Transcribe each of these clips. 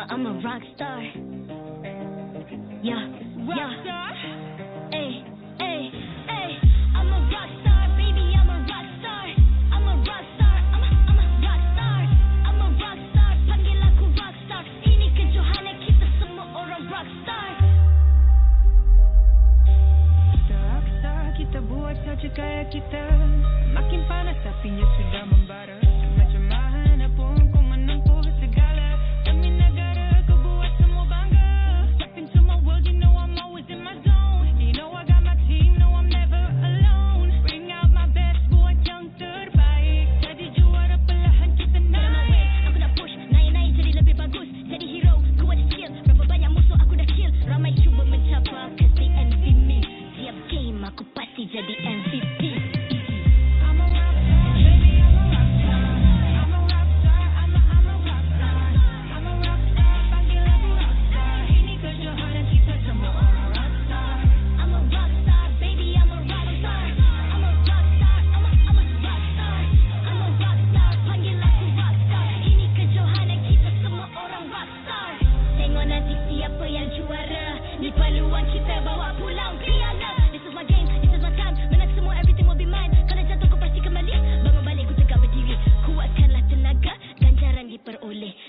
I'm a rock star. Yeah, rock star. Ay, ay, ay. I'm a rock star, baby. I'm a rock star. I'm a rock star. I'm a rock star. I'm a rock star. Panggil aku rock star. Ini kejohanan kita semua orang rock star. Kita rock star, kita buat saja gaya kita. Makin panas apinya sudah membara. Macam mana pun kau menempuh segala. Demi negara kau buat semua bangga. Step into my world, you know I'm always in my zone. You know I got my team, no I'm never alone. Bring out my best, buat yang terbaik. Jadi juara perlahan kita naik. Aku nak push, naik-naik jadi lebih bagus. Jadi hero, ku ada skill. Berapa banyak musuh aku dah kill. Ramai cuba mencapai, cause they envy me. Tiap game aku pasti jadi MVP.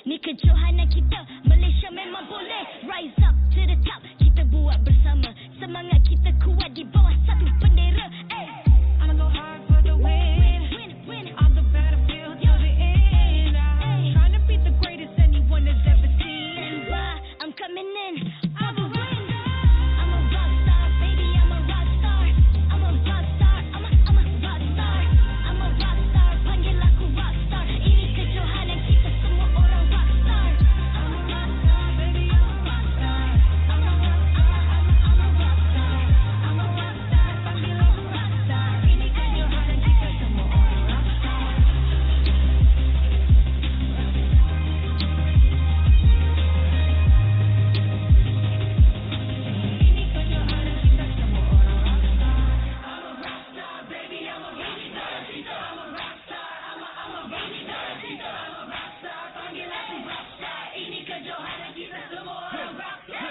Ni kejohanan kita, Malaysia memang boleh. Rise up to the top, kita buat bersama. Semangat kita kuat di bawah satu bendera. I'ma go hard for the win. On the battlefield till the end. I'm trying to beat the greatest anyone has ever seen. And why I'm coming in for the win. I'm a rock star, baby, I'm a rock star. I'm a rock star, I'm a rock star. I'm a rock star, panggil aku rock star. Ini kejohanan kita semua orang rock star. I'm a rock star, baby, I'm a rock star. I'm a rock star. I'm a rock star, panggil aku rock star. Ini kejohanan kita semua orang rock star. Ini kejohanan kita semua orang rock star. I'm a rock star, baby, I'm a rock star. I'm a rock star, I'm a rock star. I'm a rock star, panggil aku rock star. Ini kejohanan kita semua orang rock star.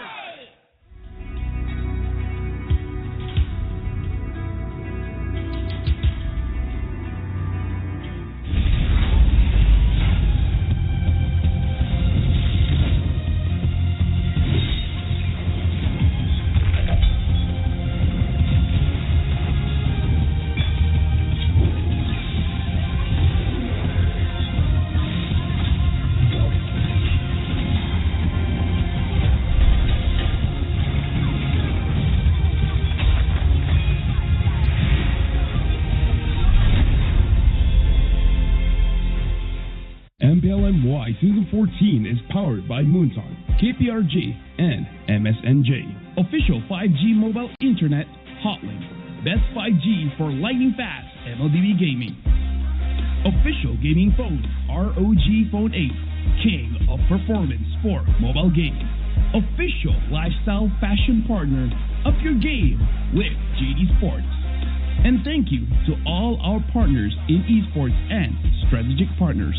MPLMY Season 14 is powered by Moonton, KPRG, and MSNJ. Official 5G mobile internet hotlink. Best 5G for lightning fast MLBB gaming. Official gaming phone ROG Phone 8, king of performance for mobile gaming. Official lifestyle fashion partner of your game with JD Sports. And thank you to all our partners in esports and strategic partners.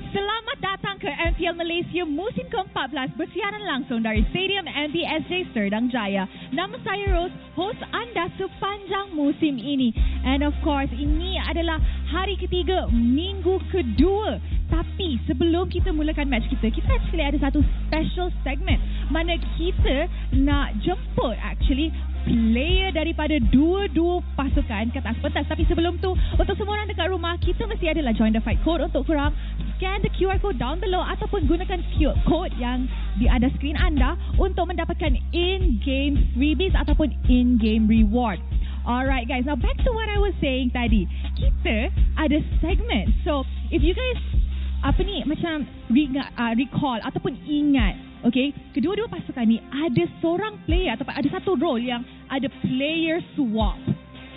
Selamat datang ke MPL Malaysia musim ke-14 bersiaran langsung dari Stadium MBSJ Serdang Jaya. Nama saya Rose, host anda sepanjang musim ini. And of course, ini adalah hari ketiga, minggu kedua. Tapi sebelum kita mulakan match kita actually ada satu special segment mana kita nak jemput actually player daripada dua-dua pasukan ke atas pentas. Tapi sebelum tu, untuk semua orang dekat rumah, kita mesti adalah join the fight code untuk korang scan the QR code down below ataupun gunakan code yang di atas skrin anda untuk mendapatkan in-game freebies ataupun in-game reward. Alright guys, now back to what I was saying tadi. Kita ada segment. So, if you guys macam recall ataupun ingat, okay, kedua-dua pasukan ni ada seorang player ataupun ada satu role yang ada player swap.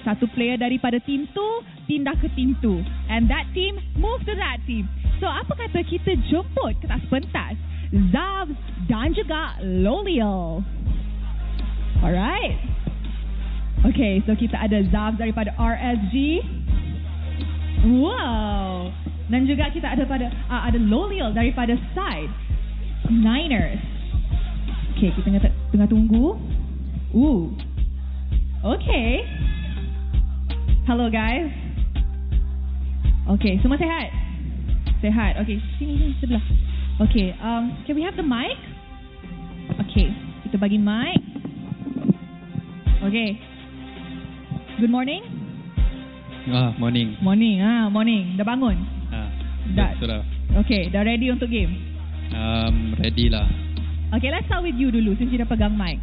Satu player daripada team tu pindah ke team tu, and that team move to that team. So apa kata kita jemput ke atas pentas Zav dan juga Loliel. Alright. Okay, so kita ada Zav daripada RSG. Wow. Dan juga kita ada ada Loliel daripada side Niners. Okay, kita tengah tunggu. Okay. Hello guys. Okay, semua sehat? Sehat. Okay, sini sebelah. Okay, can we have the mic? Okay, kita bagi mic. Okay. Good morning. Morning. Morning. Dah bangun? Dah. Sudah. Okay, dah ready untuk game? Ready lah. Okay, let's start with you dulu since you dah pegang mic.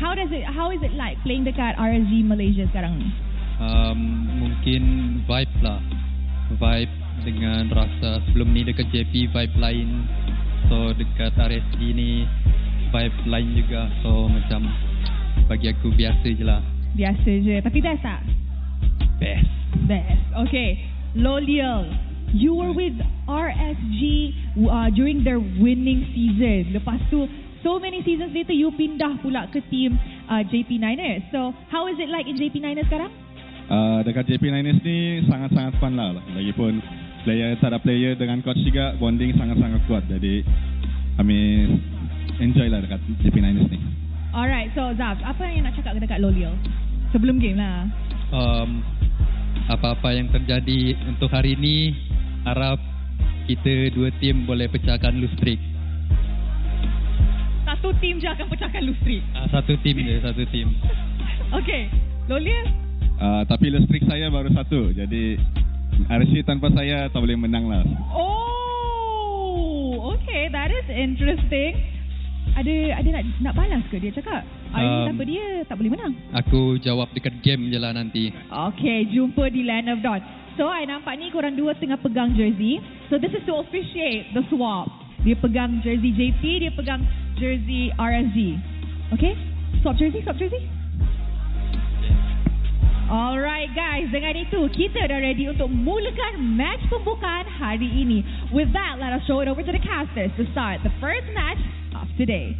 How is it like playing dekat RSG Malaysia sekarang ni? Mungkin vibe lah. Vibe dengan rasa sebelum ni dekat JP vibe lain. So dekat RSG ni vibe lain juga. So macam bagi aku biasa je lah. Biasa je. Tapi best tak? Best. Okay. Loliel, you were with RSG during their winning season. Lepas tu, so many seasons later, you pindah pula ke team JP Niners. So, how is it like in JP Niners sekarang? Dekat JP Niners ni sangat-sangat fun lah. Lagipun antara player dengan coach juga bonding sangat-sangat kuat. Jadi kami enjoy lah dekat JP Niners ni. Alright, so Zaf, apa yang nak cakap dekat Loliel? Sebelum game lah. Apa-apa yang terjadi untuk hari ini, harap kita dua tim boleh pecahkan loose streak. Satu tim je akan pecahkan loose streak? Satu tim je, satu tim. Okay, Loliel? Tapi loose streak saya baru satu. Jadi RSG tanpa saya tak boleh menang lah. Oh, okay, that is interesting. Ada nak balas ke dia cakap? Hari ni tanpa dia tak boleh menang. Aku jawab dekat game je lah nanti. Okay, jumpa di Land of Dawn. So, I nampak ni korang dua tengah pegang jersey. So, this is to officiate the swap. Dia pegang jersey JP, dia pegang jersey RSG. Okay? Swap jersey. Alright guys, dengan itu kita dah ready untuk mulakan match pembukaan hari ini. With that, let us show it over to the casters to start the first match of today.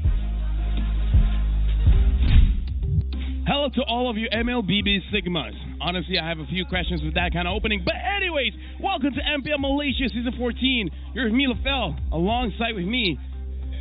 Hello to all of you MLBB Sigmas. Honestly, I have a few questions with that kind of opening. But anyways, welcome to MPL Malaysia Season 14. You're with me, Lafel. Alongside with me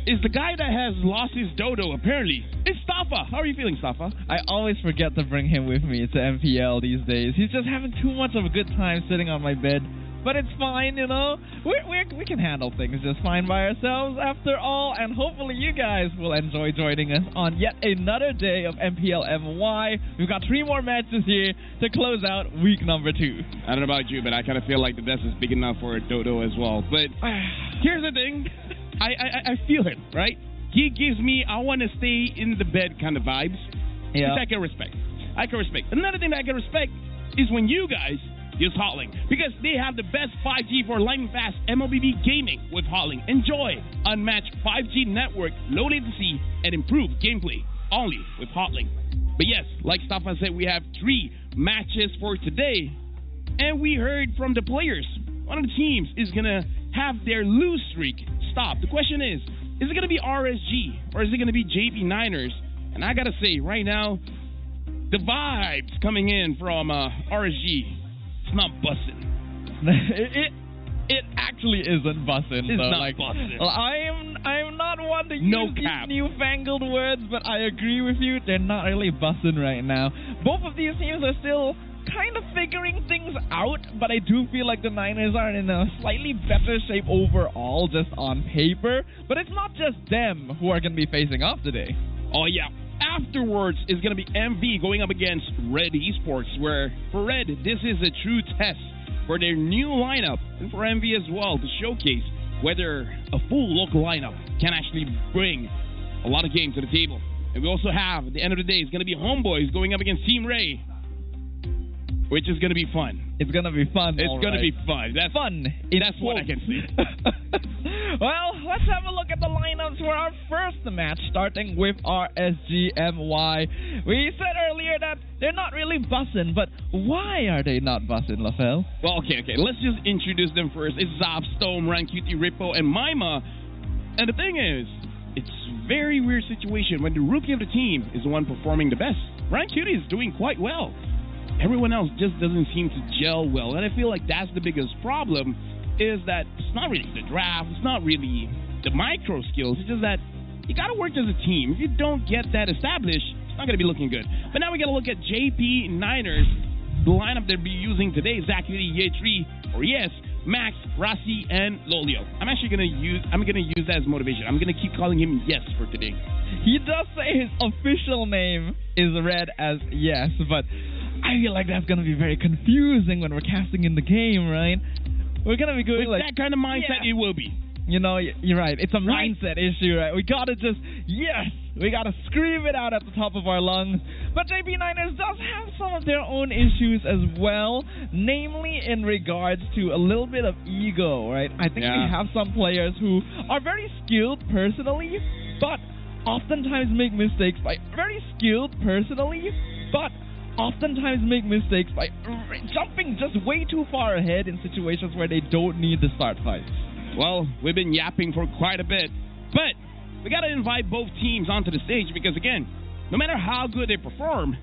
is the guy that has lost his dodo, apparently. It's Stafa. How are you feeling, Stafa? I always forget to bring him with me to MPL these days. He's just having too much of a good time sitting on my bed. But it's fine, you know. We can handle things just fine by ourselves after all. And hopefully you guys will enjoy joining us on yet another day of MPL MY. We've got 3 more matches here to close out week number 2. I don't know about you, but I kind of feel like the desk is big enough for a dodo as well. But here's the thing. I feel it, right? He gives me, I want to stay in the bed kind of vibes. Yeah. Which I can respect. Another thing that I can respect is when you guys use Hotlink, because they have the best 5G for lightning fast MLBB gaming with Hotlink. Enjoy unmatched 5G network, low latency, and improved gameplay only with Hotlink. But yes, like Stafa said, we have 3 matches for today, and we heard from the players. One of the teams is going to have their lose streak stopped. The question is it going to be RSG or is it going to be JP Niners? And I got to say, right now, the vibes coming in from RSG, it's not bussin'. It actually isn't bussin'. It's so, not like, bussin'. Well, I'm not one to use these newfangled words, but I agree with you. They're not really bussin' right now. Both of these teams are still kind of figuring things out, but I do feel like the Niners are in a slightly better shape overall, just on paper. But it's not just them who are going to be facing off today. Oh, yeah. Afterwards is going to be MV going up against Red Esports, where for Red, this is a true test for their new lineup, and for MV as well, to showcase whether a full local lineup can actually bring a lot of games to the table. And we also have, at the end of the day, it's going to be Homeboys going up against Team Ray, which is going to be fun. It's going to be fun. It's going to be fun. That's fun. That's what I can say. Well, let's have a look at the lineups for our first match, starting with RSGMY. We said earlier that they're not really bussin', but why are they not bussin', LaFell? Well, okay. Let's just introduce them first. It's Zap, Stone, Rancuti, Rippo, and Mima. And the thing is, it's a very weird situation when the rookie of the team is the one performing the best. Rancuti is doing quite well. Everyone else just doesn't seem to gel well, and I feel like that's the biggest problem is that it's not really the draft, it's not really the micro skills, it's just that you got to work as a team. If you don't get that established, it's not going to be looking good. But now we got to look at JP Niners. The lineup they'll be using today is Zachary, Ye3, or Yes, Max, Rasi, and Lolio. I'm gonna use that as motivation. I'm gonna keep calling him Yes for today. He does say his official name is read as Yes, but I feel like that's gonna be very confusing when we're casting in the game, right? We're gonna be going With like that kind of mindset, yeah. it will be. You know, you're right. It's a mindset issue, right? We gotta just, yes! We gotta scream it out at the top of our lungs. But JP Niners does have some of their own issues as well, namely in regards to a little bit of ego, right? I think we have some players who are very skilled personally, but oftentimes make mistakes by jumping just way too far ahead in situations where they don't need the start fights. Well, we've been yapping for quite a bit, but we got to invite both teams onto the stage because, again, no matter how good they perform,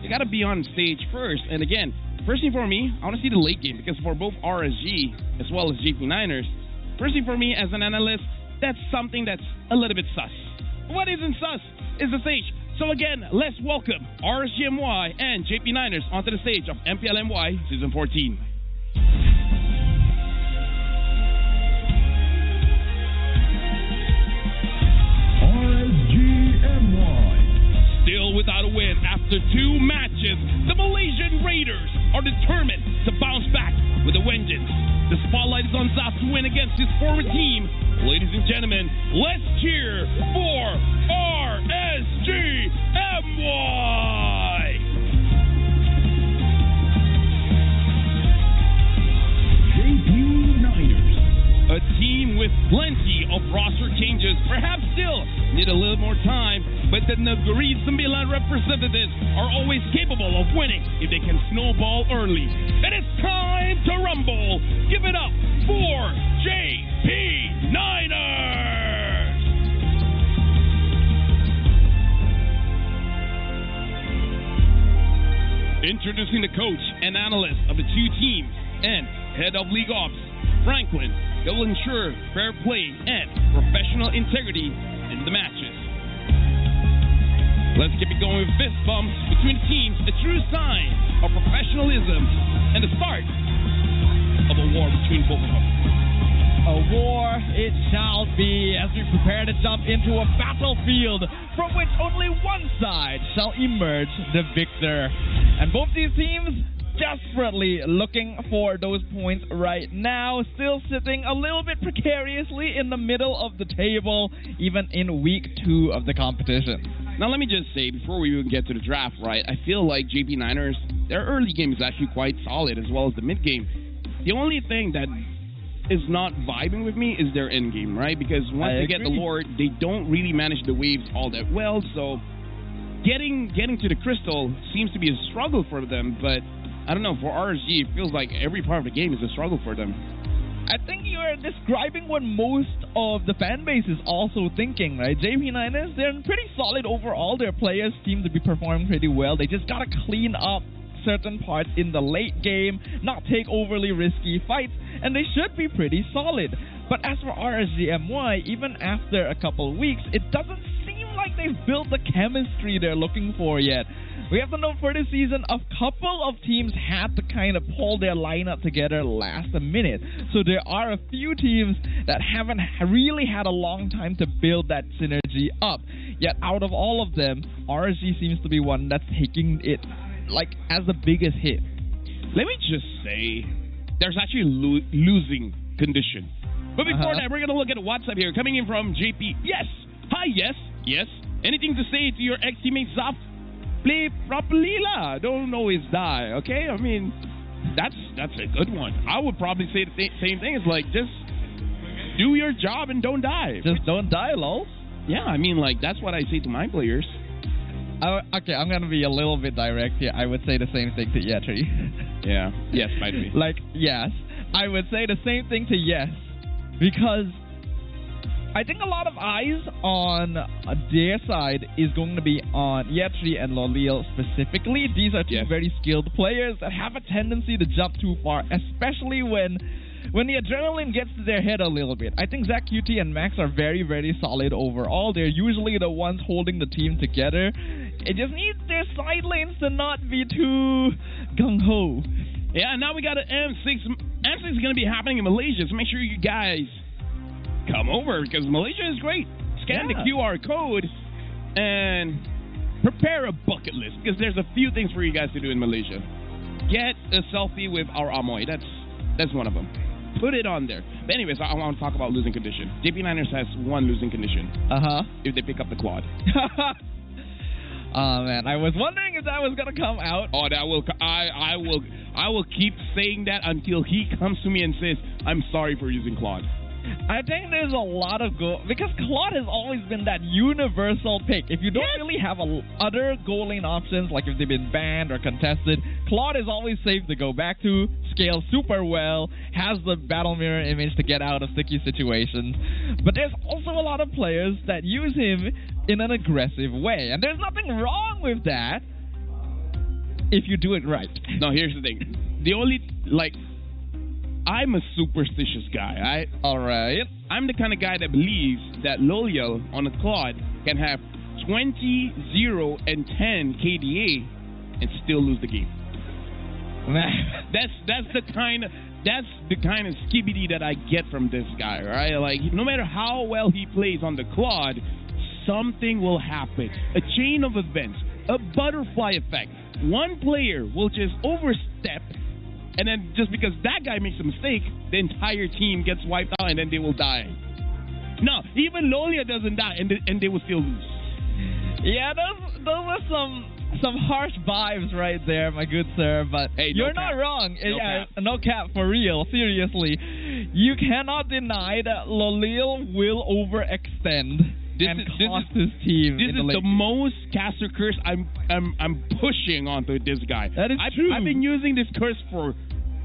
they got to be on stage first. And again, first thing for me, I want to see the late game because for both RSG as well as JP Niners, first thing for me as an analyst, that's something that's a little bit sus. What isn't sus is the stage. So again, let's welcome RSGMY and JP Niners onto the stage of MPL MY Season 14. Still without a win after 2 matches, the Malaysian Raiders are determined to bounce back with a vengeance. The spotlight is on Zaf to win against his former team. Ladies and gentlemen, let's cheer for RSGMY! JP Niners, a team with plenty of roster changes, perhaps still need a little more time, but the Negeri Sembilan representatives are always capable of winning if they can snowball early. And it's time to rumble. Give it up for JP Niners! Introducing the coach and analyst of the two teams and head of League Ops, Franklin, that will ensure fair play and professional integrity in the matches. Let's keep it going with fist bumps between the teams, a true sign of professionalism and the start of a war between both of them. A war it shall be as we prepare to jump into a battlefield from which only one side shall emerge the victor. And both these teams desperately looking for those points right now, still sitting a little bit precariously in the middle of the table, even in week 2 of the competition. Now let me just say, before we even get to the draft, right, I feel like JP Niners, their early game is actually quite solid, as well as the mid game. The only thing that is not vibing with me is their end game, right? Because once they get the Lord, they don't really manage the waves all that well, so getting to the crystal seems to be a struggle for them, but I don't know, for RSG, it feels like every part of the game is a struggle for them. I think you're describing what most of the fan base is also thinking, right? JP Niners, they're pretty solid overall. Their players seem to be performing pretty well. They just gotta clean up certain parts in the late game, not take overly risky fights, and they should be pretty solid. But as for RSGMY, even after a couple weeks, it doesn't seem like they've built the chemistry they're looking for yet. We have to know for this season, a couple of teams had to kind of pull their lineup together last minute. So there are a few teams that haven't really had a long time to build that synergy up. Yet out of all of them, RSG seems to be one that's taking it like as the biggest hit. Let me just say, there's actually losing condition. But before that, we're going to look at WhatsApp here, coming in from JP. Yes! Hi, yes! Yes? Anything to say to your ex-teammate Zaf? Play properly lah. Don't always die, okay? I mean, that's a good one. I would probably say the same thing. It's like, just do your job and don't die. Just don't die, lol. Yeah, I mean, like, that's what I say to my players. Okay, I'm going to be a little bit direct here. I would say the same thing to Ye3. Yeah. Yes, by the way. Like, yes. I would say the same thing to Yes. Because I think a lot of eyes on their side is going to be on Ye3 and Lolil specifically. These are two very skilled players that have a tendency to jump too far, especially when when the adrenaline gets to their head a little bit. I think Zach QT and Max are very, very solid overall. They're usually the ones holding the team together. It just needs their side lanes to not be too gung-ho. Yeah, now we got an M6. M6 is going to be happening in Malaysia, so make sure you guys come over because Malaysia is great. Scan the QR code and prepare a bucket list because there's a few things for you guys to do in Malaysia. Get a selfie with our Amoy. That's one of them. Put it on there. But anyways, I want to talk about losing condition. JP Niners has one losing condition. If they pick up the quad. Oh man, I was wondering if that was gonna come out. Oh, that will. I will keep saying that until he comes to me and says, "I'm sorry for using Claude." I think there's a lot of because Claude has always been that universal pick. If you don't really have other goal lane options, like if they've been banned or contested, Claude is always safe to go back to, scales super well, has the battle mirror image to get out of sticky situations. But there's also a lot of players that use him in an aggressive way, and there's nothing wrong with that if you do it right. No, here's the thing. The only, I'm a superstitious guy. Alright. I'm the kind of guy that believes that Loyal on a Claude can have 20, 0, and 10 KDA and still lose the game. That's the kind of skibidi that I get from this guy, right? Like, no matter how well he plays on the Claude, something will happen. A chain of events, a butterfly effect. One player will just overstep, and then just because that guy makes a mistake, the entire team gets wiped out, and then they will die. No, even Lolia doesn't die, and they will still lose. Yeah, those are some harsh vibes right there, my good sir. But hey, you're not wrong. No cap for real. Seriously, you cannot deny that Lolia will overextend and cost his team. This is the most caster curse I'm pushing onto this guy. That is true. I've been using this curse for,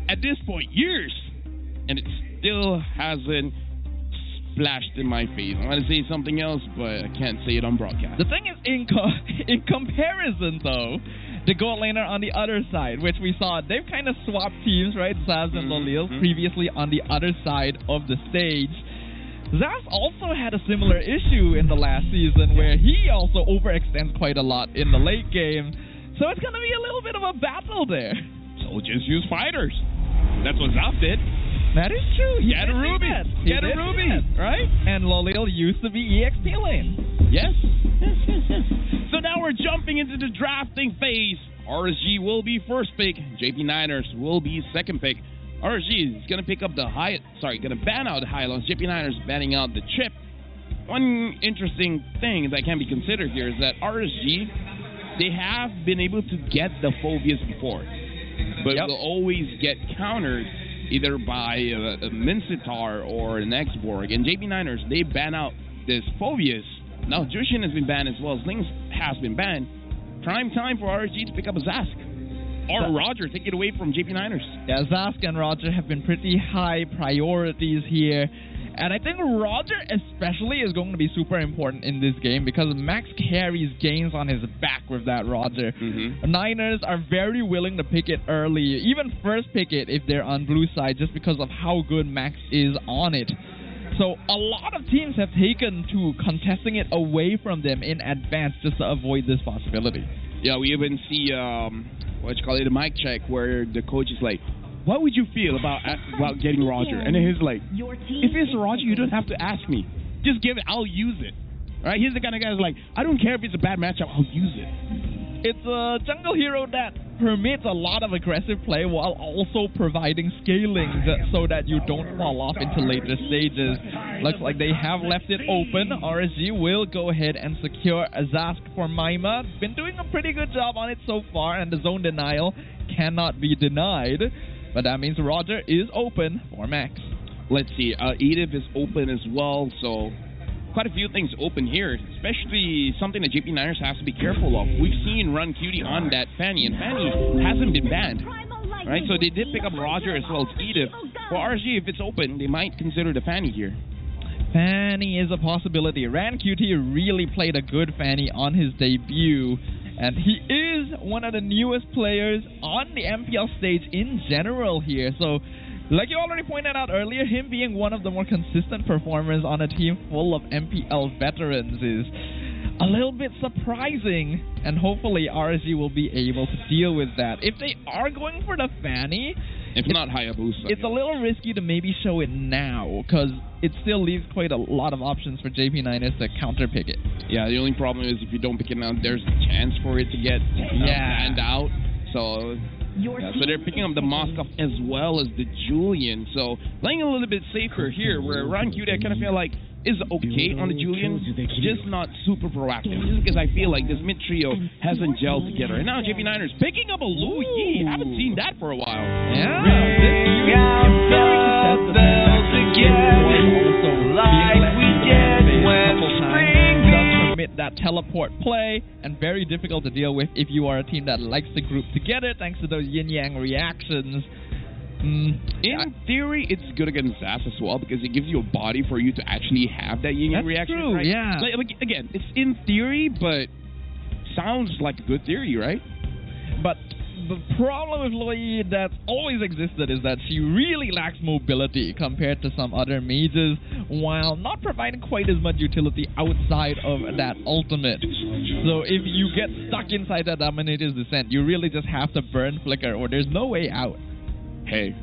at this point, years, and it still hasn't splashed in my face. I want to say something else, but I can't say it on broadcast. The thing is, in comparison, though, the gold laner on the other side, which we saw, they've kind of swapped teams, right? Zaz and Lolil previously on the other side of the stage. Zaz also had a similar issue in the last season where he also overextends quite a lot in the late game. So it's going to be a little bit of a battle there. So just use fighters. That's what Zaz did. That is true. He had a Ruby. Get a Ruby, right? And Lolil used to be EXP lane. Yes. So now we're jumping into the drafting phase. RSG will be first pick. JP Niners will be second pick. RSG is going to pick up going to ban out the Hylos. JP Niners banning out the chip. One interesting thing that can be considered here is that RSG, they have been able to get the Phobias before, but will always get countered either by a Mincitar or an X-Borg. And JP Niners, they ban out this Phobias. Now Jushin has been banned as well as Lynx has been banned. Prime time for RSG to pick up a Zask. Or Roger, take it away from JP Niners. Yeah, Zask and Roger have been pretty high priorities here. And I think Roger especially is going to be super important in this game because Max carries gains on his back with that Roger. Niners are very willing to pick it early, even first pick it if they're on blue side, just because of how good Max is on it. So a lot of teams have taken to contesting it away from them in advance just to avoid this possibility. Yeah, we even see a mic check where the coach is like, what would you feel about getting Roger? And then he's like, if it's Roger, you don't have to ask me. Just give it. I'll use it. All right? He's the kind of guy who's like, I don't care if it's a bad matchup. I'll use it. It's a jungle hero that permits a lot of aggressive play while also providing scaling so that you don't fall off into later stages. Looks like they have left it open. RSG will go ahead and secure a Zask for Maima. Been doing a pretty good job on it so far, and the zone denial cannot be denied. But that means Roger is open for Max. Let's see. Edith is open as well, so quite a few things open here, especially something that JP Niners has to be careful of. We've seen Run Cutie on that Fanny, and Fanny hasn't been banned. Right? So they did pick up Roger as well as Edith. For RSG, if it's open, they might consider the Fanny here. Fanny is a possibility. Ran QT really played a good Fanny on his debut. And he is one of the newest players on the MPL stage in general here. So Like you already pointed out earlier, him being one of the more consistent performers on a team full of MPL veterans is a little bit surprising, and hopefully RSG will be able to deal with that. If they are going for the Fanny, if not Hayabusa, it's a little risky to maybe show it now, because it still leaves quite a lot of options for JP9ers to counterpick it. Yeah, the only problem is if you don't pick it now, there's a chance for it to get banned out. So so they're picking up the Moskov as well as the Julian. So playing a little bit safer here, where Ron Cuda I kind of feel like is okay on the Julian, just not super proactive. Just because I feel like this mid trio hasn't gelled together. And now JP9ers picking up a Lu Yi. Haven't seen that for a while. Yeah, very contested. That teleport play, and very difficult to deal with if you are a team that likes to group together thanks to those yin-yang reactions. In theory, it's good against Zas as well because it gives you a body for you to actually have that yin-yang reaction. True, right? yeah. Like, again, it's in theory, but sounds like a good theory, right? But the problem with Loi that's always existed is that she really lacks mobility compared to some other mages, while not providing quite as much utility outside of that ultimate. So if you get stuck inside that Dominator's Descent, you really just have to burn Flicker, or there's no way out. Hey.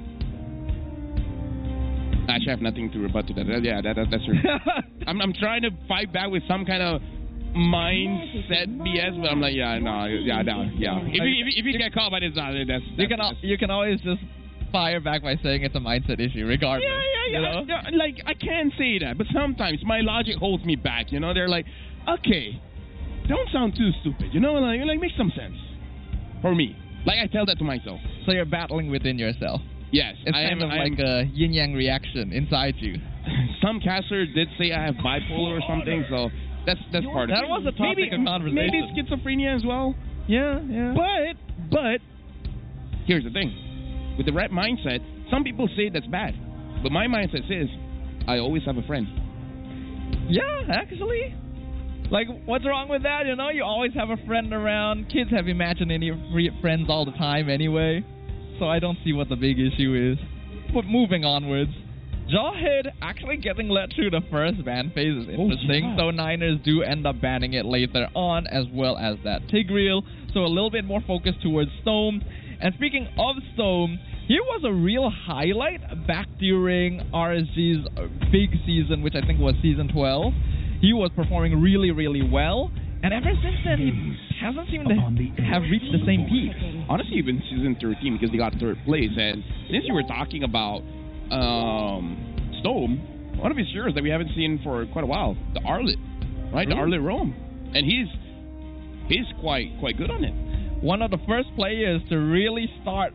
Actually, I have nothing to rebut to that. Yeah, that's true. I'm trying to fight back with some kind of mindset BS, but I'm like, yeah. If you get caught by this, you can always just fire back by saying it's a mindset issue, regardless. Yeah. You know? Like, I can say that, but sometimes my logic holds me back. You know, they're like, okay, don't sound too stupid. You know, like make some sense for me. Like I tell that to myself. So you're battling within yourself. Yes, it's kind of like a yin-yang reaction inside you. Some caster did say I have bipolar or something, so that's part of it. That was a topic of conversation. Maybe schizophrenia as well. Yeah. But here's the thing. With the right mindset, some people say that's bad. But my mindset says, I always have a friend. Yeah, actually. Like, what's wrong with that? You know, you always have a friend around. Kids have imaginary friends all the time anyway. So I don't see what the big issue is. But moving onwards, Jawhead actually getting let through the first ban phase is interesting. So Niners do end up banning it later on, as well as that Tigreal. So a little bit more focused towards Stone. And speaking of Stone, here was a real highlight back during RSG's big season, which I think was season 12. He was performing really, really well. And ever since then, he hasn't seemed to have reached the same peak. Honestly, even season 13, because they got third place. And since you were talking about Stone, one of his heroes that we haven't seen for quite a while, the Arlet, right? The Arlet Rome. And he's quite good on it. One of the first players to really start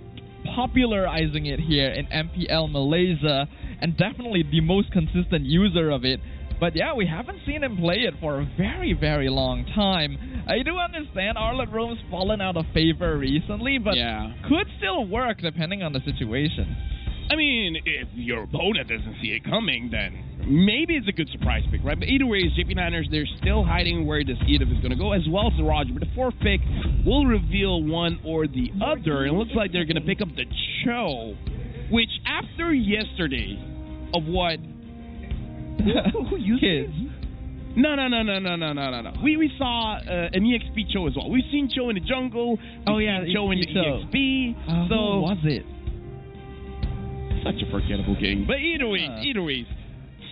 popularizing it here in MPL Malaysia, and definitely the most consistent user of it. But yeah, we haven't seen him play it for a very, very long time. I do understand Arlet Rome's fallen out of favor recently, but could still work depending on the situation. I mean, if your opponent doesn't see it coming, then maybe it's a good surprise pick, right? But either way, JP9ers, they're still hiding where this Edith is going to go, as well as the Roger. But the fourth pick will reveal one or the other. And it looks like they're going to pick up the Cho, which after yesterday of what... Who used Kids. No. We saw an EXP Cho as well. We've seen Cho in the jungle. Cho in the EXP. So who was it? Such a forgettable game. But either way,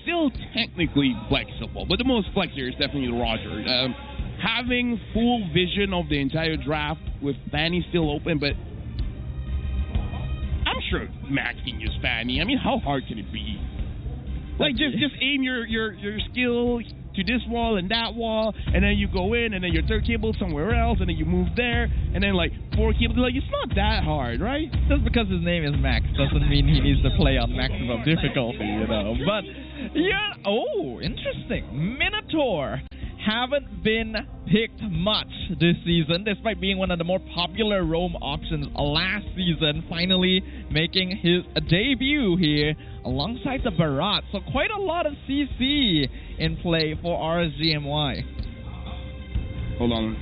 still technically flexible. But the most flexible is definitely the Roger. Having full vision of the entire draft with Fanny still open, but I'm sure Max can use Fanny. I mean, how hard can it be? Like, just aim your skill to this wall and that wall, and then you go in, and then your third cable somewhere else, and then you move there, and then, like, 4 cables. Like, it's not that hard, right? Just because his name is Max doesn't mean he needs to play on maximum difficulty, you know. But, yeah, interesting. Minotaur haven't been picked much this season, despite being one of the more popular roam options last season, finally making his debut here alongside the Barat. So quite a lot of CC in play for RSGMY. Hold on.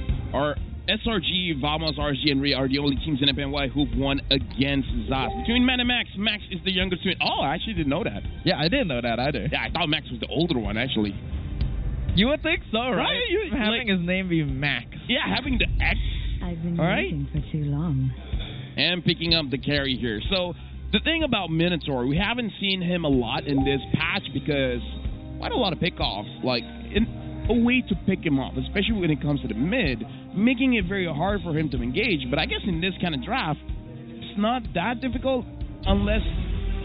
SRG, Vamos, RSG, and Ray are the only teams in FNY who've won against Zaz. Between Man and Max, Max is the younger twin. Oh, I actually didn't know that. Yeah, I didn't know that either. Yeah, I thought Max was the older one, actually. You would think so, right? Having like, his name be Max. Yeah, having the X. I've been All right. waiting for too long. And picking up the carry here. So, the thing about Minotaur, we haven't seen him a lot in this patch because quite a lot of pickoffs. Like, a way to pick him off, especially when it comes to the mid, making it very hard for him to engage. But I guess in this kind of draft, it's not that difficult unless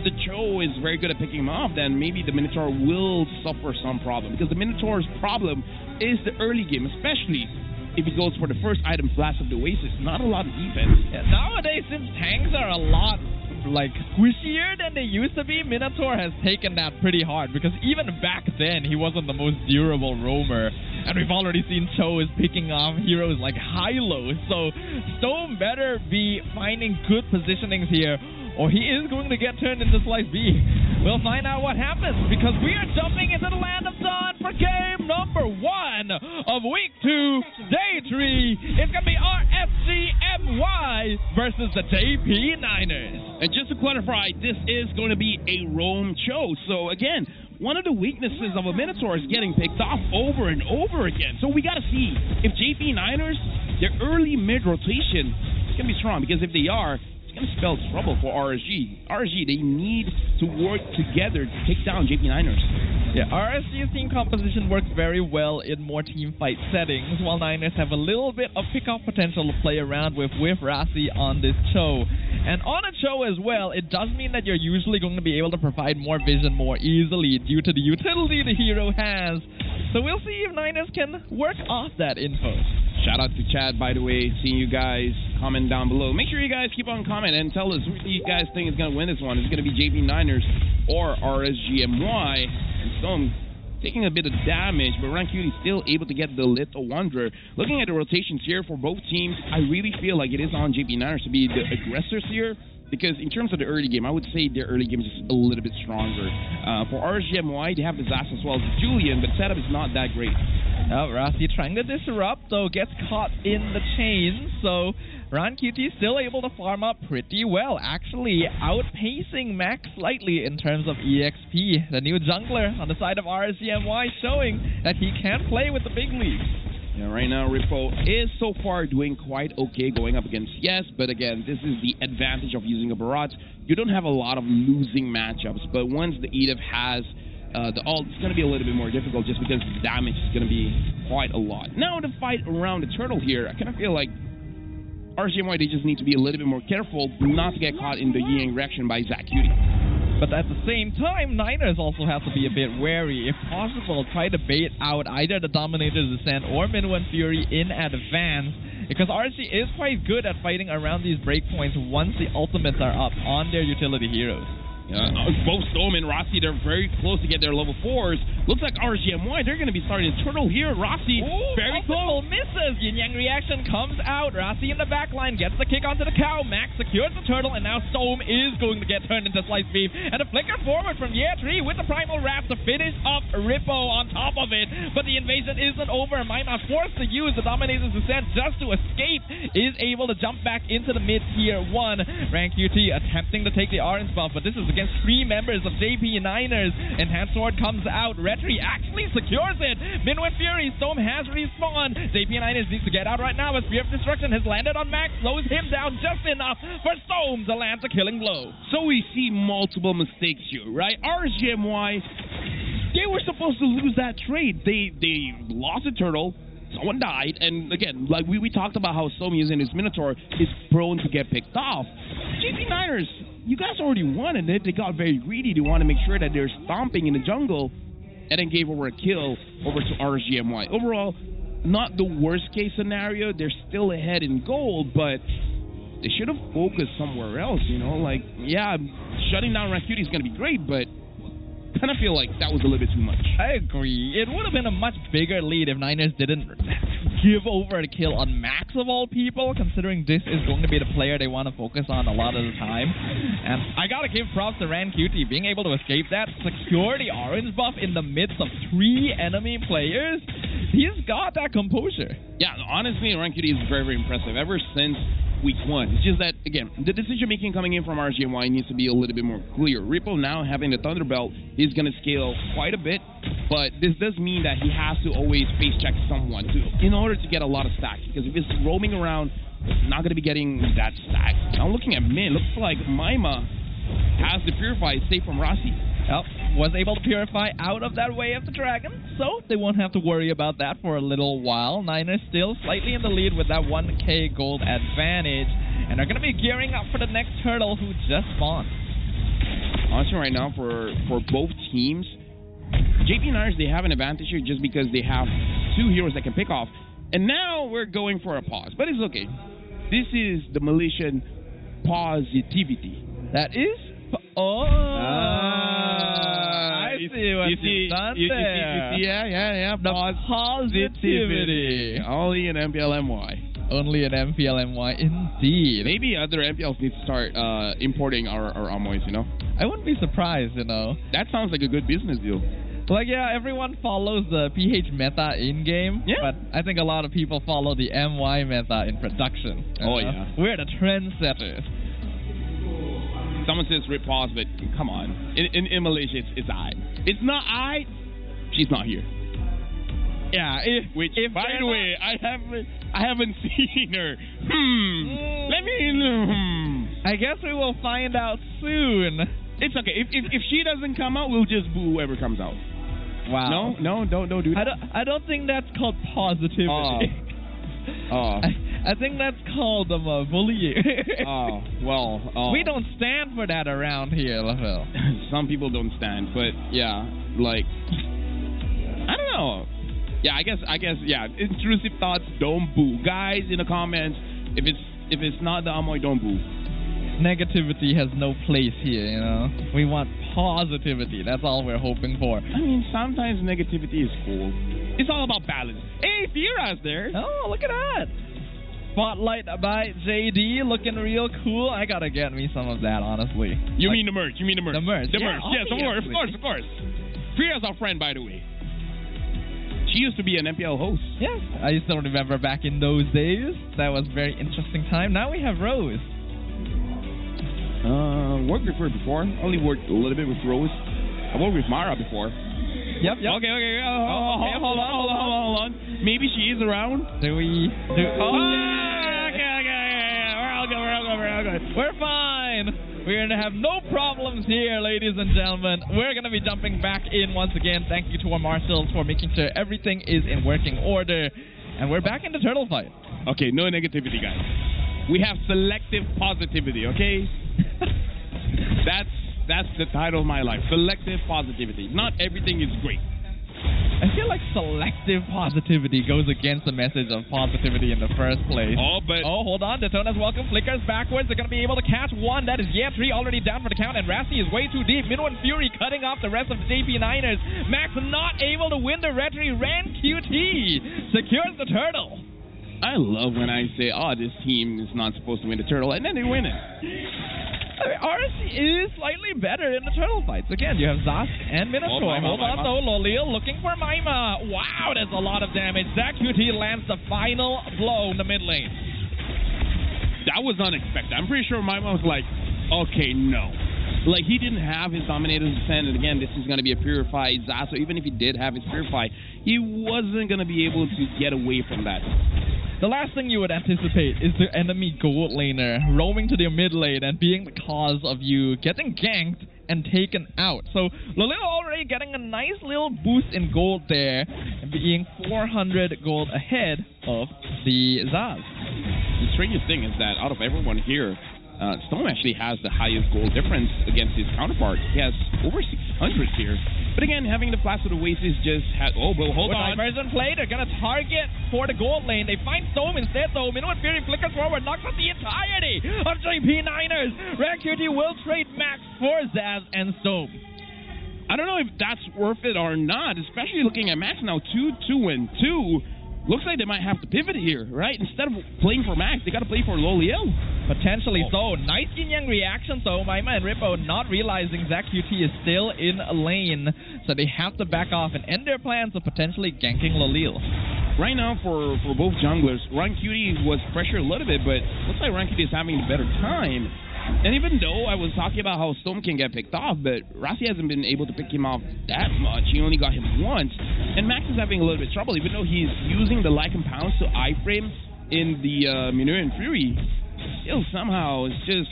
the Cho is very good at picking him off, then maybe the Minotaur will suffer some problem. Because the Minotaur's problem is the early game, especially if he goes for the first item flash of the Oasis. Not a lot of defense. Yeah, nowadays, since tanks are a lot like squishier than they used to be, Minotaur has taken that pretty hard, because even back then he wasn't the most durable roamer, and we've already seen Cho is picking off heroes like Hylo, so Stone better be finding good positionings here, or he is going to get turned into Slice B. We'll find out what happens, because we are jumping into the Land of Dawn for game number 1 of Week 2, Day 3. It's going to be RSGMY versus the JP Niners. And just to clarify, this is going to be a roam Cho. So again, one of the weaknesses of a Minotaur is getting picked off over and over again. So we got to see if JP Niners, their early mid rotation is going to be strong, because if they are, it's going to spell trouble for RSG. RSG, they need to work together to take down JP Niners. Yeah, RSG's team composition works very well in more team fight settings, while Niners have a little bit of pickoff potential to play around with Rasi on this Cho. And on a Cho as well, it does mean that you're usually going to be able to provide more vision more easily due to the utility the hero has. So we'll see if Niners can work off that info. Shout out to Chad, by the way, seeing you guys comment down below. Make sure you guys keep on commenting and tell us who you guys think is going to win this one. Is it going to be JP Niners or RSGMY? And Stone taking a bit of damage, but Rancuti still able to get the Little Wanderer. Looking at the rotations here for both teams, I really feel like it is on JP Niners to be the aggressors here, because in terms of the early game, I would say their early game is just a little bit stronger. For RSGMY, they have the Zas as well as the Julian, but setup is not that great. Rasi trying to disrupt, though gets caught in the chains, so Rancuti still able to farm up pretty well, actually outpacing Max slightly in terms of EXP. The new jungler on the side of RSGMY showing that he can play with the big leagues. Yeah, right now Ripo is so far doing quite okay going up against Yes, but again, this is the advantage of using a Barrage. You don't have a lot of losing matchups, but once the Edith has the ult, it's going to be a little bit more difficult just because the damage is going to be quite a lot. Now the fight around the turtle here, I kind of feel like RSGMY, they just need to be a little bit more careful not to get caught in the Yang reaction by Zach Cutie. But at the same time, Niners also have to be a bit wary. If possible, try to bait out either the Dominator's Descent or Minwen Fury in advance, because RSG is quite good at fighting around these breakpoints once the ultimates are up on their utility heroes. Both Stone and Rossi, they're very close to get their level 4s. Looks like RSGMY, they're going to be starting a turtle here. Rossi, very close. Misses. Yin Yang reaction comes out. Rossi in the back line gets the kick onto the cow. Max secures the turtle, and now Stone is going to get turned into Slice Beef. And a flicker forward from Year 3 with the Primal Wrath to finish up Rippo on top of it. But the invasion isn't over. Minos forced to use the Dominator's Descent just to escape. Is able to jump back into the mid-tier 1. Rank UT attempting to take the orange buff, but this is against 3 members of JP Niners. Enhanced Sword comes out. Retri actually secures it. Minwen Fury, Storm has respawned. JP Niners needs to get out right now as Spear of Destruction has landed on Max, slows him down just enough for Storm to land a killing blow. So we see multiple mistakes here, right? RSGMY, they were supposed to lose that trade. They lost a turtle. Someone died, and again, like we talked about how Storm using his Minotaur is prone to get picked off. JP Niners, you guys already wanted it. They got very greedy. They want to make sure that they're stomping in the jungle, and then gave over a kill over to RSGMY. Overall, not the worst case scenario. They're still ahead in gold, but they should have focused somewhere else, you know? Like, yeah, shutting down Rancuti is going to be great, but I kind of feel like that was a little bit too much. I agree. It would have been a much bigger lead if Niners didn't give over a kill on Max of all people, considering this is going to be the player they want to focus on a lot of the time. And I gotta give props to Rancuti being able to escape that, secure the orange buff in the midst of 3 enemy players. he's got that composure. Yeah, honestly, Rank QT is very, very impressive ever since week 1. It's just that, again, the decision-making coming in from RGNY needs to be a little bit more clear. Ripple now having the Thunderbelt is going to scale quite a bit, but this does mean that he has to always face check someone in order to get a lot of stacks, because if it's roaming around, it's not going to be getting that stack. Now looking at mid, looks like Maima has the Purify safe from Rasi. Well, was able to purify out of that way of the dragon, so they won't have to worry about that for a little while. Niners still slightly in the lead with that 1k gold advantage, and are going to be gearing up for the next turtle who just spawned. Honestly, right now, for both teams, JP Niners, they have an advantage here just because they have 2 heroes that can pick off. And now we're going for a pause, but it's okay. This is the Malaysian positivity. That is... I see what you've done there. Yeah. The positivity. Only in MPL MY. Only in MPL MY, indeed. Maybe other MPLs need to start importing our Amoys, you know? I wouldn't be surprised, you know. That sounds like a good business deal. Like, yeah, everyone follows the PH meta in-game, but I think a lot of people follow the MY meta in production. Oh, yeah. We're the trendsetters. Someone says rip pause, but come on. In Malaysia, it's I. It's not I. She's not here. Yeah. If by the way, I haven't seen her. Let me. I guess we will find out soon. It's okay. If she doesn't come out, we'll just boo whoever comes out. Wow. No, don't do that. I don't think that's called positivity. I think that's called bullying. We don't stand for that around here, Lavelle. Some people don't stand, but yeah, like I don't know. Yeah, I guess yeah. Intrusive thoughts, don't boo, guys. In the comments, if it's not the Amoy, don't boo. Negativity has no place here, you know. We want positivity. That's all we're hoping for. I mean, sometimes negativity is cool. It's all about balance. Hey, Fira's there. Oh, look at that. Spotlight by JD, looking real cool. I gotta get me some of that, honestly. You mean the merch? The merch. The merch. Yes, of course. Fira's our friend, by the way. She used to be an MPL host. Yes, I still remember back in those days. That was a very interesting time. Now we have Rose. Worked with her before. Only worked a little bit with Rose. I worked with Mara before. Yep. Okay. Hold on. Maybe she is around. Okay. We're all good. We're fine. We're going to have no problems here, ladies and gentlemen. We're going to be jumping back in once again. Thank you to our marshals for making sure everything is in working order. And we're back in the turtle fight. Okay, no negativity, guys. We have selective positivity, okay? That's the title of my life. Selective positivity. Not everything is great. I feel like selective positivity goes against the message of positivity in the first place. Oh, hold on. Daytona's welcome. Flickers backwards. They're going to be able to catch one. That is Yetri already down for the count, and Rasi is way too deep. Minnow and Fury cutting off the rest of the JP Niners. Max not able to win the Retri. Ran QT secures the turtle. I love when I say, this team is not supposed to win the turtle, and then they win it. RSC is slightly better in the turtle fights. Again, you have Zask and Minotaur. Hold on, though. Lolil looking for Maima. Wow, that's a lot of damage. ZachQT lands the final blow in the mid lane. That was unexpected. I'm pretty sure Maima was like, okay, no. Like, he didn't have his Dominator's Descent, and again, this is going to be a Purified Zask, so even if he did have his Purify, he wasn't going to be able to get away from that. The last thing you would anticipate is the enemy gold laner roaming to their mid lane and being the cause of you getting ganked and taken out. So Lolil already getting a nice little boost in gold there, and being 400 gold ahead of the Zaz. The strangest thing is that out of everyone here, Stone actually has the highest goal difference against his counterpart. He has over 600 here. But again, having the Flash of the Oasis just had... hold on. Diversion play. They're going to target for the gold lane. They find Stone instead, though. Minnow and Fury flickers forward, knocks out the entirety of JP Niners. Rank QT will trade Max for Zaz and Stone. I don't know if that's worth it or not, especially looking at Max now 2-2-2. Looks like they might have to pivot here, right? Instead of playing for Max, they got to play for Loliel. Potentially so. Nice yin-yang reaction, though. Maima and Rippo not realizing ZachQT is still in a lane, so they have to back off and end their plans of potentially ganking Lolil. right now for both junglers, Rancuti was pressured a little bit, but looks like Rancuti is having a better time. And even though I was talking about how Storm can get picked off, but Rossi hasn't been able to pick him off that much. He only got him once. And Max is having a little bit of trouble, even though he's using the Lycan Pounce to iframe in the Minuan Fury. Still, somehow, it's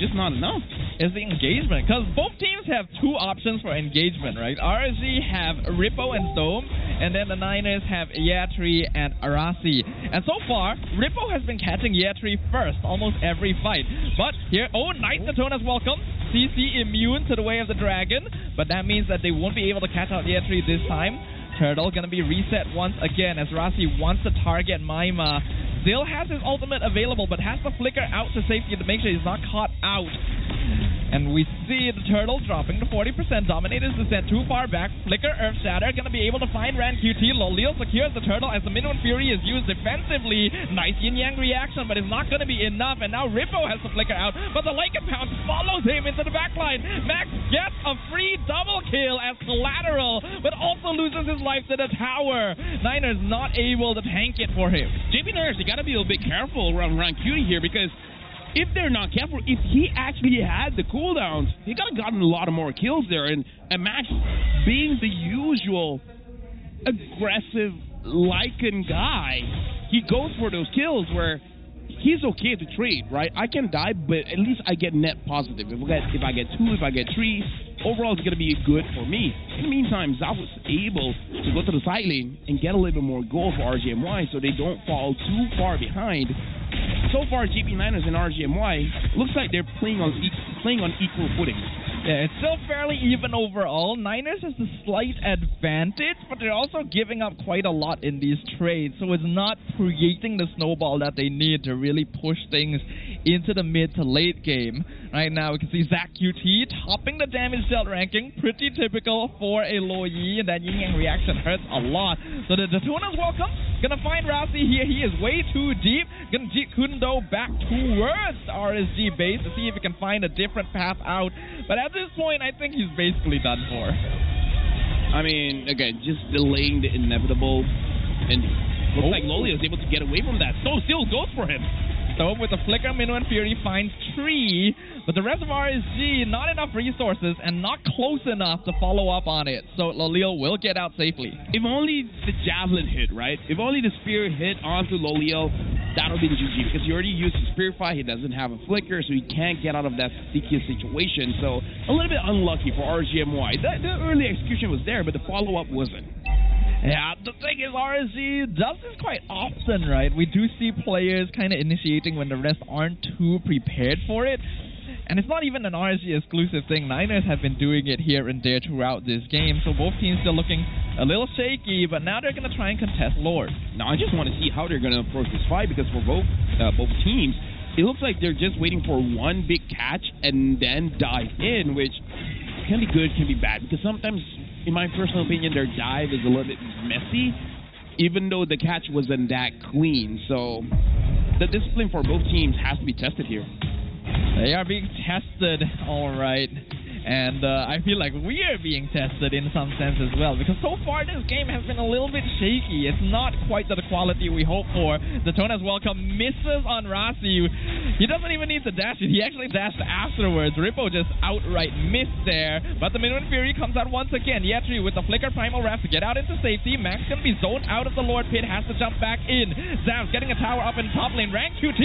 just not enough. Is the engagement, because both teams have two options for engagement, right? RSG have Rippo and Stome, and then the Niners have Yatri and Arasi. And so far, Rippo has been catching Yatri first almost every fight. But here, Knight Daytona's welcome. CC immune to the way of the dragon, but that means that they won't be able to catch out Yatri this time. Turtle gonna be reset once again as Rossi wants to target Maima. Still has his ultimate available, but has to flicker out to safety to make sure he's not caught out. And we see the Turtle dropping to 40%. Dominator's descent too far back. Flicker, Earth Shatter, gonna be able to find Rancuti. Lolil secures the Turtle as the Minuan Fury is used defensively. Nice yin-yang reaction, but it's not gonna be enough. And now Rippo has to flicker out, but the Lycan Pounce follows him into the backline. Max gets a free double kill as collateral, but also loses his life to the tower. Niners not able to tank it for him. JP Niners, they gotta be a little bit careful around Rancuti here, because if they're not careful, if he actually had the cooldowns, he could have gotten a lot of more kills there. And Max, being the usual aggressive Lycan guy, he goes for those kills where he's okay to trade, right? I can die, but at least I get net positive. If I get 2, if I get 3, overall it's going to be good for me. In the meantime, Zao was able to go to the side lane and get a little bit more gold for RGMY so they don't fall too far behind. So far, GP Niners and RGMY looks like they're playing on equal footing. Yeah, it's still fairly even overall. Niners has a slight advantage, but they're also giving up quite a lot in these trades, so it's not creating the snowball that they need to really push things into the mid to late game. Right now, we can see Zach QT topping the damage dealt ranking. Pretty typical for a Lo Yi, and that yin-yang reaction hurts a lot. So the Daytona's welcome. Gonna find Rossi here. He is way too deep. Gonna Jeet Kundo back towards RSG base to see if he can find a different path out. But at this point, I think he's basically done for. I mean, again, just delaying the inevitable. And looks like Loli was able to get away from that. So still goes for him. So with the flicker, Minuan Fury finds Tree, but the rest of RSG, not enough resources and not close enough to follow up on it. So Lolil will get out safely. If only the javelin hit, right? If only the spear hit onto Lolil, that'll be the GG, because he already used his spear fight. He doesn't have a flicker, so he can't get out of that sticky situation. So a little bit unlucky for RGMY. The early execution was there, but the follow-up wasn't. Yeah, the thing is, RSG does this quite often, right? We do see players kind of initiating when the rest aren't too prepared for it. And it's not even an RSG exclusive thing. Niners have been doing it here and there throughout this game, so both teams still looking a little shaky, but now they're going to try and contest Lord. Now, I just want to see how they're going to approach this fight, because for both teams, it looks like they're just waiting for one big catch and then dive in, which can be good, can be bad, because sometimes, in my personal opinion, their dive is a little bit messy, even though the catch wasn't that clean. So the discipline for both teams has to be tested here. They are being tested, all right. And I feel like we are being tested in some sense as well, because so far this game has been a little bit shaky. It's not quite to the quality we hope for. Daytona's welcome misses on Rossi. He doesn't even need to dash it. He actually dashed afterwards. Rippo just outright missed there. But the Minuan Fury comes out once again. Yatri with the flicker primal wrap to get out into safety. Max gonna be zoned out of the Lord Pit, has to jump back in. Zav's getting a tower up in top lane. Rank QT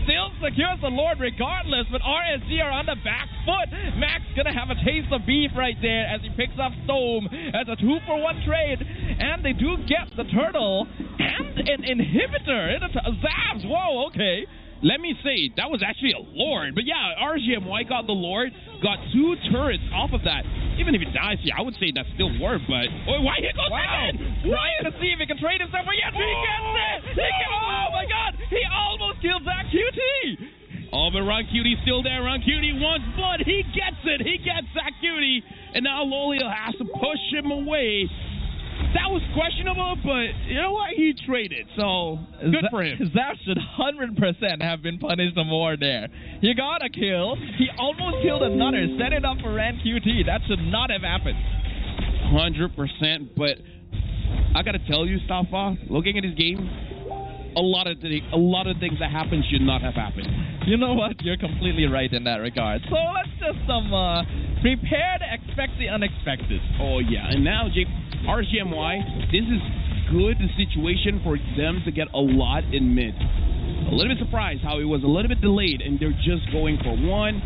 still secures the Lord regardless, but RSG are on the back foot. Max gonna have a taste of beef right there as he picks up Stome as a 2-for-1 trade, and they do get the turtle and an inhibitor. Zavs, whoa, okay. Let me say, that was actually a Lord. But yeah, RGMY got the Lord, got 2 turrets off of that. Even if he dies here, I would say that's still worth, but... Oh, why he goes in? Trying to see if he can trade himself, but yes, he gets it! Oh my god, he almost killed Zach QT! Oh, but Rancuti still there. Rancuti wants blood. He gets it. He gets Zach QT. And now Lolio has to push him away. That was questionable, but you know what? He traded, so good for him. Zach should 100% have been punished more there. He got a kill. He almost killed another. Set it up for Rancuti. That should not have happened. 100%, but I gotta tell you, Stafa, looking at this game, a lot of things that happened should not have happened. You know what? You're completely right in that regard. So let's just prepare to expect the unexpected. Oh yeah, and now RGMY, this is good situation for them to get a lot in mid. A little bit surprised how it was a little bit delayed, and they're just going for one.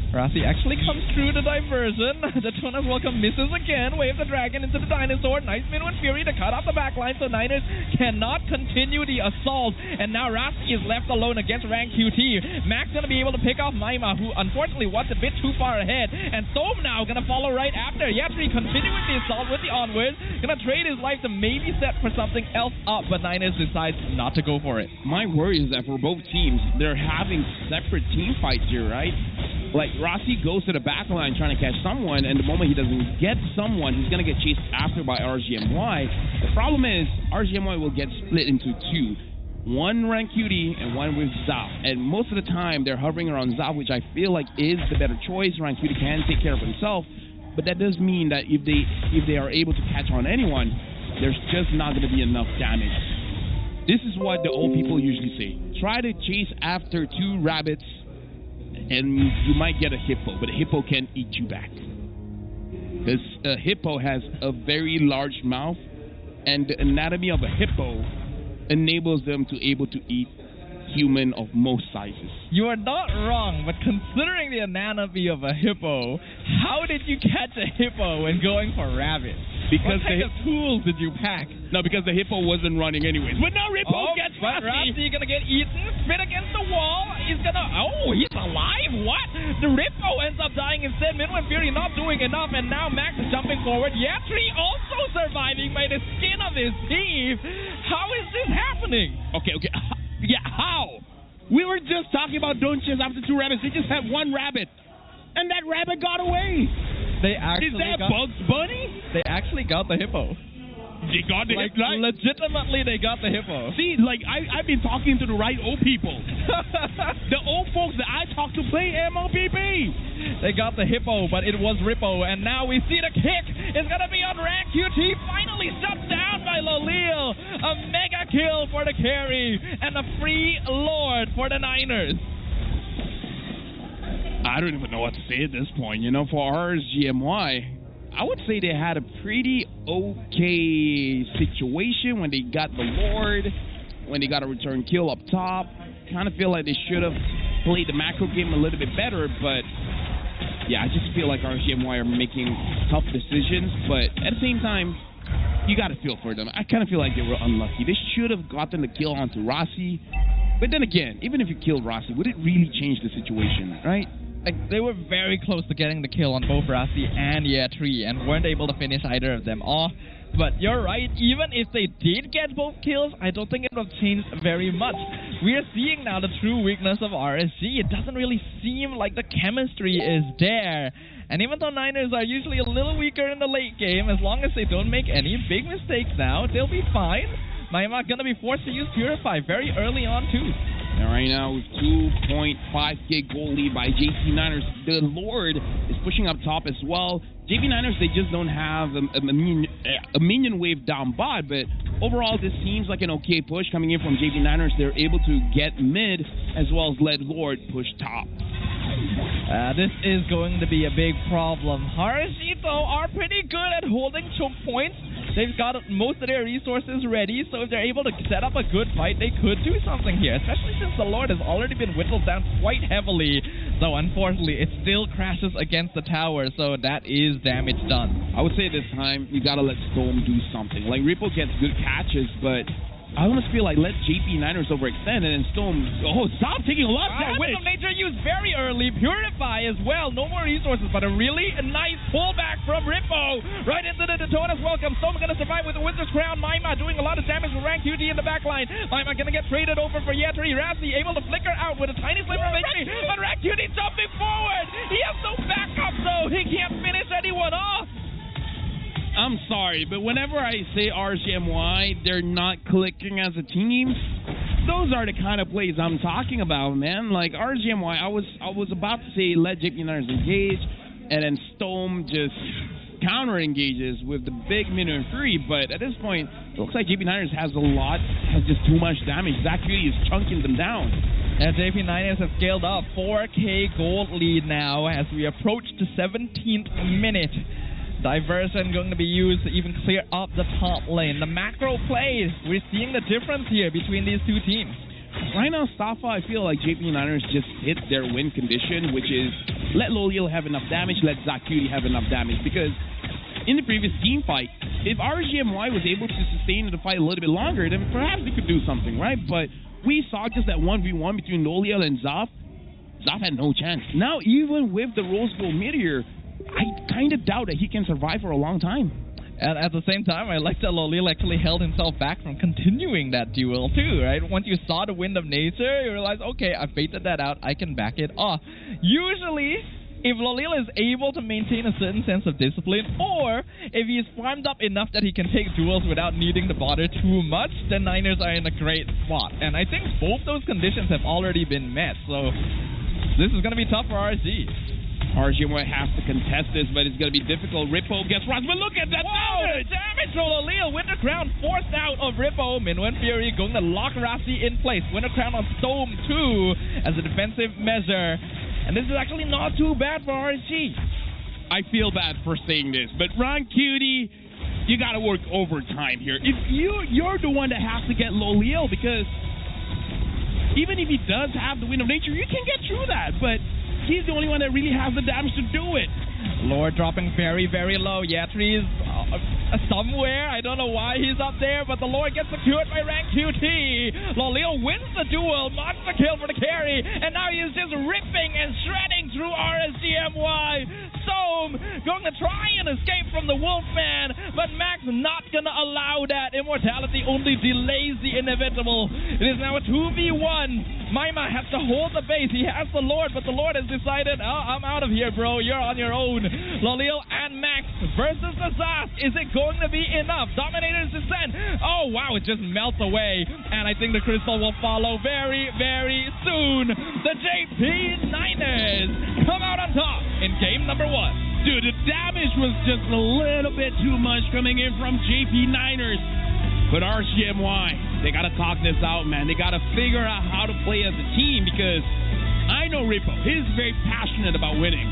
Rasi actually comes through the diversion. The Tunas welcome misses again. Wave the dragon into the dinosaur. Nice Midwind Fury to cut off the backline so Niners cannot continue the assault. And now Rasi is left alone against Rank QT. Max going to be able to pick off Maima, who unfortunately was a bit too far ahead. And Storm now going to follow right after. Yatri continuing the assault with the onwards. Going to trade his life to maybe set for something else up, but Niners decides not to go for it. My worry is that for both teams, they're having separate team fights here, right? Like, Rossi goes to the back line trying to catch someone, and the moment he doesn't get someone, he's going to get chased after by RGMY. The problem is, RGMY will get split into two. One Rank QT and one with Zao. And most of the time, they're hovering around Zao, which I feel like is the better choice. Rank QT can take care of himself, but that does mean that if they are able to catch on anyone, there's just not going to be enough damage. This is what the old people usually say. Try to chase after two rabbits, and you might get a hippo, but a hippo can eat you back. Because a hippo has a very large mouth, and the anatomy of a hippo enables them to able to eat human of most sizes. You are not wrong, but considering the anatomy of a hippo, how did you catch a hippo when going for rabbits? Because what kind of tools did you pack? No, because the hippo wasn't running anyways. But now Hippo gets Rasi gonna get eaten, spit against the wall. He's alive? What? The Hippo ends up dying instead. Midwind Fury not doing enough, and now Max is jumping forward. Yatri also surviving by the skin of his teeth. How is this happening? Okay. Yeah, how? We were just talking about don't chase after two rabbits. They just had one rabbit, and that rabbit got away. Is that Bugs Bunny? They actually got the hippo. They got the hippo. Legitimately, they got the hippo. See, I've been talking to the right old people. The old folks that I talk to play MLBB. They got the hippo, but it was Rippo, and now we see the kick is going to be on Rank QT. Finally shut down by Lolil. A mega kill for the carry, and a free lord for the Niners. I don't even know what to say at this point. For RGMY, I would say they had a pretty okay situation when they got the Lord, when they got a return kill up top. Kind of feel like they should have played the macro game a little bit better, but yeah, I just feel like RGMY are making tough decisions, but at the same time, you got to feel for them. I kind of feel like they were unlucky. They should have gotten the kill onto Rossi, but then again, even if you killed Rossi, would it really change the situation, right? They were very close to getting the kill on both Rasi and Yatri and weren't able to finish either of them off. But you're right, even if they did get both kills, I don't think it would have changed very much. We are seeing now the true weakness of RSG. It doesn't really seem like the chemistry is there. And even though Niners are usually a little weaker in the late game, as long as they don't make any big mistakes now, they'll be fine. Maima going to be forced to use Purify very early on too. And right now, with 2.5k goal lead by JP Niners, the Lord is pushing up top as well. JP Niners, they just don't have a minion wave down bot, but overall, this seems like an okay push coming in from JP Niners. They're able to get mid as well as let Lord push top. This is going to be a big problem. RSG, though, are pretty good at holding choke points. They've got most of their resources ready, so if they're able to set up a good fight, they could do something here, especially since the Lord has already been whittled down quite heavily. So unfortunately, it still crashes against the tower, so that is damage done. I would say this time, you gotta let Storm do something. Like, Ripple gets good catches, but I almost feel like let JP Niners overextend and then Storm. Oh, stop taking a lot of damage. Wisdom Nature used very early. Purify as well. No more resources, but a really nice pullback from Rippo. Right into the Daytona's welcome. Storm going to survive with the Wizard's Crown. Maima doing a lot of damage with Rank QT in the backline. Maima going to get traded over for Yatri. Rasi able to flicker out with a tiny sliver of HP. But Rank QT jumping forward. He has no backup, though. He can't finish anyone off. I'm sorry, but whenever I say RGMY, they're not clicking as a team. Those are the kind of plays I'm talking about, man. Like RGMY, I was about to say let JP Niners engage, and then Storm just counter engages with the big minion free, but at this point, it looks like JP9ers has just too much damage. Zach Beauty is chunking them down. And JP9ers have scaled up 4K gold lead now as we approach the 17th minute. Diversion going to be used to even clear up the top lane. The macro play, we're seeing the difference here between these two teams. Right now, Safa, I feel like JP9ers just hit their win condition, which is let Loliel have enough damage, let Zakuti have enough damage. Because in the previous team fight, if RGMY was able to sustain the fight a little bit longer, then perhaps they could do something, right? But we saw just that 1v1 between Loliel and Zaf. Zaf had no chance. Now, even with the Rose Bowl Meteor, I kind of doubt that he can survive for a long time. And at the same time, I like that Loliel actually held himself back from continuing that duel too, right? Once you saw the Wind of Nature, you realize, okay, I baited that out, I can back it off. Usually, if Loliel is able to maintain a certain sense of discipline, or if he's farmed up enough that he can take duels without needing to bother too much, then Niners are in a great spot. And I think both those conditions have already been met, so this is going to be tough for RG. RGMY has to contest this, but it's going to be difficult. Rippo gets rushed, but look at that damage! Damage to Loliel. Winter Crown forced out of Rippo. Minwen Fury going to lock Rasi in place. Winter Crown on Storm 2 as a defensive measure. And this is actually not too bad for RG. I feel bad for saying this, but Ron Cutie, you got to work overtime here. If you're the one that has to get Loliel, because even if he does have the Wind of Nature, you can get through that, but he's the only one that really has the damage to do it. Lord dropping very, very low. Yatri is somewhere. I don't know why he's up there, but the Lord gets secured by rank QT. Loliel wins the duel, marks the kill for the carry, and now he is just ripping and shredding through RSGMY. Soam going to try and escape from the Wolfman, but Max not going to allow that. Immortality only delays the inevitable. It is now a 2v1. Maima has to hold the base. He has the Lord, but the Lord has decided, oh, I'm out of here, bro. You're on your own. Loliel and Max versus the Zas. Is it going to be enough? Dominator's descent. Oh, wow, it just melts away. And I think the crystal will follow very, very soon. The JP9ers come out on top in game number 1. Dude, the damage was just a little bit too much coming in from JP9ers. But RCMY, they got to talk this out, man. They got to figure out how to play as a team, because I know Rippo. He's very passionate about winning.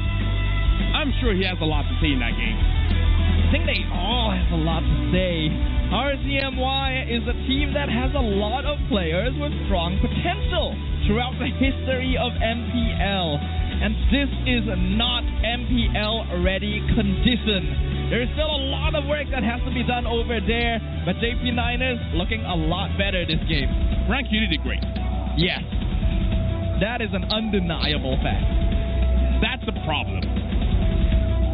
I'm sure he has a lot to say in that game. I think they all have a lot to say. RCMY is a team that has a lot of players with strong potential throughout the history of MPL. And this is not MPL-ready condition. There's still a lot of work that has to be done over there, but JP9ers looking a lot better this game. Rank Unity did great. Yes. That is an undeniable fact. That's the problem.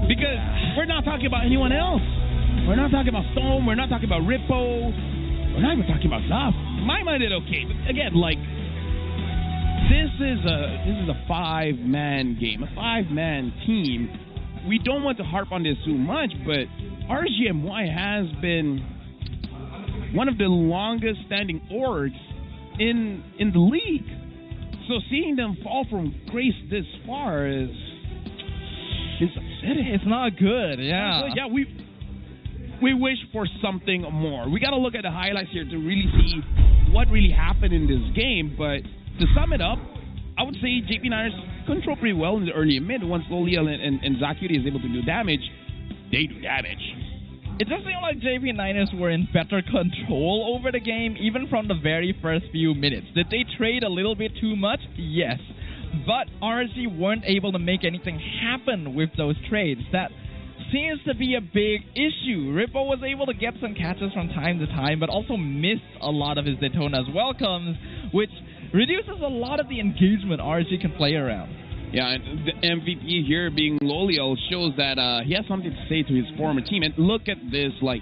Because we're not talking about anyone else. We're not talking about Storm. We're not talking about Rippo. We're not even talking about Zaf. Maima did okay. But again, like, this is a 5-man game, a 5-man team. We don't want to harp on this too much, but RGMY has been one of the longest standing orgs in the league. So seeing them fall from grace this far is upsetting. It's not good, yeah. Yeah, we wish for something more. We got to look at the highlights here to really see what really happened in this game, but to sum it up, I would say JP9ers control pretty well in the early and mid. Once Loliel and Zakuti is able to do damage, they do damage. It does seem like JP9ers were in better control over the game, even from the very first few minutes. Did they trade a little bit too much? Yes. But RG weren't able to make anything happen with those trades. That seems to be a big issue. Rippo was able to get some catches from time to time, but also missed a lot of his Daytona's welcomes, which reduces a lot of the engagement RG can play around. Yeah, and the MVP here being Loliel shows that he has something to say to his former team. And look at this, like,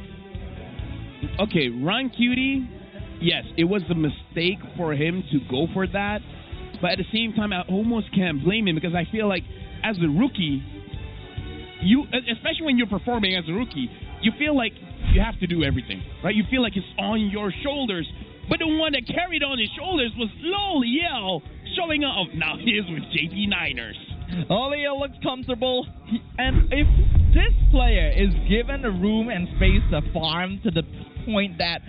okay, Ron Cutie, yes, it was a mistake for him to go for that, but at the same time, I almost can't blame him, because I feel like as a rookie, you, especially when you're performing as a rookie, you feel like you have to do everything, right? You feel like it's on your shoulders. But the one that carried on his shoulders was Loliel, showing off. Now he is with JP9ers. Loliel looks comfortable, and if this player is given the room and space to farm to the point that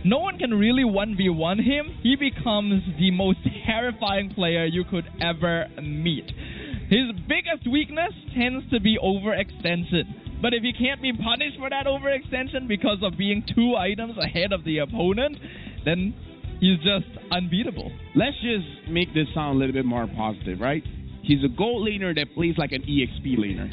no one can really 1v1 him, he becomes the most terrifying player you could ever meet. His biggest weakness tends to be overextension. But if he can't be punished for that overextension because of being 2 items ahead of the opponent, then he's just unbeatable. Let's just make this sound a little bit more positive, right? He's a gold laner that plays like an EXP laner.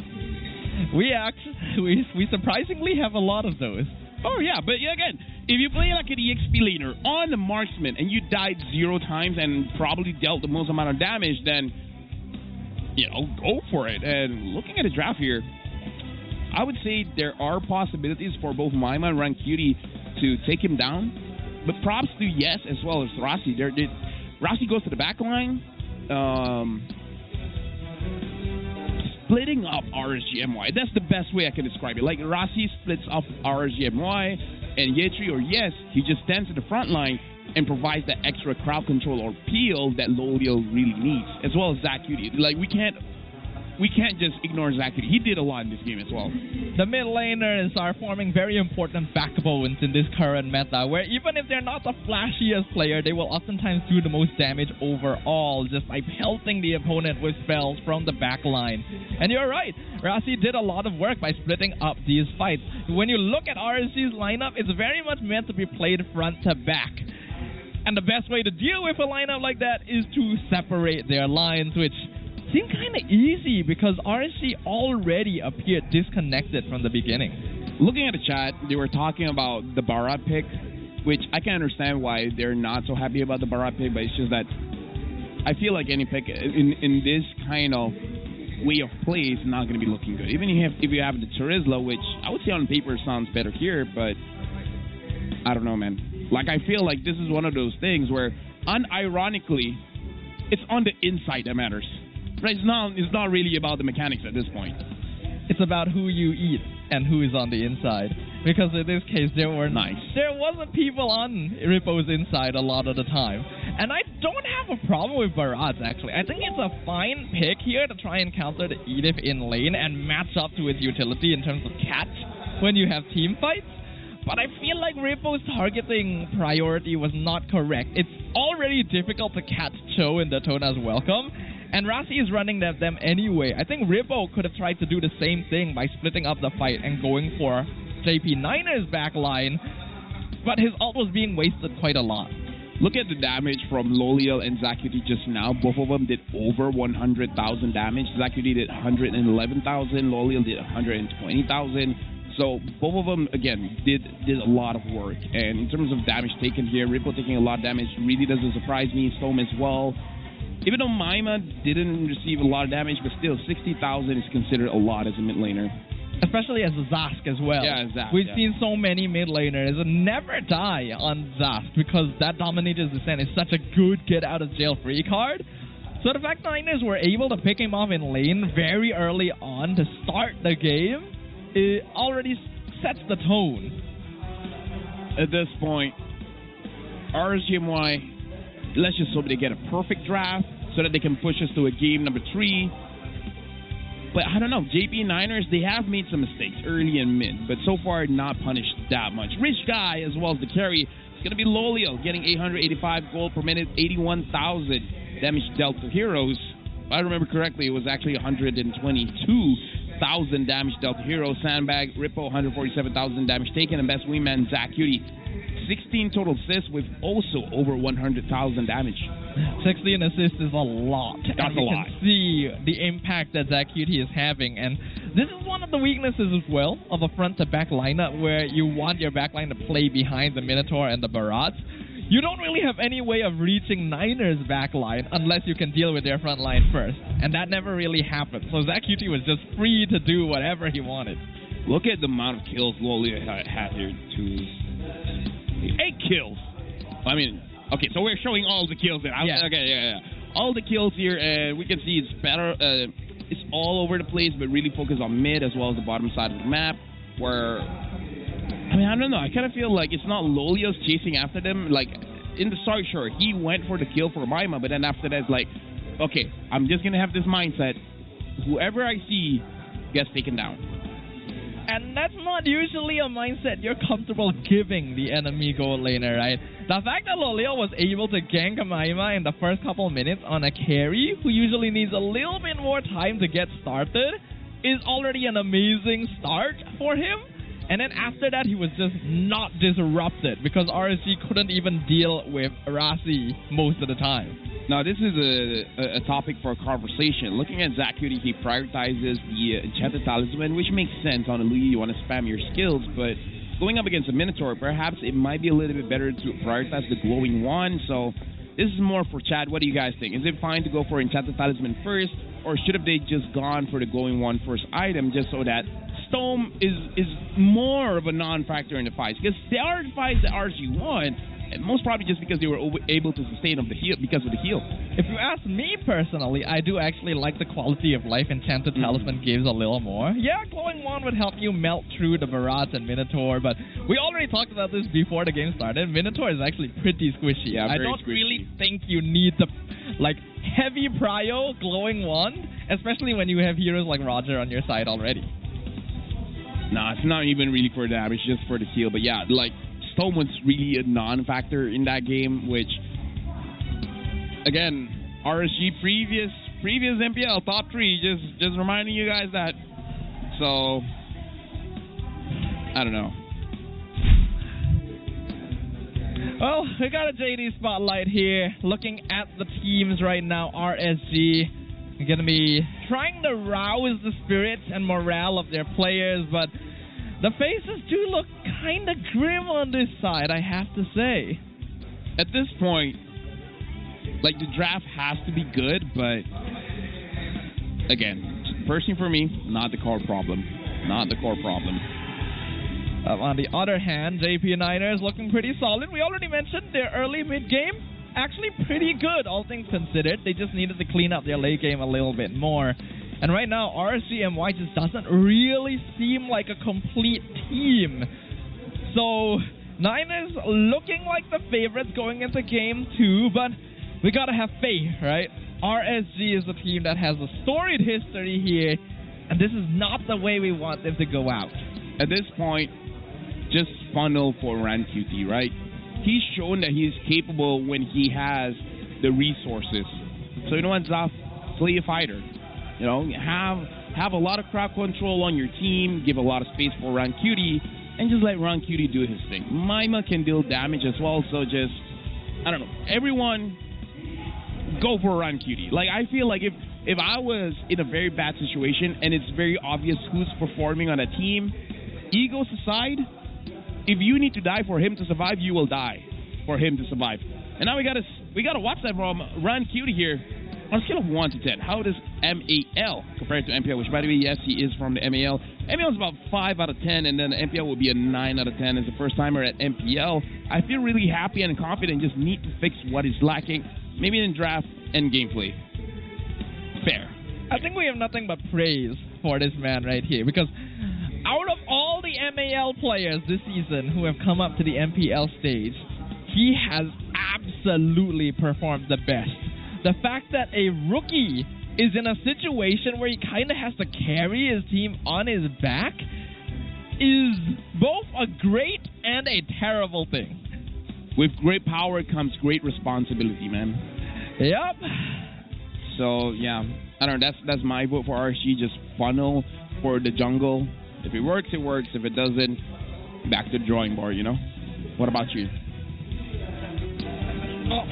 We surprisingly have a lot of those. Oh yeah, but again, if you play like an EXP laner on the marksman and you died 0 times and probably dealt the most amount of damage, then, you know, go for it. And looking at the draft here, I would say there are possibilities for both Maima and Rancuti to take him down. But props to Yes as well as Rossi. Rossi goes to the back line. Splitting up RSGMY. That's the best way I can describe it. Like Rossi splits up RSGMY, and Yetri or Yes, he just stands at the front line and provides that extra crowd control or peel that Lolio really needs, as well as Zacuti. Like we can't just ignore Zacuti. He did a lot in this game as well. The mid laners are forming very important backbones in this current meta, where even if they're not the flashiest player, they will oftentimes do the most damage overall, just by pelting the opponent with spells from the back line. And you're right, Rossi did a lot of work by splitting up these fights. When you look at RSG's lineup, it's very much meant to be played front to back. And the best way to deal with a lineup like that is to separate their lines, which seemed kind of easy because RSG already appeared disconnected from the beginning. Looking at the chat, they were talking about the Barat pick, which I can understand why they're not so happy about the Barat pick, but it's just that I feel like any pick in this kind of way of play is not going to be looking good. Even if you have the Charizla, which I would say on paper sounds better here, but I don't know, man. Like, I feel like this is one of those things where, unironically, it's on the inside that matters. Right? It's not really about the mechanics at this point. It's about who you eat and who is on the inside. Because in this case, there wasn't people on Rippo's inside a lot of the time. And I don't have a problem with Barats, actually. I think it's a fine pick here to try and counter the Edith in lane and match up to its utility in terms of catch when you have team fights. But I feel like Rippo's targeting priority was not correct. It's already difficult to catch Cho in Daytona's Welcome, and Rossi is running at them anyway. I think Rippo could have tried to do the same thing by splitting up the fight and going for JP9er's backline, but his ult was being wasted quite a lot. Look at the damage from Loliel and Zacuti just now. Both of them did over 100,000 damage. Zacuti did 111,000, Loliel did 120,000. So both of them, again, did a lot of work. And in terms of damage taken here, Rippo taking a lot of damage really doesn't surprise me. Storm as well. Even though Maima didn't receive a lot of damage, but still 60,000 is considered a lot as a mid laner. Especially as a Zask as well. Yeah, Zask. We've seen so many mid laners never die on Zask because that Dominator's Descent is such a good get out of jail free card. So the fact Niners were able to pick him off in lane very early on to start the game, it already sets the tone. At this point, RSGMY, let's just hope they get a perfect draft so that they can push us to a game number 3. But I don't know, JP9ers, they have made some mistakes early and mid, but so far not punished that much. Rich Guy, as well as the carry, it's going to be Loliel, getting 885 gold per minute, 81,000 damage dealt to heroes. If I remember correctly, it was actually 122,000 damage dealt to heroes. Sandbag, Rippo, 147,000 damage taken, and best wingman, Zacuti, 16 total assists with also over 100,000 damage. 16 assists is a lot. That's a lot. You can see the impact that Zacuti is having, and this is one of the weaknesses as well of a front-to-back lineup where you want your backline to play behind the Minotaur and the Barats. You don't really have any way of reaching Niners' backline unless you can deal with their front line first, and that never really happened. So Zacuti was just free to do whatever he wanted. Look at the amount of kills Loliel had here, 8 kills. I mean, okay, so we're showing all the kills there. Yeah. Okay, yeah. All the kills here, and we can see it's better. It's all over the place, but really focus on mid as well as the bottom side of the map, where, I mean, I don't know. I kind of feel like it's not Loliel's chasing after them. Like, in the start, sure, he went for the kill for Maima, but then after that, it's like, okay, I'm just going to have this mindset. Whoever I see gets taken down. And that's not usually a mindset you're comfortable giving the enemy gold laner, right? The fact that Loleo was able to gank Amaima in the first couple of minutes on a carry who usually needs a little bit more time to get started is already an amazing start for him. And then after that, he was just not disrupted because RSG couldn't even deal with Rasi most of the time. Now, this is a topic for a conversation. Looking at Zacuity, he prioritizes the Enchanted Talisman, which makes sense. On a league, you want to spam your skills, but going up against a Minotaur, perhaps it might be a little bit better to prioritize the Glowing Wand. So this is more for Chad. What do you guys think? Is it fine to go for Enchanted Talisman first, or should have they just gone for the Glowing Wand first item just so that Stone is more of a non-factor in the fights? Because there are fights that RSG won, and most probably just because they were able to sustain of the heal because of the heal. If you ask me personally, I do actually like the quality of life Enchanted Talisman gives a little more. Yeah, Glowing Wand would help you melt through the Barats and Minotaur, but we already talked about this before the game started. Minotaur is actually pretty squishy. Yeah, I don't really think you need the heavy prio Glowing Wand, especially when you have heroes like Roger on your side already. Nah, it's not even really for damage, just for the heal. But yeah, Stone was really a non-factor in that game, which, again, RSG previous MPL top 3, just reminding you guys that. So, I don't know. Well, we got a JD spotlight here. Looking at the teams right now, RSG are going to be trying to rouse the spirits and morale of their players, but the faces do look kind of grim on this side, I have to say. At this point, the draft has to be good, but again, personally for me, not the core problem. Not the core problem. On the other hand, JP Niners looking pretty solid. We already mentioned their early mid-game. Actually pretty good, all things considered. They just needed to clean up their late game a little bit more. And right now, RSGMY just doesn't really seem like a complete team. So, Niners looking like the favorites going into game 2, but we gotta have faith, right? RSG is a team that has a storied history here, and this is not the way we want them to go out. At this point, just funnel for RanQT, right? He's shown that he's capable when he has the resources. So you know what, Zaf? Play a fighter. You know, have a lot of crowd control on your team, give a lot of space for RanQT, and just let RanQT do his thing. Maima can deal damage as well, so just, I don't know, everyone go for RanQT. I feel like if I was in a very bad situation and it's very obvious who's performing on a team, egos aside, if you need to die for him to survive, you will die for him to survive. And now we gotta watch that from RanQT here. On a scale of 1 to 10, how does MAL compare to MPL? Which, by the way, yes, he is from the MAL. MAL is about 5 out of 10, and then the MPL will be a 9 out of 10 as a first-timer at MPL. I feel really happy and confident, just need to fix what is lacking, maybe in draft and gameplay. Fair. I think we have nothing but praise for this man right here, because out of all the MAL players this season who have come up to the MPL stage, he has absolutely performed the best. The fact that a rookie is in a situation where he kind of has to carry his team on his back is both a great and a terrible thing. With great power comes great responsibility, man. Yep. So, yeah, I don't know, that's my vote for RSG. Just funnel for the jungle. If it works, it works. If it doesn't, back to the drawing board, you know? What about you?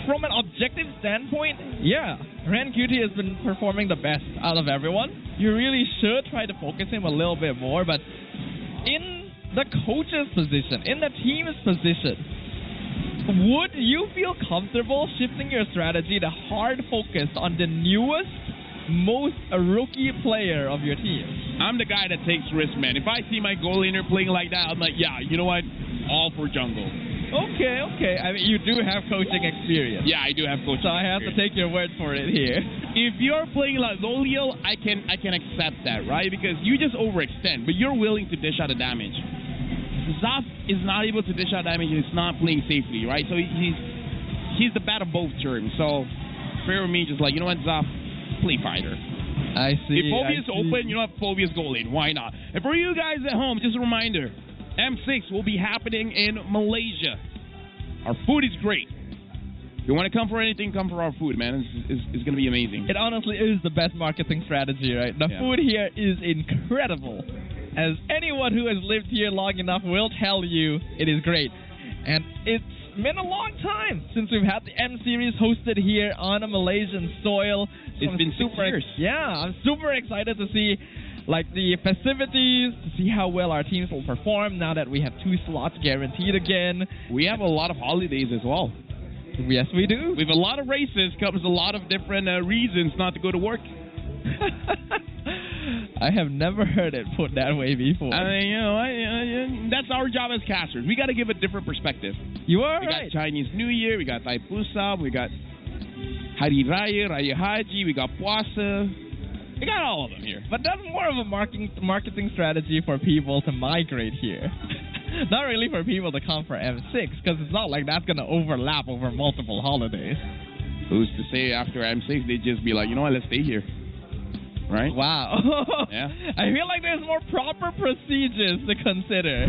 From an objective standpoint, yeah, RanQT has been performing the best out of everyone. You really should try to focus him a little bit more, but in the coach's position, in the team's position, would you feel comfortable shifting your strategy to hard focus on the newest, most rookie player of your team? I'm the guy that takes risks, man. If I see my goal laner playing like that, I'm like, yeah, you know what? All for jungle. Okay. I mean, you do have coaching experience. Yeah, I do have coaching So I have to take your word for it here. If you're playing like Loliel, I can accept that, right? Because you just overextend, but you're willing to dish out the damage. Zaf is not able to dish out damage and is not playing safely, right? So he's the bad of both terms. So fair with me, just like, you know what, Zaf, play fighter. I see. If Phobia's I see. open, you know what? Phobia's goal lane. Why not? And for you guys at home, just a reminder, M6 will be happening in Malaysia. Our food is great. If you want to come for anything, come for our food, man. It's going to be amazing. It honestly is the best marketing strategy, right? The food here is incredible. As anyone who has lived here long enough will tell you, it is great. And it's been a long time since we've had the M Series hosted here on a Malaysian soil. So It's been 6 years. Yeah, I'm super excited to see like the festivities, to see how well our teams will perform now that we have 2 slots guaranteed again. We have a lot of holidays as well. Yes, we do. We have a lot of races, comes a lot of different reasons not to go to work. I have never heard it put that way before. I mean, you know, that's our job as casters. We got to give a different perspective. You are We right. got Chinese New Year, we got Thai Pusab, we got Hari Raya, Raya Haji, we got Puasa. We got all of them here. But that's more of a marketing strategy for people to migrate here. Not really for people to come for M6, because it's not like that's going to overlap over multiple holidays. Who's to say after M6 they just be like, you know what, let's stay here. Right? Wow. Yeah. I feel like there's more proper procedures to consider.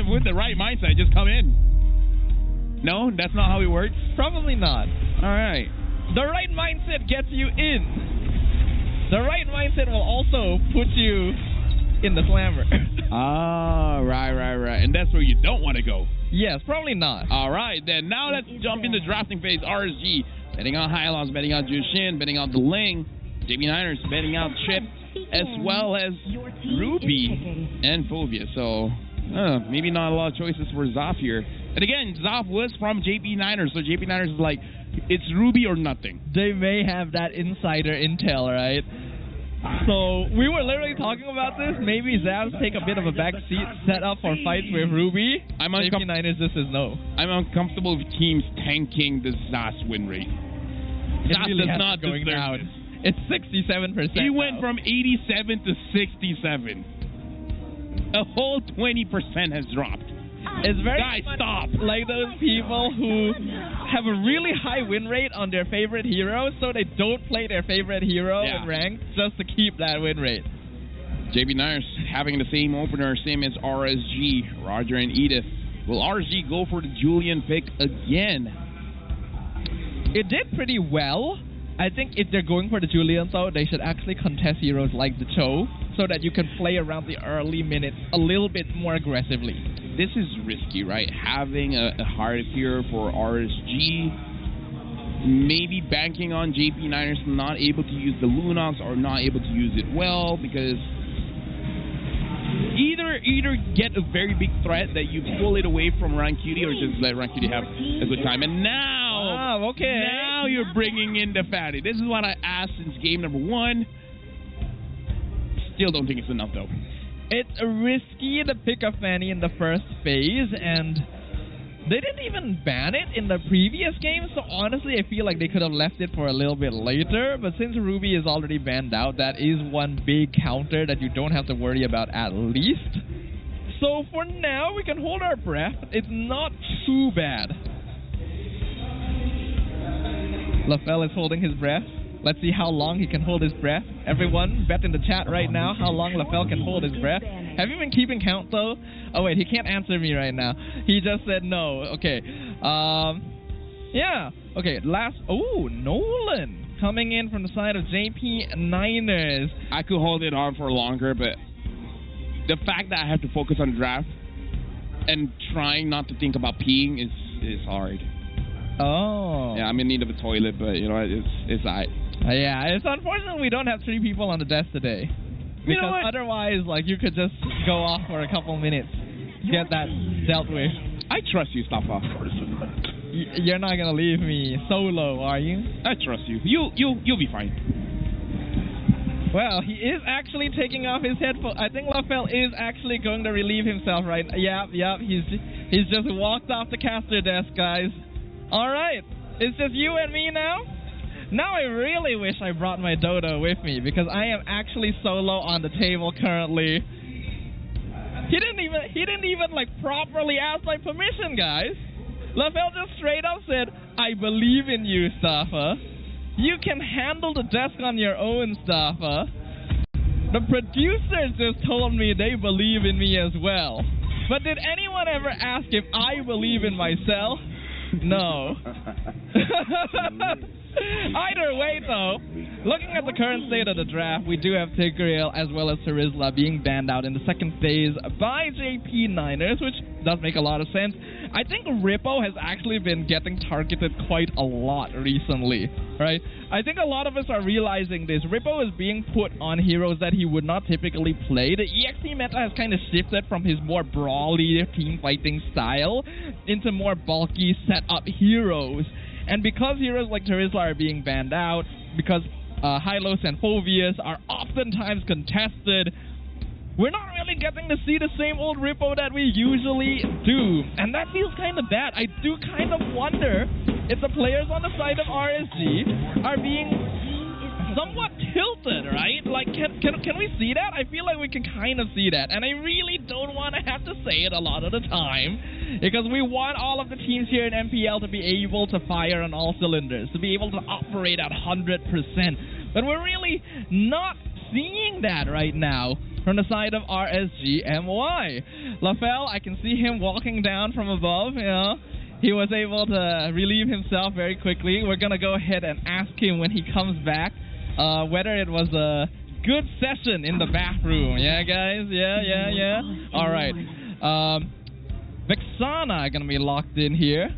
With the right mindset, just come in. No, that's not how it works? Probably not. All right. The right mindset gets you in. The right mindset will also put you in the slammer. Right. And that's where you don't want to go. Yes, probably not. All right, then now let's jump into drafting phase. RSG, betting on Hylos, betting on Jushin, betting on the Ling. JB Niners betting out Chip, as well as Ruby and Phobia. So, maybe not a lot of choices for Zoff here. And again, Zoff was from JB Niners, so JB Niners is like, it's Ruby or nothing. They may have that insider intel, right? So, we were literally talking about this. Maybe Zavs take a bit of a back seat, set up for fights with Ruby. JB Niners just says no. I'm uncomfortable with teams tanking the Zas win rate. Zas really does has not it going deserve down. this. It's 67%. He went now. from 87 to 67. A whole 20% has dropped. It's very Guys, much stop. like those people who have a really high win rate on their favorite hero, so they don't play their favorite hero in ranked just to keep that win rate. JB Niners having the same opener, same as RSG, Roger and Edith. Will RSG go for the Julian pick again? It did pretty well. I think if they're going for the Julian, though, they should actually contest heroes like the Cho so that you can play around the early minutes a little bit more aggressively. This is risky, right? Having a hard hero for RSG, maybe banking on JP Niners not able to use the Lunox or not able to use it well, because either get a very big threat that you pull it away from Rancuti or just let Rancuti have a good time. And now, now you're bringing in the fatty. This is what I asked since game number 1. Still don't think it's enough, though. It's risky to pick a Fanny in the first phase, and they didn't even ban it in the previous game, so honestly I feel like they could have left it for a little bit later, but since Ruby is already banned out, that is one big counter that you don't have to worry about at least. So for now, we can hold our breath. It's not too bad. LaFell is holding his breath. Let's see how long he can hold his breath. Everyone, bet in the chat right now how long LaFell can hold his breath. Have you been keeping count, though? Oh, wait, he can't answer me right now. He just said no. Okay. Yeah. Okay, last... Oh, Nolan coming in from the side of JP Niners. I could hold it on for longer, but the fact that I have to focus on draft and trying not to think about peeing is hard. Oh. Yeah, I'm in need of a toilet, but you know, it's alright. Yeah, it's unfortunate we don't have 3 people on the desk today. Because otherwise, like, you could just go off for a couple minutes, get that dealt with. I trust you, Stafa. You're not gonna leave me solo, are you? I trust you. You'll be fine. Well, he is actually taking off his headphones. I think LaFell is actually going to relieve himself right now. Yep. He's just walked off the caster desk, guys. All right, it's just you and me now. Now I really wish I brought my Dodo with me, because I am actually solo on the table currently. He didn't even like properly ask my permission, guys. LaFell just straight up said, "I believe in you, Stafa." You can handle the desk on your own, Staffa. The producers just told me they believe in me as well. But did anyone ever ask if I believe in myself? No. Either way, though, looking at the current state of the draft, we do have Tigreal as well as Terizla being banned out in the second phase by JP Niners, which does make a lot of sense. I think Rippo has actually been getting targeted quite a lot recently, right? I think a lot of us are realizing this. Rippo is being put on heroes that he would not typically play. The EXP meta has kind of shifted from his more brawly team fighting style into more bulky set-up heroes. And because heroes like Terizla are being banned out, because Hylos and Phoveus are oftentimes contested, we're not really getting to see the same old Rippo that we usually do. And that feels kind of bad. I do kind of wonder if the players on the side of RSG are being somewhat tilted, right? Like, can we see that? I feel like we can kind of see that. And I really don't want to have to say it a lot of the time, because we want all of the teams here in MPL to be able to fire on all cylinders, to be able to operate at 100%. But we're really not seeing that right now from the side of RSG MY. LaFell, I can see him walking down from above, you know. He was able to relieve himself very quickly. We're going to go ahead and ask him when he comes back whether it was a good session in the bathroom. Yeah, guys? Yeah. All right. Vexana going to be locked in here.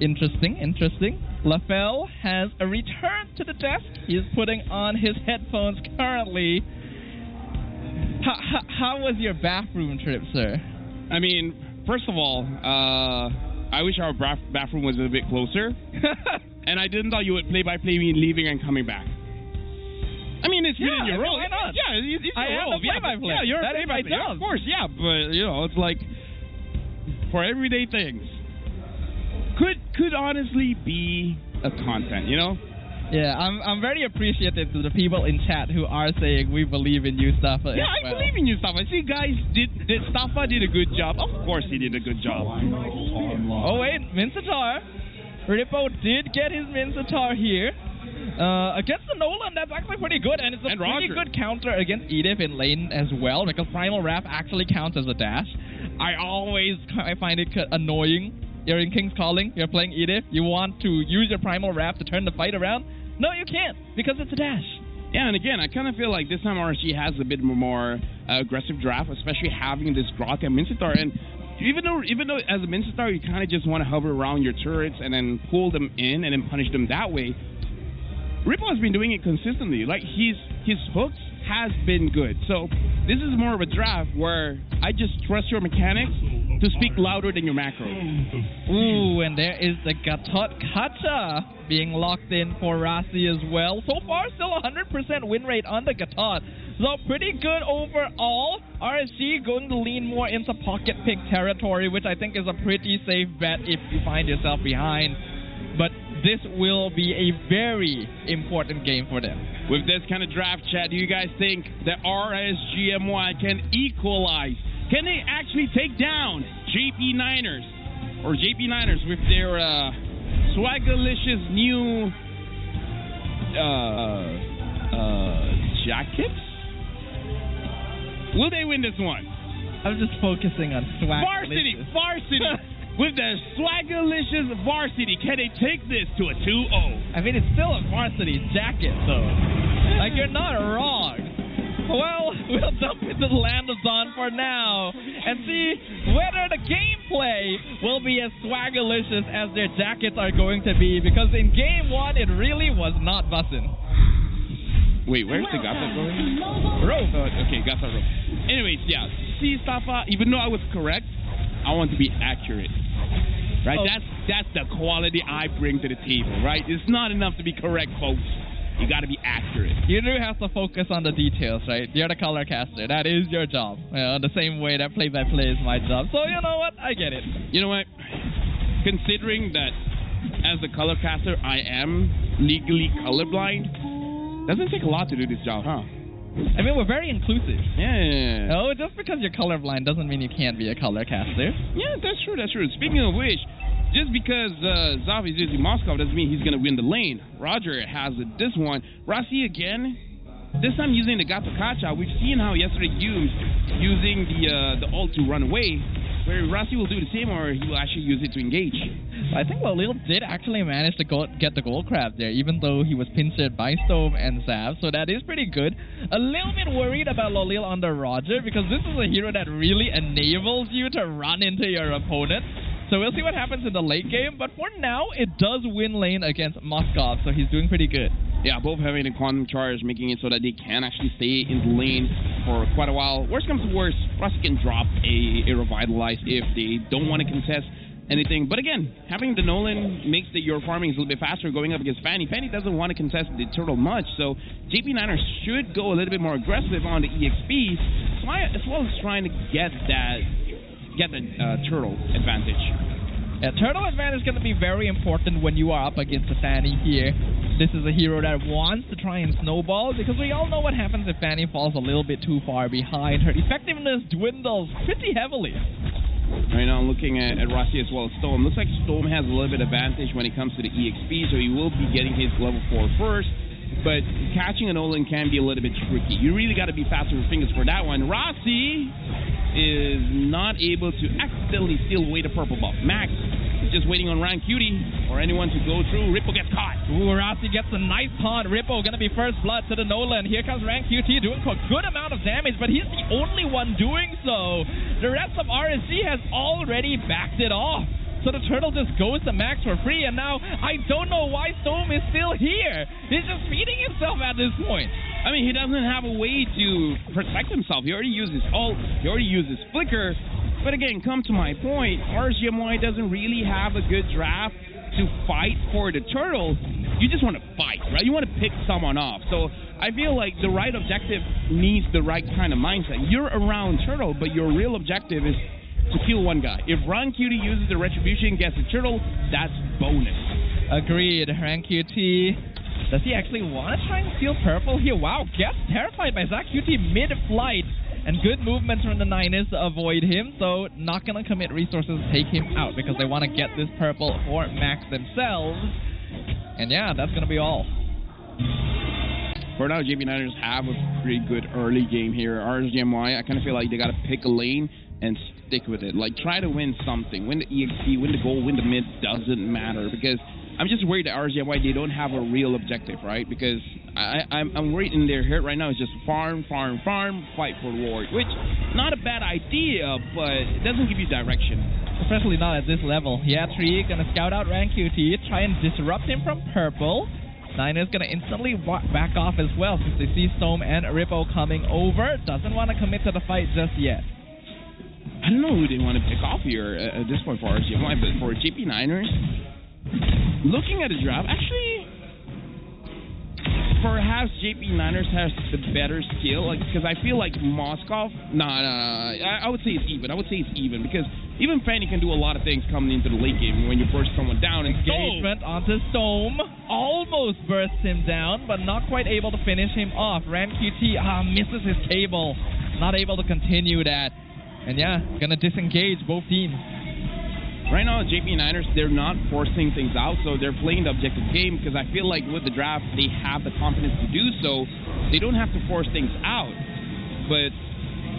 Interesting. LaFell has a return to the desk. He's putting on his headphones currently. How was your bathroom trip, sir? I mean, first of all, I wish our bathroom was a bit closer. And I didn't thought you would play-by-play me leaving and coming back. I mean, it's within your role. Why not? Yeah, it's your role. Play-by-play. Yeah, you're that a play-by-play. Of course, yeah. But, you know, it's like, for everyday things, could honestly be a content, you know? Yeah, I'm very appreciative to the people in chat who are saying we believe in you, Staffa. Yeah, I believe in you, Staffa. See, guys, Staffa did a good job. Of course he did a good job. Oh, wait, Minsatar. Rippo did get his Minsatar here. Against the Nolan, that's actually pretty good, and it's a pretty good counter against Edith in lane as well, because Primal Wrath actually counts as a dash. I find it annoying. You're in King's Calling, you're playing Edith, you want to use your Primal Wrath to turn the fight around? No, you can't, because it's a dash. Yeah, and again, I kind of feel like this time RSG has a bit more aggressive draft, especially having this Grok and Minsatar. And even though as a Minsatar, you kind of just want to hover around your turrets and then pull them in and then punish them that way, Ripple has been doing it consistently. Like, his hooks has been good. So this is more of a draft where I just trust your mechanics to speak louder than your macro. Ooh, and there is the Gatot Kacha being locked in for Rasi as well. So far, still 100% win rate on the Gatot. So pretty good overall. RSG going to lean more into pocket pick territory, which I think is a pretty safe bet if you find yourself behind. But this will be a very important game for them. With this kind of draft, chat, do you guys think that RSGMY can equalize? Can they actually take down JP Niners? Or JP Niners with their swagalicious new jackets? Will they win this one? I'm just focusing on Varsity! With their swagalicious Varsity, can they take this to a 2-0? I mean, it's still a Varsity jacket, though. Like, you're not wrong. Well, we'll jump into the land of Dawn for now and see whether the gameplay will be as swagalicious as their jackets are going to be, because in Game 1, it really was not bussin'. Wait, where's the Gata going? Row. Okay, Gata Row. Anyways, yeah. See, Staffa, even though I was correct, I want to be accurate. Right? Oh. That's the quality I bring to the table, right? It's not enough to be correct, folks. You got to be accurate. You do have to focus on the details, right? You're the color caster. That is your job. You know, the same way that play-by-play is my job. So, you know what? I get it. You know what? Considering that as a color caster, I am legally colorblind, doesn't take a lot to do this job, huh? I mean, we're very inclusive. Yeah. Oh, just because you're colorblind doesn't mean you can't be a color caster. Yeah, that's true. Speaking of which, just because Zav is using Moskov doesn't mean he's going to win the lane. Roger has this one. Rossi again, this time using the Gato Kacha. We've seen how yesterday Humes using the ult to run away, where Rossi will do the same, or he will actually use it to engage. I think Lolil did actually manage to get the gold crab there, even though he was pincered by Stove and Zav, so that is pretty good. A little bit worried about Lolil under Roger, because this is a hero that really enables you to run into your opponent. So we'll see what happens in the late game, but for now, it does win lane against Moskov, so he's doing pretty good. Yeah, both having a quantum charge, making it so that they can actually stay in the lane for quite a while. Worst comes to worst, Rossi can drop a Revitalize if they don't want to contest anything. But again, having the Nolan makes your farming is a little bit faster going up against Fanny. Fanny doesn't want to contest the turtle much, so JP Niners should go a little bit more aggressive on the EXP, as well as trying to get the turtle advantage. Yeah, turtle advantage is going to be very important when you are up against a Fanny here. This is a hero that wants to try and snowball, because we all know what happens if Fanny falls a little bit too far behind. Her effectiveness dwindles pretty heavily. Right now I'm looking at Rossi as well as Storm. Looks like Storm has a little bit of advantage when it comes to the EXP, so he will be getting his level 4 first. But catching an Olin can be a little bit tricky. You really got to be fast with your fingers for that one. Rossi is not able to accidentally steal away the purple buff. Max is just waiting on Ryan Cutie or anyone to go through. Ripple gets caught. Ooh, Rossi gets a nice taunt. Ripple going to be first blood to the Nolan. Here comes Ryan QT doing a good amount of damage, but he's the only one doing so. The rest of RSG has already backed it off. So the turtle just goes to Max for free, and now I don't know why Storm is still here. He's just feeding himself at this point. I mean, he doesn't have a way to protect himself. He already used his ult. He already used his flicker. But again, come to my point, RSGMY doesn't really have a good draft to fight for the turtle. You just want to fight, right? You want to pick someone off. So I feel like the right objective needs the right kind of mindset. You're around turtle, but your real objective is to kill one guy. If Ran Cutie uses the retribution, gets a turtle, that's bonus. Agreed. Ran Cutie, does he actually want to try and steal purple here? Wow, gets terrified by Zach Cutie mid-flight, and good movements from the Niners to avoid him, so not going to commit resources to take him out because they want to get this purple for Max themselves. And yeah, that's going to be all. For now, JP Niners have a pretty good early game here. RSGMY, I kind of feel like they got to pick a lane and stick with it. Like, try to win something. Win the EXP, win the gold, win the mid, doesn't matter. Because I'm just worried that RSGMY, they don't have a real objective, right? Because I'm worried in their head right now is just farm, farm, farm, fight for reward. Which, not a bad idea, but it doesn't give you direction. Especially not at this level. Yeah, Tree gonna scout out Ran QT, try and disrupt him from purple. Niners gonna instantly back off as well since they see Storm and Rippo coming over. Doesn't want to commit to the fight just yet. I don't know who they want to pick off here at this point for RSGMY, but for JP Niners, looking at the draft, actually, perhaps JP Niners has the better skill, because I feel like Moskov, I would say it's even. I would say it's even, because even Fanny can do a lot of things coming into the late game when you burst someone down. And Engagement onto Storm, almost bursts him down, but not quite able to finish him off. Ran QT misses his cable, not able to continue that. And yeah, gonna disengage both teams. Right now, JP Niners, they're not forcing things out, so they're playing the objective game, because I feel like with the draft, they have the confidence to do so. They don't have to force things out. But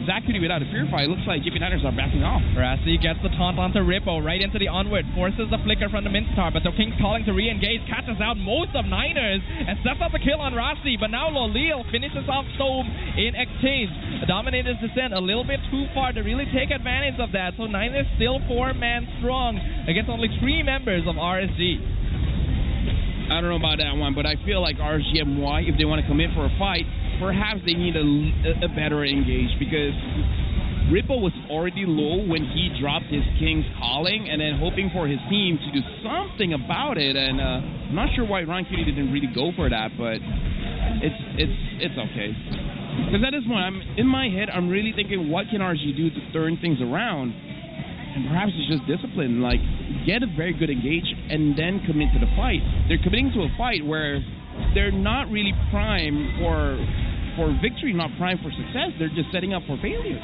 Zachary without a Purify, it looks like JP Niners are backing off. Rossi gets the taunt onto Rippo, right into the onward, forces the flicker from the Minstar, but the King's calling to re-engage, catches out most of Niners, and sets up the kill on Rossi, but now Lolil finishes off Storm in exchange. The Dominator's descent a little bit too far to really take advantage of that, so Niners still 4-man strong against only 3 members of RSG. I don't know about that one, but I feel like RSGMY, if they want to commit for a fight, perhaps they need a better engage, because Ripple was already low when he dropped his King's Calling, and then hoping for his team to do something about it. And I'm not sure why Ron Cutie didn't really go for that, but it's okay. Because at this point, in my head, I'm really thinking, what can RSG do to turn things around? And perhaps it's just discipline. Like, get a very good engage and then commit to the fight. They're committing to a fight where they're not really prime for victory, not prime for success. They're just setting up for failure.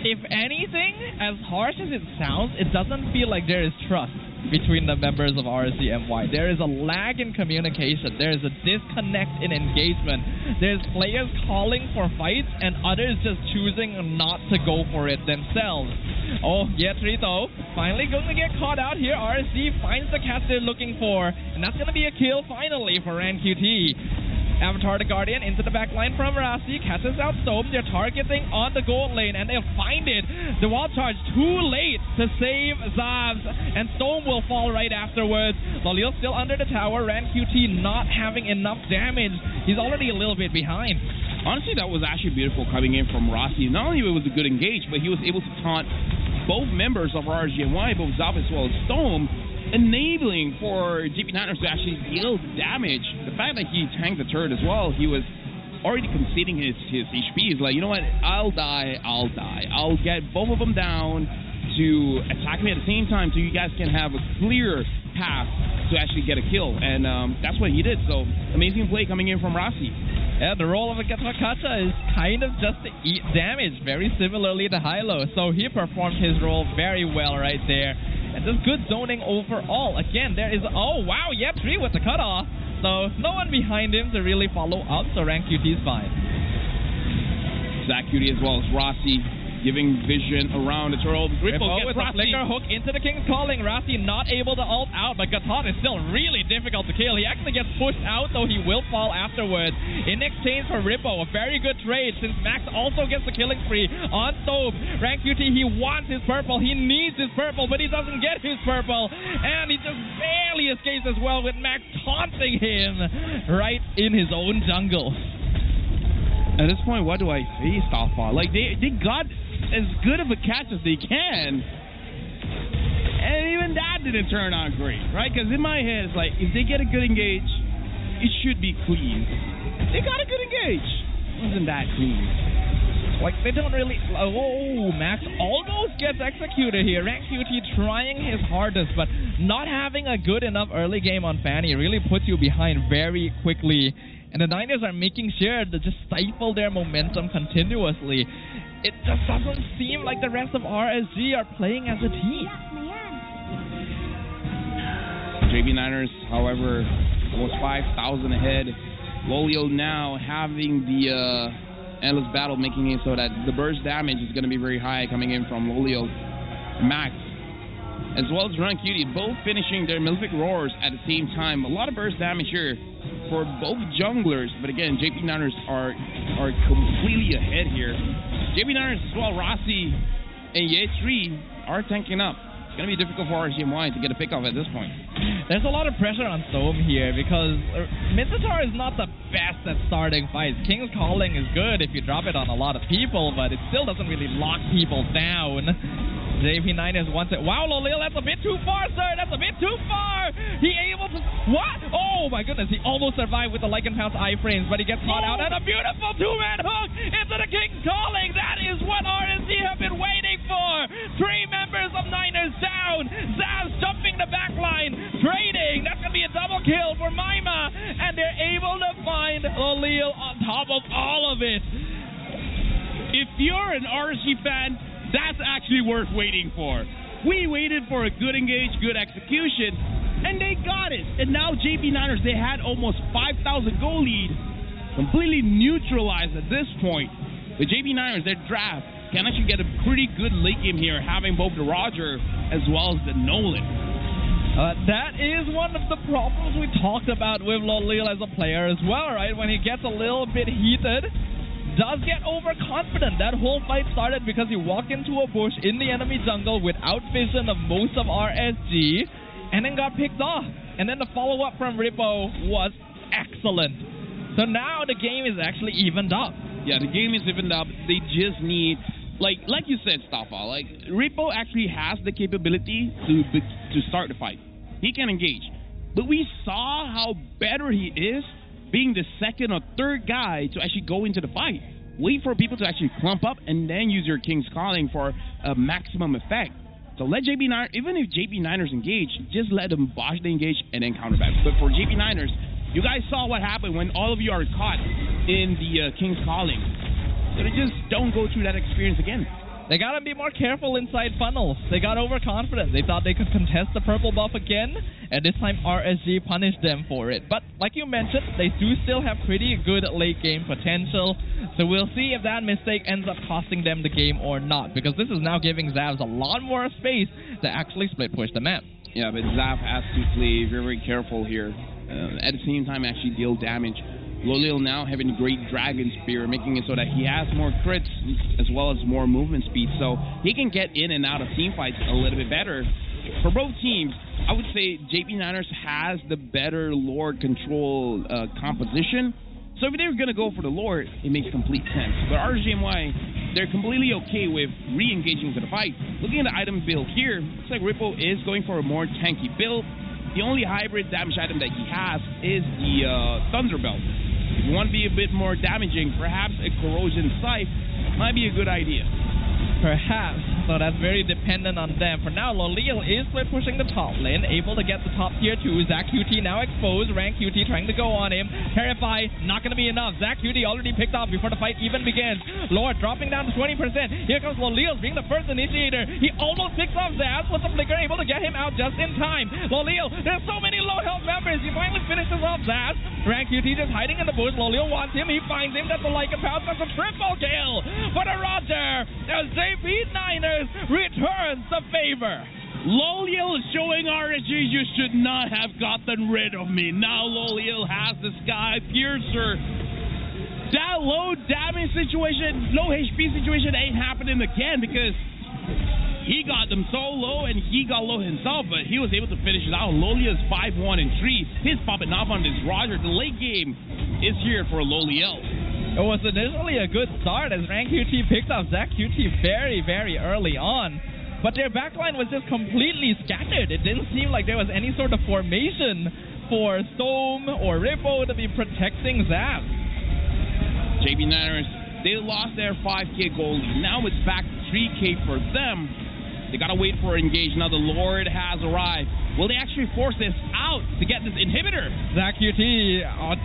if anything, as harsh as it sounds, it doesn't feel like there is trust between the members of RSGMY. There is a lag in communication. There is a disconnect in engagement. There's players calling for fights and others just choosing not to go for it themselves. Oh, Yetri though, finally going to get caught out here. RSG finds the catch they're looking for, and that's going to be a kill finally for RanQT. Avatar the Guardian into the back line from Rasi, catches out Stome. They're targeting on the gold lane, and they'll find it. The wall charge too late to save Zavs, and Stome will fall right afterwards. Lolil still under the tower. RanQT not having enough damage. He's already a little bit behind. Honestly, that was actually beautiful coming in from Rasi. Not only was it a good engage, but he was able to taunt both members of RSGMY, both Zav as well as Stome, enabling for JP9ers to actually deal damage. The fact that he tanked the turret as well, he was already conceding his HP. He's like, you know what, I'll die. I'll get both of them down to attack me at the same time so you guys can have a clear path to actually get a kill. And that's what he did. So, amazing play coming in from Rasi. Yeah, the role of a Gatakacha is kind of just to eat damage, very similarly to Hilo. So he performed his role very well right there. And just good zoning overall. Again, there is... Oh, wow, Yep3 with the cutoff. So no one behind him to really follow up, so RanQT's fine. Zach Cutie as well as Rossi giving vision around the turtle. Ripple with a flicker hook into the King's Calling. Rossi not able to ult out, but Gatot is still really difficult to kill. He actually gets pushed out, though he will fall afterwards. In exchange for Rippo, a very good trade since Max also gets the killing spree on Stobe. RanQT, he wants his purple. He needs his purple, but he doesn't get his purple. And he just barely escapes as well with Max taunting him right in his own jungle. At this point, what do I say, Staffar? Like, they got as good of a catch as they can. And even that didn't turn out great, right? Because in my head, it's like, if they get a good engage, it should be clean. They got a good engage. It wasn't that clean. Like, they don't really... Oh, Max almost gets executed here. RanQT trying his hardest, but not having a good enough early game on Fanny really puts you behind very quickly. And the Niners are making sure to just stifle their momentum continuously. It just doesn't seem like the rest of RSG are playing as a team. JB Niners, however, was 5,000 ahead. Lolio now having the endless battle, making it so that the burst damage is going to be very high coming in from Lolio. Max, as well as RanQT, both finishing their Malefic Roars at the same time. A lot of burst damage here for both junglers, but again, JP Niners are completely ahead here. JP Niners as well, Rossi and Ye3 are tanking up. It's going to be difficult for RSGMY to get a pickoff at this point. There's a lot of pressure on Stome here because Minotaur is not the best at starting fights. King's Calling is good if you drop it on a lot of people, but it still doesn't really lock people down. JP9ers wants it. Wow, Lolil, that's a bit too far, sir. That's a bit too far. He able to... What? Oh, my goodness. He almost survived with the Lycan Pounce iframes, but he gets caught out. And a beautiful two-man hook into the King's Calling. That is what RSG have been waiting for. 3 members of Niners down. Zavs jumping the back line, trading. That's going to be a double kill for Maima. And they're able to find Lolil on top of all of it. If you're an RSG fan, that's actually worth waiting for. We waited for a good engage, good execution, and they got it. And now JP Niners, they had almost 5,000 goal lead, completely neutralized at this point. The JP Niners, their draft, can actually get a pretty good late game here, having both the Roger as well as the Nolan. That is one of the problems we talked about with Lolil as a player as well, right? When he gets a little bit heated, does get overconfident. That whole fight started because he walked into a bush in the enemy jungle without vision of most of RSG and then got picked off. And then the follow-up from Rippo was excellent. So now the game is actually evened up. Yeah, the game is evened up. They just need, like you said, Staffar, like Rippo actually has the capability to start the fight. He can engage. But we saw how better he is being the second or third guy to actually go into the fight. Wait for people to actually clump up and then use your King's Calling for a maximum effect. So let JP Niners, even if JP Niners engage, just let them bosh the engage and then counter back. But for JP Niners, you guys saw what happened when all of you are caught in the King's Calling. So they just don't go through that experience again. They gotta be more careful inside funnels. They got overconfident. They thought they could contest the purple buff again, and this time RSG punished them for it. But like you mentioned, they do still have pretty good late game potential, so we'll see if that mistake ends up costing them the game or not, because this is now giving Zavs a lot more space to actually split push the map. Yeah, but Zav has to play very, very careful here. At the same time, actually deal damage. Lolil now having a great Dragon Spear, making it so that he has more crits as well as more movement speed, so he can get in and out of team fights a little bit better. For both teams, I would say JP Niners has the better Lord control composition, so if they're going to go for the Lord, it makes complete sense. But RGMY, they're completely okay with re-engaging to the fight. Looking at the item build here, looks like Rippo is going for a more tanky build. The only hybrid damage item that he has is the Thunderbelt. If you want to be a bit more damaging, perhaps a Corrosion Scythe might be a good idea. Perhaps, so that's very dependent on them. For now, Lolil is split pushing the top lane, able to get the top tier 2. Zach QT now exposed, Rank QT trying to go on him. Terrify, not going to be enough. Zach QT already picked off before the fight even begins. Lord dropping down to 20%. Here comes Lolil being the first initiator. He almost picks off Zaz with the flicker, able to get him out just in time. Lolil, there's so many low health members. He finally finishes off Zaz. Rank QT just hiding in the bush. Lolil wants him. He finds him. That's a Lycan Pounce. That's a triple kill for the Roger. As JP Niners returns the favor. Lolil is showing RSG, you should not have gotten rid of me. Now Lolil has the Sky Piercer. That low damage situation, low HP situation ain't happening again, because he got them so low and he got low himself, but he was able to finish it out. Lolil is 5-1 and 3. He's popping off on this Roger. The late game is here for Lolil. It was initially a good start as Rank QT picked up Zach QT very, very early on. But their backline was just completely scattered. It didn't seem like there was any sort of formation for Storm or Rippo to be protecting Zap. JP Niners, they lost their 5K goal. Now it's back to 3K for them. They gotta wait for engage. Now the Lord has arrived. Will they actually force this out to get this inhibitor? Zach QT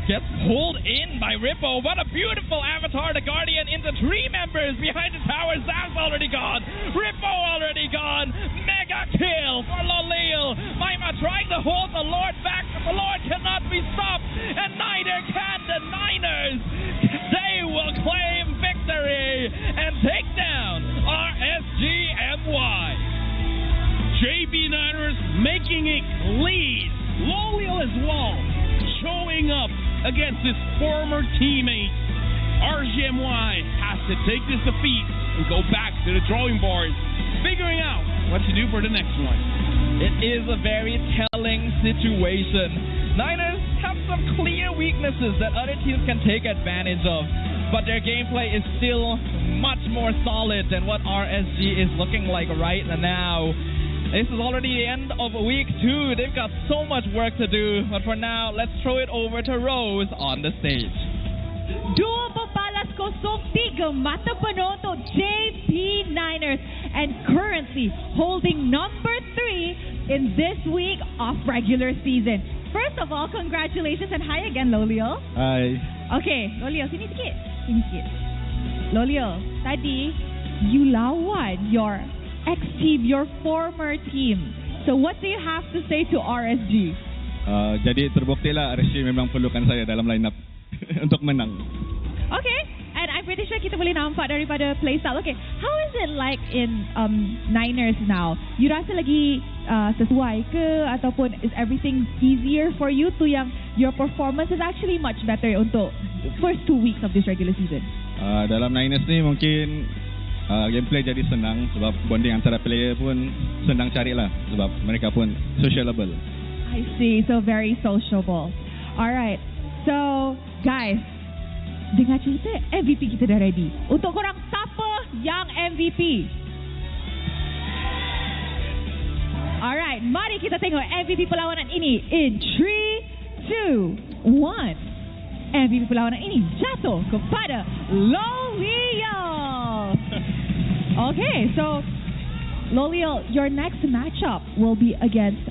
gets pulled in by Rippo. What a beautiful avatar, the Guardian into 3 members behind the tower. Zap's already gone. Rippo already gone. Mega kill for Lolil. Maima trying to hold the Lord back, but the Lord cannot be stopped, and neither can the Niners. They will claim victory and take down RSGMY. JP Niners making it clean. Lolil as well, showing up against his former teammate. RGMY has to take this defeat and go back to the drawing board, figuring out what to do for the next one. It is a very telling situation. Niners have some clear weaknesses that other teams can take advantage of, but their gameplay is still much more solid than what RSG is looking like right now. This is already the end of week 2. They've got so much work to do, but for now, let's throw it over to Rose on the stage. Dua papalas kosong tiga mata penonton JP Niners, and currently holding number 3 in this week of regular season. First of all, congratulations and hi again, Lolil. Hi. Okay, Lolil, sini sikit. Lolil, tadi you lawan your ex-team, your former team. So what do you have to say to RSG? Jadi terbuktilah RSG memang perlukan saya dalam lineup untuk menang. Okay, and I'm pretty sure kita boleh nampak daripada playstyle. Okay, how is it like in Niners now? You rasa lagi sesuai ke, ataupun is everything easier for you to yang your performance is actually much better untuk first 2 weeks of this regular season? Dalam Niners ni mungkin gameplay jadi senang sebab bonding antara player pun senang carilah sebab mereka pun sociable. I see, so very sociable. Alright, so guys, dengar cerita MVP kita dah ready. Untuk korang, siapa yang MVP? Alright, mari kita tengok MVP perlawanan ini in 3, 2, 1. MVP perlawanan ini jatuh kepada Lolil. Okay, so Lolil, your next matchup will be against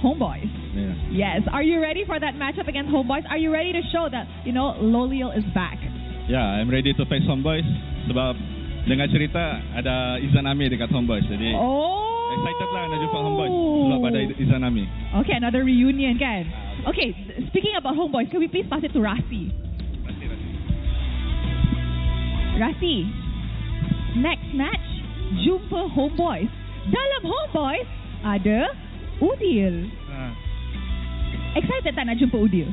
Homeboys. Yeah. Yes, are you ready for that matchup against Homeboys? Are you ready to show that, Lolil is back? Yeah, I'm ready to face Homeboys sebab dengar cerita ada Izanami dekat Homeboys. Jadi excited lah nak jumpa Homeboys sebab ada Izanami. Okay, another reunion kan. Okay, speaking about Homeboys, can we please pass it to Rasi? Rasi, next match jumpa Homeboys. Dalam Homeboys ada Udil. Excited tak nak jumpa Udil?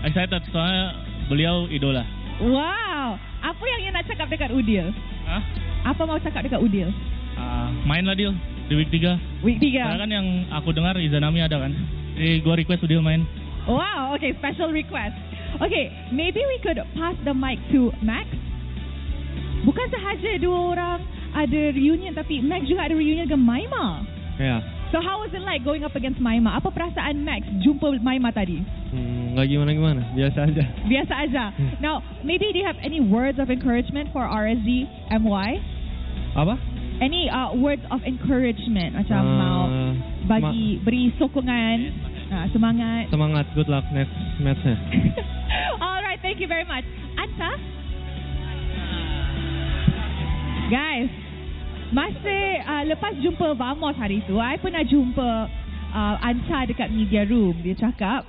Excited soalnya beliau idola. Wow, apa yang you nak cakap dekat Udil? Apa mau cakap dekat Udil? Main lah Dil di week 3. Week 3. Karena kan yang aku dengar Izanami ada kan. Jadi gua request Udil main. Wow, okay, special request. Okay, maybe we could pass the mic to Max. Bukan sahaja dua orang ada reunion, tapi Max juga ada reunion dengan Maima. Ya. So how was it like going up against Maima? Apa perasaan Max jumpa Maima tadi? Nggak gimana-gimana, biasa aja. Biasa aja. Now, maybe do you have any words of encouragement for RSG MY? Apa? Any words of encouragement? Macam mau beri sokongan, semangat. Semangat, good luck next match-nya. Alright, thank you very much. Anta? Guys, masa lepas jumpa Vamos hari tu, I pernah jumpa Anta dekat media room. Dia cakap,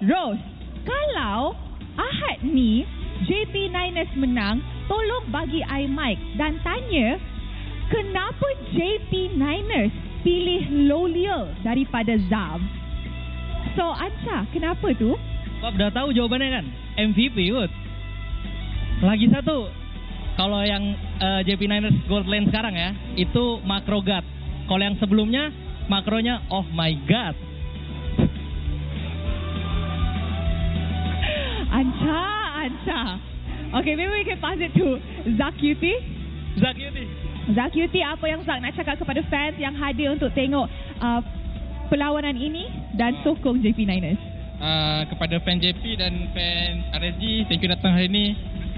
Rose, kalau Ahad ni JP Niners menang, tolong bagi I mic dan tanya kenapa JP Niners pilih Loliel daripada Zam. So Anta, kenapa tu? Kau dah tahu jawabannya kan? MVP kot. Lagi satu, kalau yang JP Niners Gold Lane sekarang ya, itu macro guard. Kalau yang sebelumnya, makronya oh my god. Anca. Okay, maybe we can pass it to Zakyuti. Zakyuti, apa yang Zak nak cakap kepada fans yang hadir untuk tengok perlawanan ini dan sokong JP Niners? Kepada fan JP dan fan RSG, thank you datang hari ini.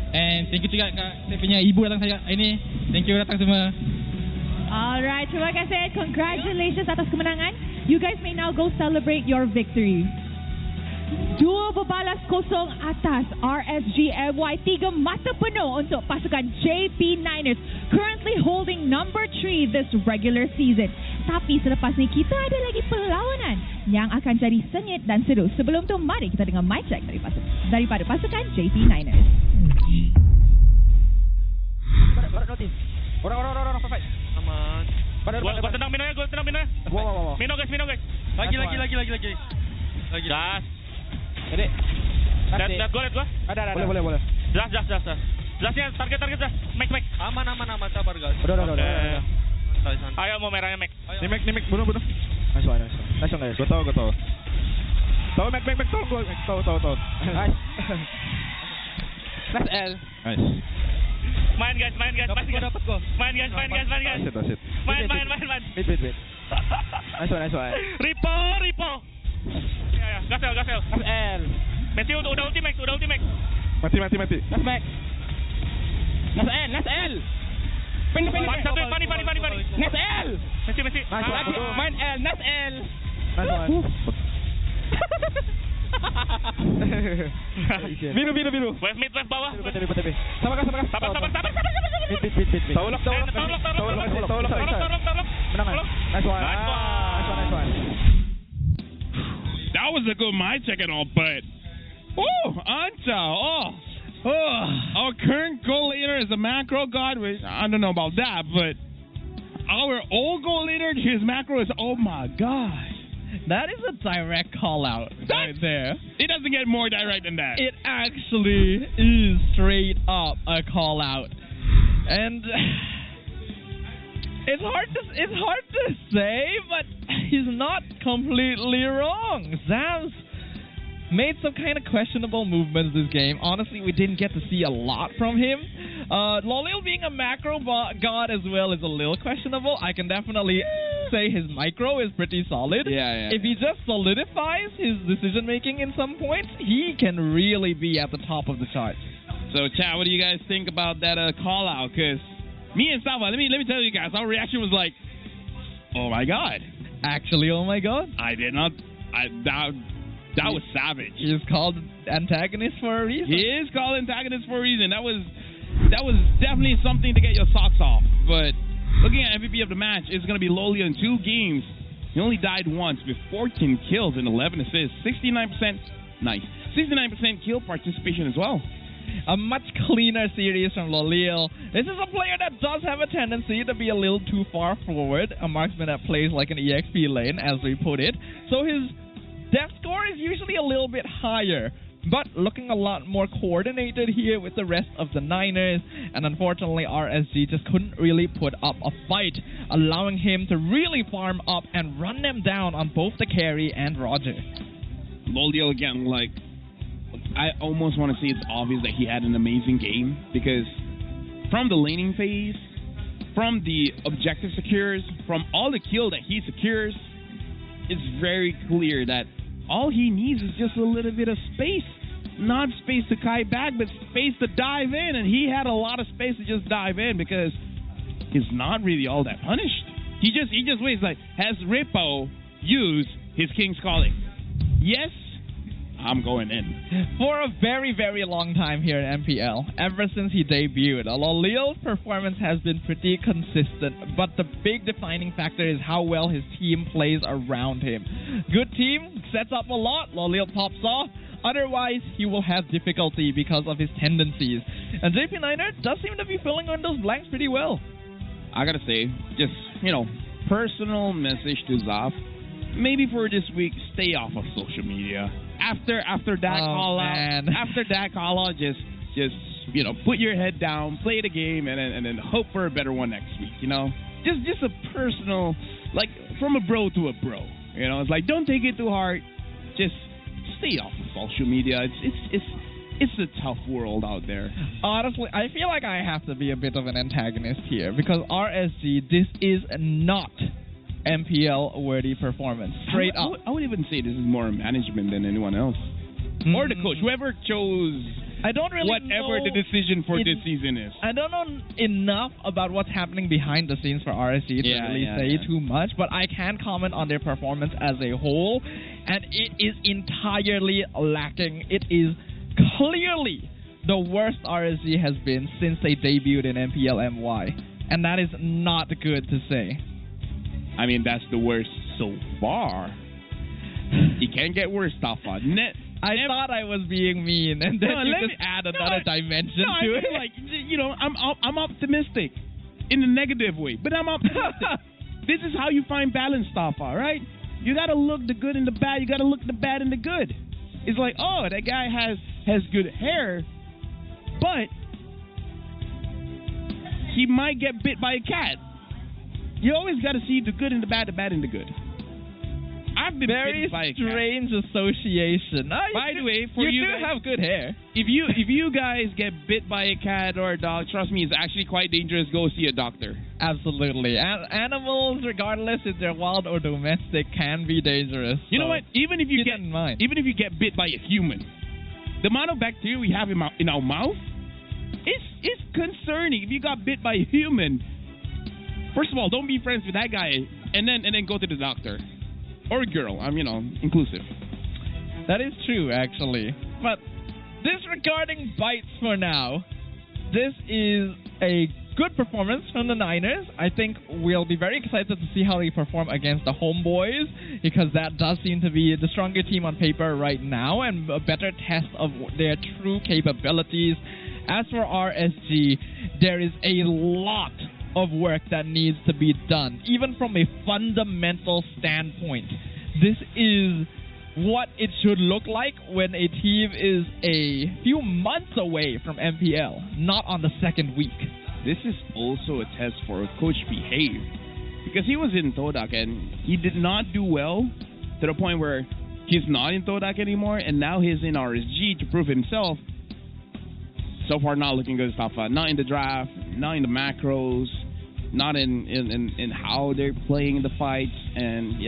And thank you juga kat saya punya ibu datang hari ini. Thank you datang semua. Alright, terima kasih. Congratulations atas kemenangan. You guys may now go celebrate your victory. 2-0 atas RSG MY. 3 mata penuh untuk pasukan JP Niners, currently holding number 3 this regular season. Tapi selepas ni kita ada lagi perlawanan yang akan jadi sengit dan seru. Sebelum tu mari kita dengar mic check daripada pasukan JP Niners. Barat notif. Orang fight. Aman. Gua tenang Mino ya. Wow. Mino guys. Lagi. Jas. Jadi. Let's go. Ada. Boleh. Jas. Jasnya target jas. Mac. Aman. Sabar guys. Udah. Ayo mau merahnya Mac. Ni Mac, bunuh. Nice guys. Gua tahu. Tahu Mac, tolong gua. Tahu. Nice. Nice L. Nice. Main guys. Dapat gua. Main guys. Asyik. Main. Wait. Nice one. Ripo. Ya. Gasel. Nice L. Mati udah ultimate. Mati. Nice Mac. Nice L. Pani. Nice L. Mesti. Main L. Nice L. Nice one. Biru. Wave mid bawah. Tepi. Sabar. Mid. Tolong. Menang. Nice one. That was a good mic check and all, but Anta, our current goal leader is a macro god. I don't know about that, but our old goal leader, his macro is oh my god. That is a direct call out right there. It doesn't get more direct than that. It actually is straight up a call out. And it's hard to say, but he's not completely wrong. Zam's made some kind of questionable movements this game. Honestly, we didn't get to see a lot from him. Lolil being a macro god as well is a little questionable. I can definitely say his micro is pretty solid. Yeah. If he just solidifies his decision making in some points, he can really be at the top of the charts. So, chat, what do you guys think about that call out? Because me and Sava, let me tell you guys, our reaction was like, oh my god. Actually, oh my god. I did not. That was savage. He is called antagonist for a reason. He is called antagonist for a reason. That was that was definitely something to get your socks off. But looking at MVP of the match, it's going to be Lolia in 2 games. He only died once with 14 kills and 11 assists. 69%. Nice. 69% kill participation as well. A much cleaner series from Lolil. This is a player that does have a tendency to be a little too far forward, a marksman that plays like an EXP lane, as we put it. So his death score is usually a little bit higher, but looking a lot more coordinated here with the rest of the Niners. And unfortunately, RSG just couldn't really put up a fight, allowing him to really farm up and run them down on both the carry and Roger. Lolil again, like, I almost want to say it's obvious that he had an amazing game, because from the laning phase, from the objective secures, from all the kill that he secures, it's very clear that all he needs is just a little bit of space. Not space to kite back, but space to dive in, and he had a lot of space to just dive in because he's not really all that punished. He just waits like, has Rippo used his King's Calling? Yes, I'm going in. For a very, very long time here in MPL, ever since he debuted, Lolil's performance has been pretty consistent, but the big defining factor is how well his team plays around him. Good team sets up a lot, Lolil pops off. Otherwise, he will have difficulty because of his tendencies. And JP Niner does seem to be filling in those blanks pretty well. I gotta say, just, personal message to Zaf. Maybe for this week, stay off of social media. After that call out, just put your head down, play the game, and then hope for a better one next week. Just a personal, like from a bro to a bro. It's like, don't take it too hard. Just stay off of social media. It's a tough world out there. Honestly, I feel like I have to be a bit of an antagonist here, because RSG, this is not MPL worthy performance. Straight up. I would even say this is more management than anyone else. Or the coach. Whoever chose I don't really whatever know the decision for this season is. I don't know enough about what's happening behind the scenes for RSG to really say too much, but I can comment on their performance as a whole, and it is entirely lacking. It is clearly the worst RSG has been since they debuted in MPL MY, and that is not good to say. I mean, that's the worst so far. It can't get worse, Tafa. I thought I was being mean, and then you just add another dimension to it. Like, I'm optimistic in a negative way, but I'm optimistic. This is how you find balance, Tafa, right? You gotta look the good in the bad. You gotta look the bad in the good. It's like, oh, that guy has good hair, but he might get bit by a cat. You always got to see the good and the bad and the good. I've been bitten by a cat. Very strange association. By the way, for you guys, have good hair. If you guys get bit by a cat or a dog, trust me, it's actually quite dangerous. Go see a doctor. Absolutely. Animals, regardless if they're wild or domestic, can be dangerous. You know what? Even if you get bit by a human, the amount of bacteria we have in our mouth, it's concerning. If you got bit by a human, first of all, don't be friends with that guy, and then go to the doctor. Or a girl, I'm, inclusive. That is true, actually. But disregarding bites for now, this is a good performance from the Niners. I think we'll be very excited to see how they perform against the Homeboys, because that does seem to be the stronger team on paper right now and a better test of their true capabilities. As for RSG, there is a lot of work that needs to be done, even from a fundamental standpoint. This is what it should look like when a team is a few months away from MPL, not on the second week. This is also a test for Coach Behave, because he was in Todak and he did not do well to the point where he's not in Todak anymore, and now he's in RSG to prove himself. So far, not looking good stuff. Not in the draft, not in the macros, not in how they're playing the fights, and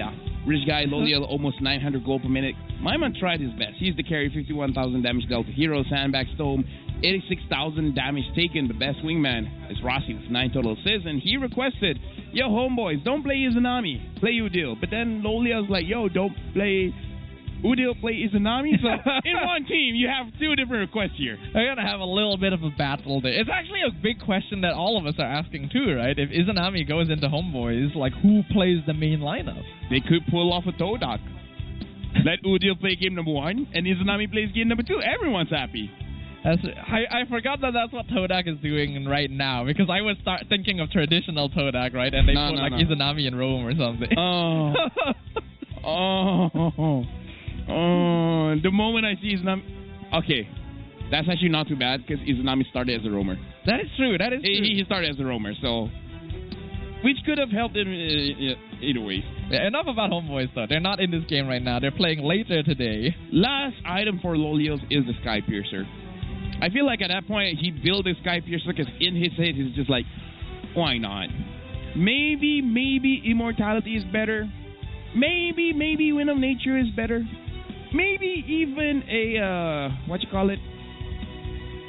Rich guy, Lolil, almost 900 gold per minute. My man tried his best. He's the carry, 51,000 damage dealt to hero, sandbag, stone, 86,000 damage taken. The best wingman is Rossi with 9 total assists, and he requested, yo, homeboys, don't play Izanami, play Udil. But then Lolil's like, yo, don't play Udil play Izanami. So in one team, you have two different requests here. We're going to have a little bit of a battle there. It's actually a big question that all of us are asking too, right? If Izanami goes into Homeboys, like who plays the main lineup? They could pull off a Todak. Let Udil play game number 1 and Izanami plays game number 2. Everyone's happy. I forgot that that's what Todak is doing right now because I was thinking of traditional Todak, right? And they put Izanami in Rome or something. Oh. The moment I see Izanami... Okay, that's actually not too bad because Izanami started as a roamer. That is true, He started as a roamer, so... Which could have helped him either way. Yeah, enough about Homeboys though. They're not in this game right now. They're playing later today. Last item for Lolios is the Sky Piercer. I feel like at that point he built the Sky Piercer because in his head he's just like, why not? Maybe Immortality is better. Maybe Wind of Nature is better. Maybe even a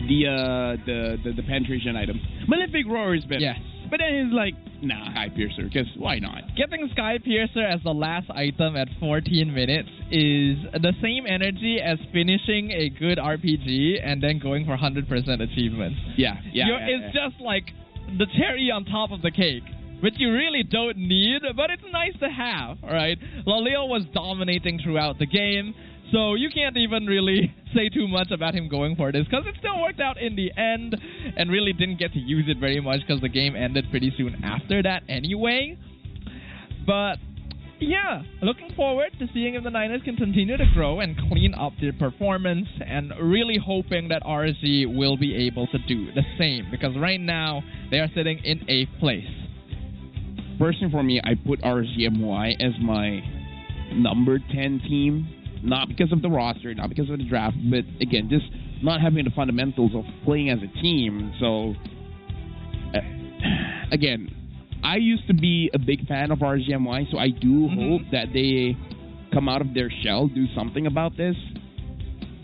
the penetration item. Malefic Roar is better. Yes. But then he's like, nah, Sky Piercer, because why not? Getting Sky Piercer as the last item at 14 minutes is the same energy as finishing a good RPG and then going for 100% achievements. Yeah. It's just like the cherry on top of the cake, which you really don't need, but it's nice to have, right? Loleo was dominating throughout the game, so you can't even really say too much about him going for this because it still worked out in the end and really didn't get to use it very much because the game ended pretty soon after that anyway. But yeah, looking forward to seeing if the Niners can continue to grow and clean up their performance and really hoping that RSG will be able to do the same because right now they are sitting in 8th place. Personally for me, I put RSGMY as my number 10 team. Not because of the roster, not because of the draft, but again, just not having the fundamentals of playing as a team. So, again, I used to be a big fan of RGMY, so I do hope that they come out of their shell, do something about this.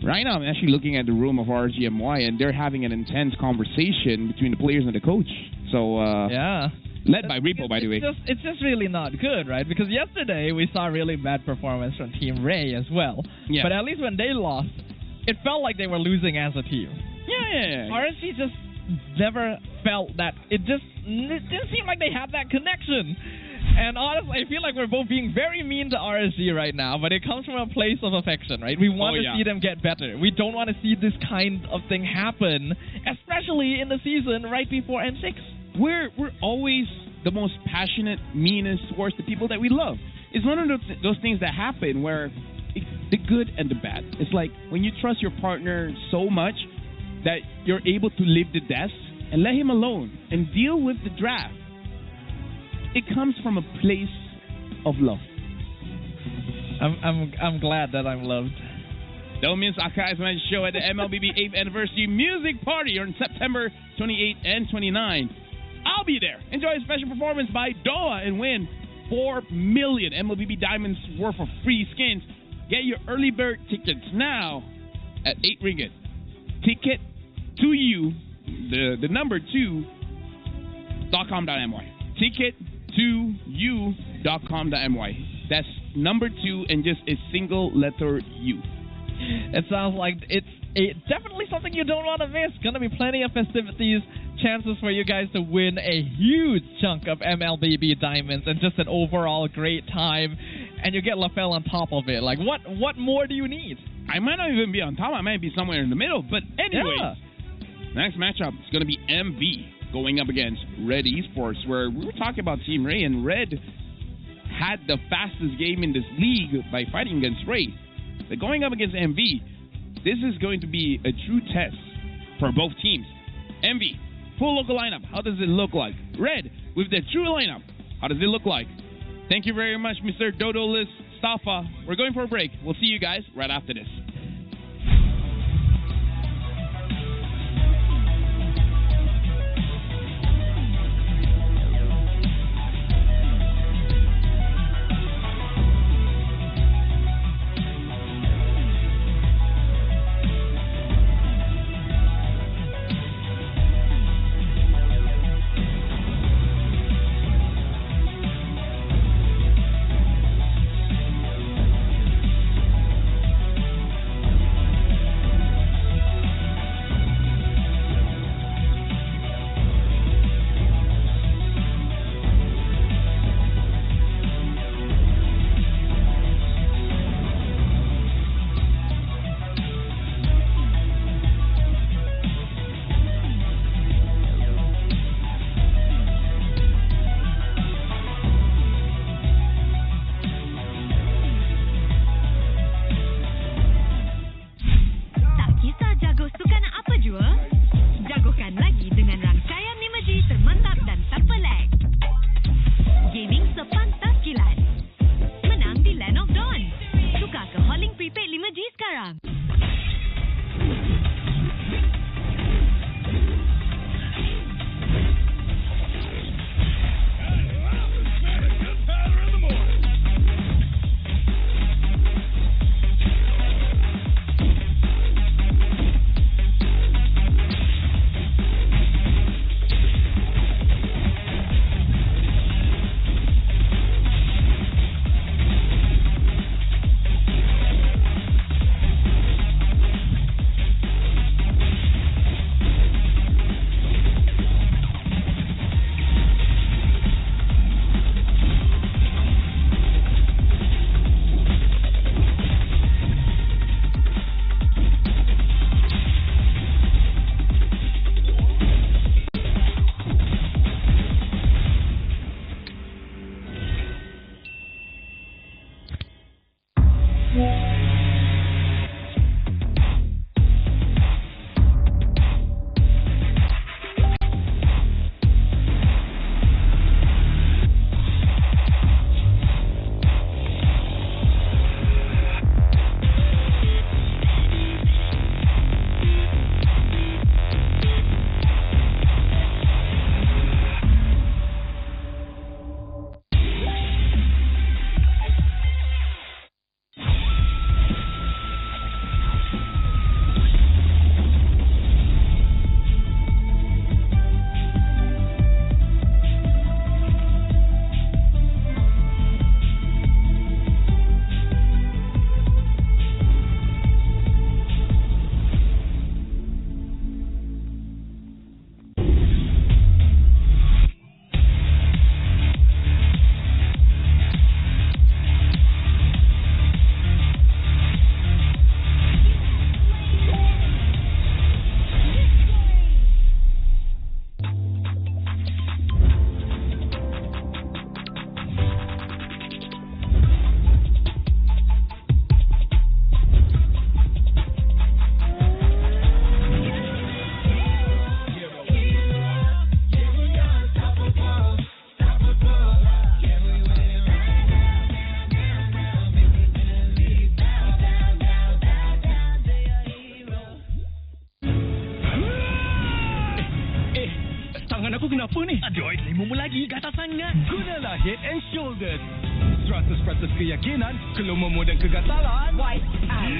Right now, I'm actually looking at the room of RGMY, and they're having an intense conversation between the players and the coach. So, yeah. Led by Repo, by the way. It's just really not good, right? Because yesterday we saw really bad performance from Team Ray as well. Yeah. But at least when they lost, it felt like they were losing as a team. Yeah. RSG just never felt that. It didn't seem like they had that connection. And honestly, I feel like we're both being very mean to RSG right now, but it comes from a place of affection, right? We want to see them get better. We don't want to see this kind of thing happen, especially in the season right before N6. We're always the most passionate, meanest towards the people that we love. It's one of those things that happen where the good and the bad. It's like when you trust your partner so much that you're able to leave the desk and let him alone and deal with the draft. It comes from a place of love. I'm glad that I'm loved. Don't miss Akai's show at the MLBB 8th Anniversary Music Party on September 28 and 29. I'll be there. Enjoy a special performance by Doa and win 4 million MLBB Diamonds worth of free skins. Get your early bird tickets now at 8 ringgit. Ticket to you, the number 2.com.my. Ticket to you.com.my. That's number 2 and just a single letter U. It sounds like it's definitely something you don't want to miss. Gonna be plenty of festivities, chances for you guys to win a huge chunk of MLBB diamonds and just an overall great time. And you get LaFell on top of it. Like, what more do you need? I might not even be on top. I might be somewhere in the middle. But anyway, next matchup is going to be MV going up against Red Esports, where we were talking about Team Ray, and Red had the fastest game in this league by fighting against Ray. But going up against MV, this is going to be a true test for both teams. MV, full local lineup. How does it look like? Red, with the true lineup. How does it look like? Thank you very much, Mr. Dodolis Stafa. We're going for a break. We'll see you guys right after this. 5G sekarang. Kenapa ni? Aduh, lima lagi gatal sangat. Gunalah Head and Shoulders. 100% keyakinan, kelumamu dan kegatalan. White out.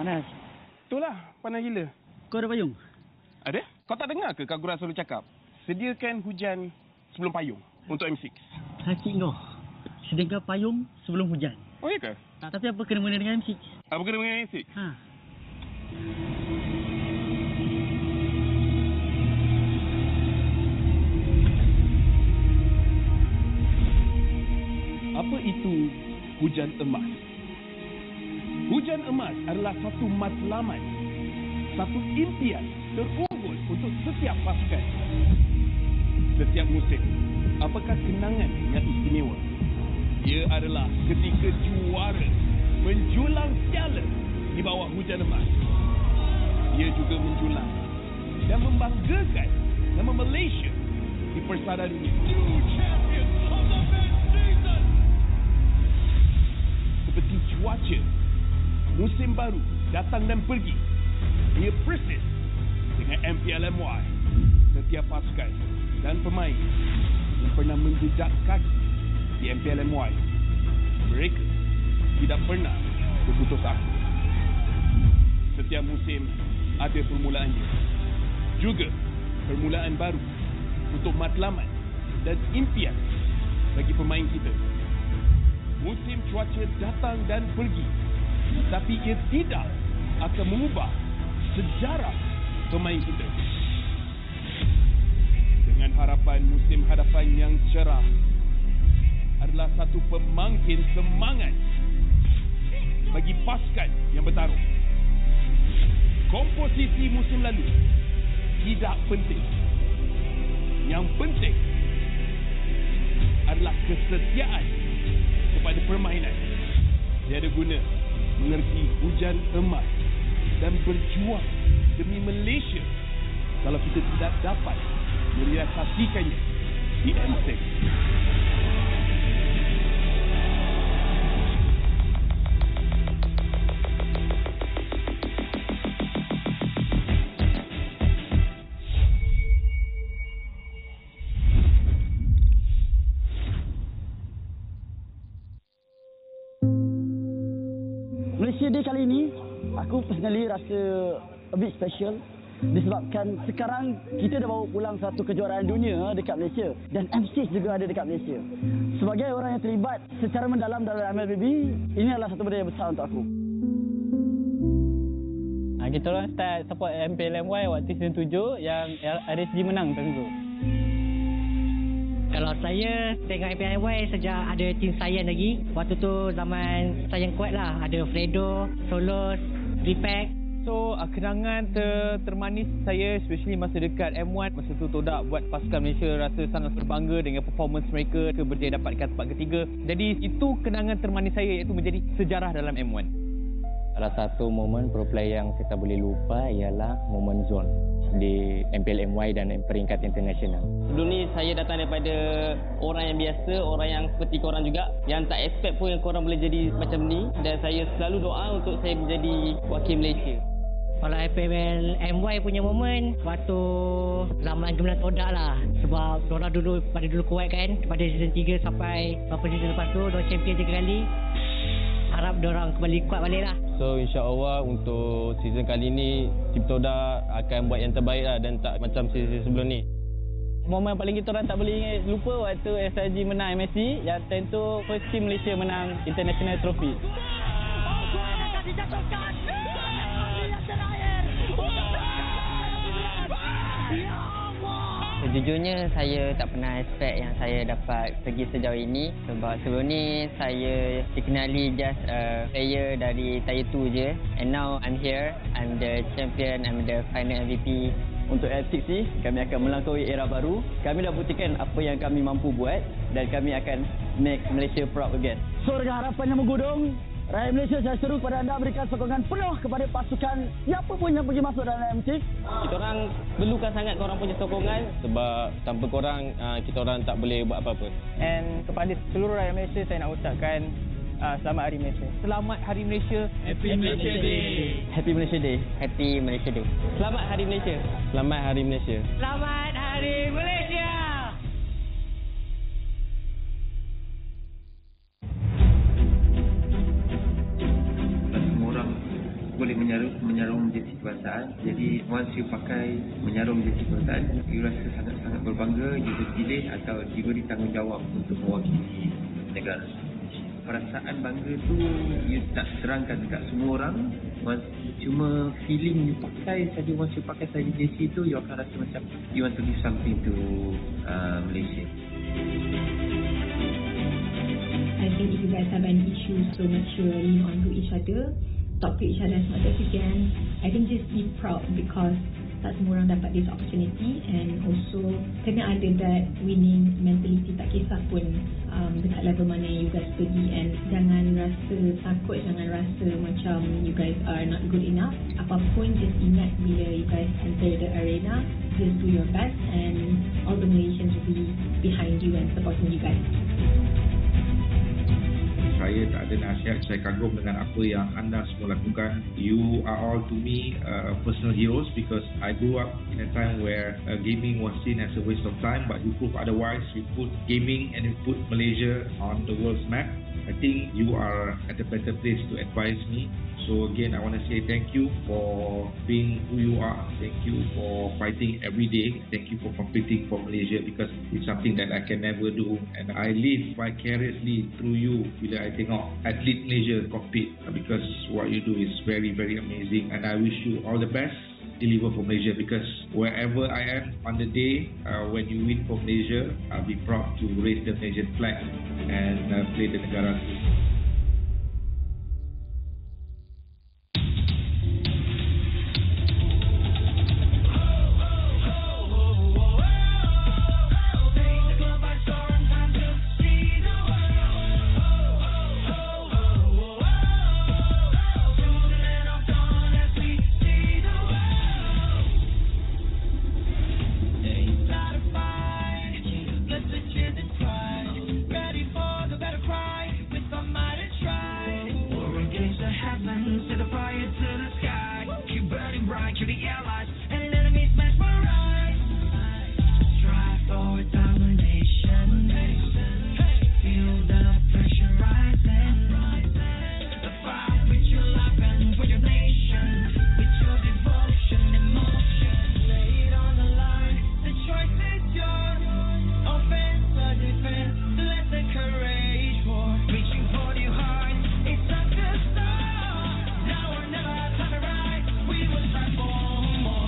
Panas. Itulah, panas gila. Kau ada payung? Ada? Kau tak dengar ke Kak Gura selalu cakap? Sediakan hujan sebelum payung untuk M6. Sakit kau. Sediakan payung sebelum hujan. Oh, iya ke? Tapi apa kena-mena dengan M6? Apa kena dengan M6? Ha. Apa itu hujan emas? Hujan emas adalah satu matlamat, satu impian terunggul untuk setiap pasukan. Setiap musim, apakah kenangan yang istimewa? Ia adalah ketika juara menjulang piala di bawah hujan emas. Ia juga menjulang dan membanggakan nama Malaysia di persada dunia. Seperti cuaca, musim baru datang dan pergi. Dia persis dengan MPLMY. Setiap pasukan dan pemain yang pernah menjejak kaki di MPLMY, mereka tidak pernah berputus asa. Setiap musim ada permulaannya, juga permulaan baru untuk matlamat dan impian bagi pemain kita. Musim cuaca datang dan pergi, tapi ia tidak akan mengubah sejarah pemain kita. Dengan harapan musim hadapan yang cerah adalah satu pemangkin semangat bagi pasukan yang bertarung. Komposisi musim lalu tidak penting. Yang penting adalah kesetiaan kepada permainan. Tiada guna mengerti hujan emas dan berjuang demi Malaysia kalau kita tidak dapat merealisasikannya di M6. Malaysia Day kali ini, aku personally rasa a bit special disebabkan sekarang kita dah bawa pulang satu kejuaraan dunia dekat Malaysia dan M6 juga ada dekat Malaysia. Sebagai orang yang terlibat secara mendalam dalam MLBB, ini adalah satu benda yang besar untuk aku. Kita orang start support MPLMY waktu season 7 yang RSG menang tentu. Kalau saya tengok MPLMY sejak ada tim Sayan lagi. Waktu tu zaman Sayan kuat lah. Ada Fredo, Solos, Repack. So, kenangan termanis saya especially masa dekat M1. Masa tu Todak buat pasukan Malaysia rasa sangat berbangga dengan performance mereka berjaya dapatkan tempat ketiga. Jadi itu kenangan termanis saya iaitu menjadi sejarah dalam M1. Salah satu momen pro player yang saya tak boleh lupa ialah momen zone di MPL MY dan peringkat international. Sebelum ni saya datang daripada orang yang biasa, orang yang seperti korang juga, yang tak expect pun yang korang boleh jadi macam ni, dan saya selalu doa untuk saya menjadi wakil Malaysia. Kalau MPL MY punya momen waktu zaman gemilang Todak lah. Sebab diorang dulu kuat kan, pada season 3 sampai beberapa season lepas tu diorang champion 3 kali. Harap diorang kembali kuat balik lah. So insyaAllah untuk season kali ni tim Todak akan buat yang terbaik lah dan tak macam season sebelum ni. Momen paling kita orang tak boleh lupa waktu SRG menang MSC, yang tentu first team Malaysia menang International Trophy. Sejujurnya saya tak pernah expect yang saya dapat pergi sejauh ini. Sebab sebelum ni saya dikenali just a player dari Tier 2 je. And now I'm here, I'm the champion, I'm the final MVP. Untuk F6 ni, kami akan melampaui era baru. Kami dah buktikan apa yang kami mampu buat dan kami akan make Malaysia proud again. So dengan harapan yang menggudung, rakyat Malaysia saya seru kepada anda berikan sokongan penuh kepada pasukan siapa pun yang pergi masuk dalam M6. Kita orang perlukan sangat korang punya sokongan. Sebab tanpa korang, kita orang tak boleh buat apa-apa. And kepada seluruh rakyat Malaysia, saya nak ucapkan selamat Hari Malaysia. Selamat Hari Malaysia. Happy Malaysia Day. Happy Malaysia Day. Happy Malaysia Day. Selamat Hari Malaysia. Selamat Hari Malaysia. Selamat Hari Malaysia. Boleh menyarum jersey kebangsaan. Jadi once you pakai menyarum jersey kebangsaan, you rasa sangat-sangat berbangga, you dipilih atau diberi tanggungjawab untuk mewakili negara. Perasaan bangga tu you tak terangkan dekat semua orang. Once cuma feeling you pakai saja, once you pakai saja jersey tu, you akan rasa macam you want to give something to Malaysia. I think if you guys have any issues, so make sure you on to each other, talk to each other as much as you can. I think just be proud because tak semua orang dapat this opportunity, and also kena ada that winning mentality, tak kisah pun dekat level mana you guys pergi, and jangan rasa takut, jangan rasa macam you guys are not good enough. Apapun, just ingat bila you guys enter the arena, just do your best and all the Malaysians will be behind you and supporting you guys. saya tak ada nasihat. Saya kagum dengan apa yang anda semua lakukan. You are all to me personal heroes because I grew up in a time where gaming was seen as a waste of time, but you prove otherwise. You put gaming and you put Malaysia on the world's map. I think you are at a better place to advise me. So again, I want to say thank you for being who you are. Thank you for fighting every day. Thank you for competing for Malaysia because it's something that I can never do. And I live vicariously through you bila I tengok atlet Malaysia compete because what you do is very, very amazing. And I wish you all the best. Deliver for Malaysia because wherever I am on the day when you win for Malaysia, I'll be proud to raise the Malaysian flag and play the negara too. More.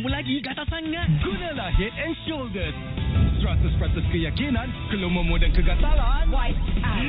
memulai gatal sangat. Gunalah Head and Shoulders. 100% keyakinan, kelumamu dan kegatalan. Wipe out.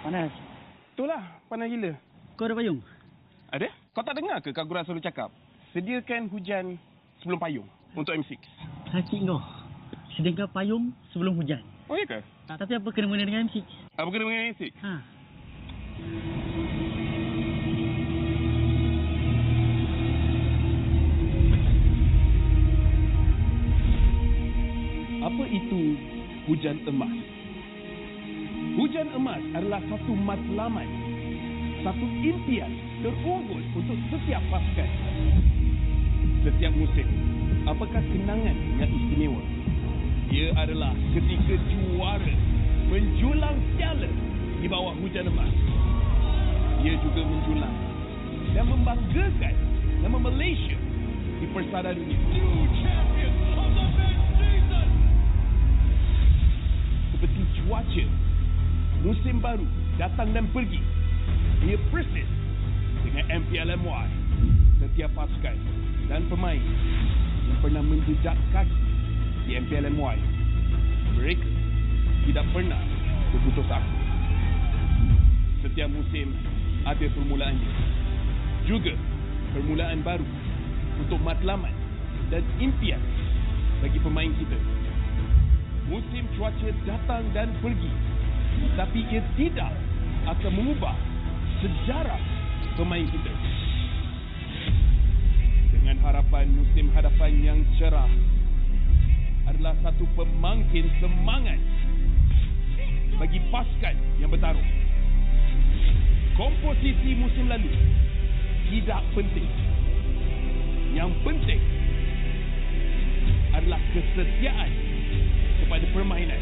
Panas. Itulah, panas gila. Kau ada payung? Ada? Kau tak dengar ke Kak Gura selalu cakap? Sediakan hujan sebelum payung untuk M6. Sakit kau. Sediakan payung sebelum hujan. Oh, iya ke? Tapi apa kena-mena dengan M6? Apa kena dengan M6? Ha. Apa itu hujan emas? Hujan emas adalah satu matlamat, satu impian terunggul untuk setiap pasukan. Setiap musim, apakah kenangan yang istimewa? Ia adalah ketika juara menjulang piala di bawah hujan emas. Ia juga menjulang dan membanggakan nama Malaysia di persada dunia. Seperti cuaca, musim baru datang dan pergi. Ia persis dengan MPL MY. Setiap pasukan dan pemain yang pernah menjejak kaki di MPL MY, mereka tidak pernah berputus asa. Setiap musim ada permulaannya, juga permulaan baru untuk matlamat dan impian bagi pemain kita. Musim cuaca datang dan pergi, tapi ia tidak akan mengubah sejarah pemain kita. Dengan harapan musim hadapan yang cerah adalah satu pemangkin semangat bagi pasukan yang bertarung. Komposisi musim lalu tidak penting. Yang penting adalah kesetiaan kepada permainan.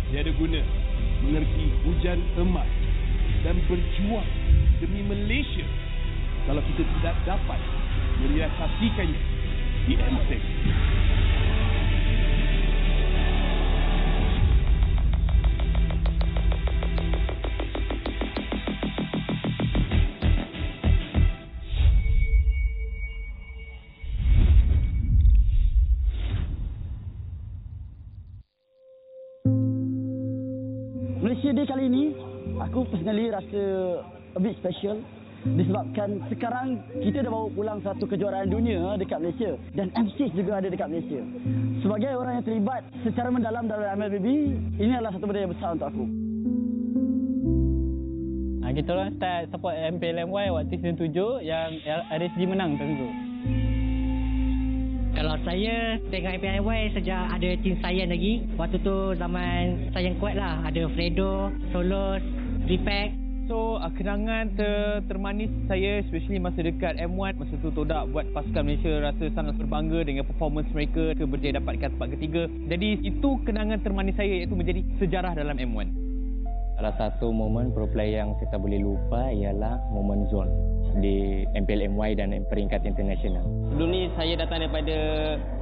Tiada guna mengerti hujan emas dan berjuang demi Malaysia kalau kita tidak dapat merealisasikannya di M6. Malaysia Day kali ini, aku personally rasa a bit special disebabkan sekarang kita dah bawa pulang satu kejuaraan dunia dekat Malaysia dan M6 juga ada dekat Malaysia. Sebagai orang yang terlibat secara mendalam dalam MLBB, ini adalah satu benda yang besar untuk aku. Kita orang start support MPL MY waktu season 7 yang RSG menang tentu. Kalau saya tengok MPL MY sejak ada tim Sayan lagi. Waktu tu zaman Sayan kuat lah. Ada Fredo, Solos, Repack. So, kenangan termanis saya especially masa dekat M1. Masa tu Todak buat pasukan Malaysia rasa sangat berbangga dengan performance mereka ke berjaya dapatkan tempat ketiga. Jadi itu kenangan termanis saya iaitu menjadi sejarah dalam M1. Salah satu momen pro player yang kita boleh lupa ialah momen zone di MPL MY dan peringkat internasional. Sebelum ni saya datang daripada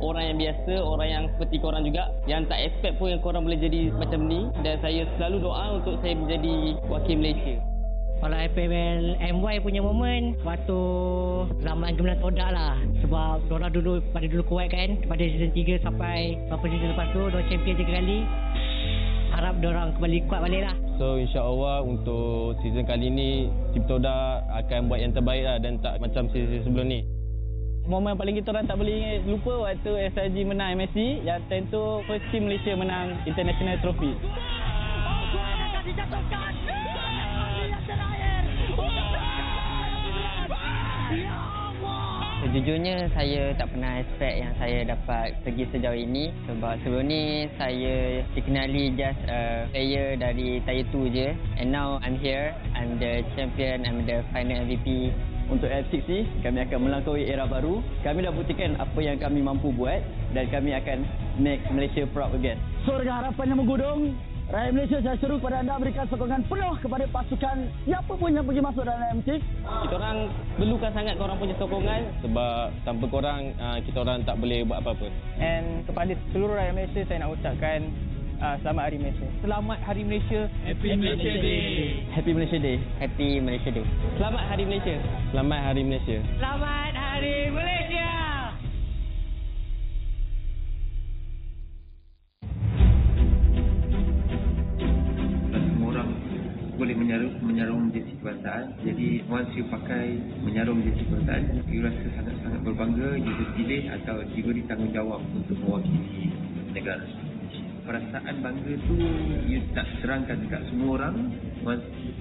orang yang biasa, orang yang seperti korang juga, yang tak expect pun yang korang boleh jadi macam ni, dan saya selalu doa untuk saya menjadi wakil Malaysia. Kalau MPL MY punya moment waktu zaman gemilang todak lah. Sebab diorang dulu kuat kan, pada season 3 sampai beberapa season lepas tu diorang champion 3 kali. Harap diorang kembali kuat balik lah. So insyaAllah untuk season kali ni tim Todak akan buat yang terbaik lah dan tak macam season sebelum ni. Momen paling kita orang tak boleh lupa waktu SRG menang MSC, yang time tu first team Malaysia menang International Trophy. Sejujurnya saya tak pernah expect yang saya dapat pergi sejauh ini. Sebab sebelum ni saya dikenali just a player dari Tier 2 je. And now I'm here, I'm the champion, I'm the final MVP. Untuk F6 ni, kami akan melampaui era baru. Kami dah buktikan apa yang kami mampu buat dan kami akan make Malaysia proud again. So dengan harapan yang menggudung, rakyat Malaysia saya seru kepada anda berikan sokongan penuh kepada pasukan siapa pun yang pergi masuk dalam MC. Kita orang perlukan sangat korang punya sokongan sebab tanpa korang kita orang tak boleh buat apa-apa. And kepada seluruh rakyat Malaysia saya nak ucapkan selamat Hari Malaysia. Selamat Hari Malaysia. Happy Malaysia Day. Happy Malaysia Day. Happy Malaysia Day. Selamat Hari Malaysia. Selamat Hari Malaysia. Selamat Hari Malaysia. Semua orang boleh menyarum jersey kebangsaan. Jadi once you pakai menyarum jersey kebangsaan, you rasa sangat-sangat berbangga, you dipilih atau diberi tanggungjawab untuk mewakili negara. Perasaan bangga tu you tak terangkan dekat semua orang.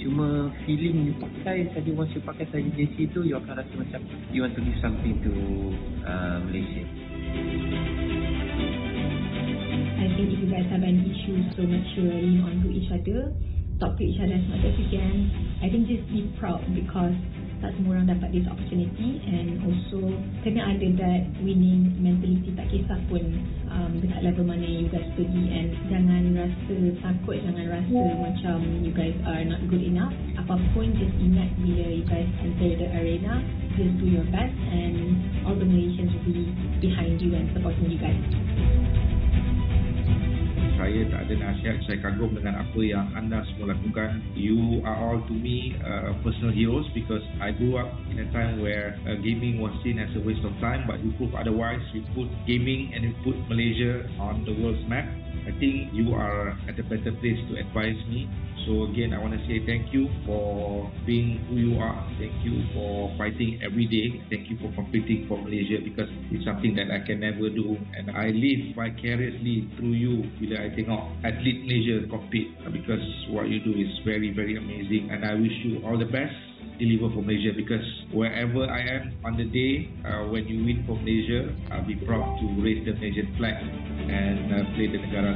Cuma feeling you pakai saja, once you pakai saja jersey tu, you akan rasa macam you want to give something to Malaysia. I think if you guys have any issues, so make sure you lean on to each other, talk to each other as much as you can. I think just be proud because tak semua orang dapat this opportunity, and also kena ada that winning mentality, tak kisah pun dekat level mana you guys pergi, and jangan rasa takut, jangan rasa macam you guys are not good enough. Apapun, just ingat bila you guys enter the arena, just do your best and all the Malaysians will be behind you and supporting you guys. Saya tak ada nasihat, saya kagum dengan apa yang anda semua lakukan. You are all to me personal heroes because I grew up in a time where gaming was seen as a waste of time, but you prove otherwise. You put gaming and you put Malaysia on the world's map. I think you are at a better place to advise me. So again, I want to say thank you for being who you are. Thank you for fighting every day. Thank you for competing for Malaysia because it's something that I can never do. And I live vicariously through you bila I tengok atlet Malaysia compete because what you do is very, very amazing. And I wish you all the best. Deliver for Malaysia because wherever I am on the day when you win for Malaysia, I'll be proud to raise the Malaysian flag and play the negara.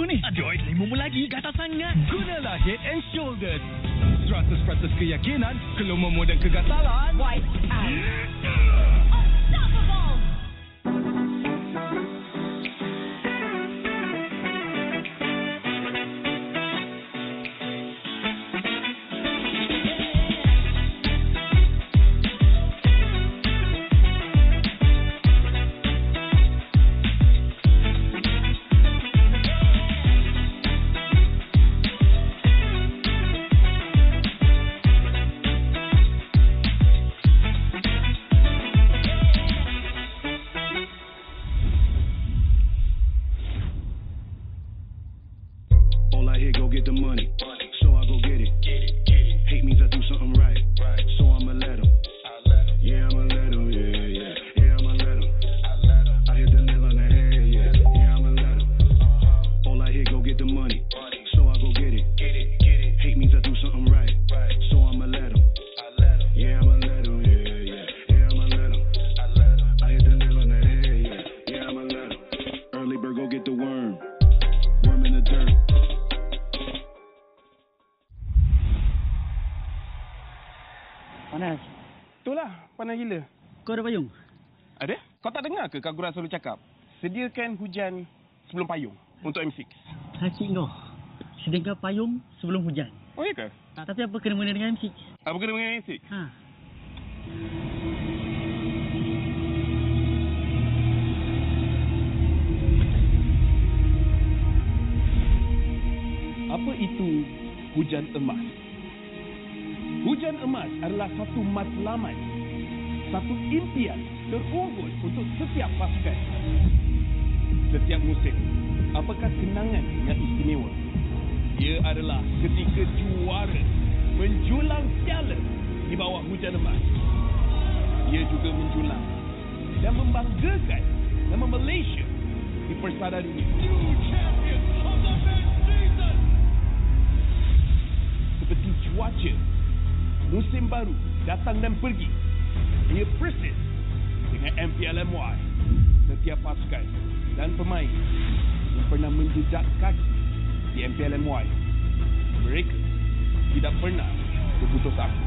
ni? Aduh, lima lagi, gatal sangat. Gunalah Head and Shoulders. 100% keyakinan, kelumamu dan kegatalan. Wipe out. Panas. Itulah, panas gila. Kau ada payung? Ada? Kau tak dengar ke Kak Gura selalu cakap? Sediakan hujan sebelum payung untuk M6. Sakit kau. Sediakan payung sebelum hujan. Oh, iya ke? Tapi apa kena-mena dengan M6? Apa kena dengan M6? Ha. Apa itu hujan emas? Hujan emas adalah satu matlamat, satu impian terunggul untuk setiap pasukan. Setiap musim, apakah kenangan yang istimewa? Ia adalah ketika juara menjulang piala di bawah hujan emas. Ia juga menjulang dan membanggakan nama Malaysia di persada dunia. Seperti cuaca, musim baru datang dan pergi. Ia persis dengan MPL MY. Setiap pasukan dan pemain yang pernah menjejak kaki di MPL MY, mereka tidak pernah berputus asa.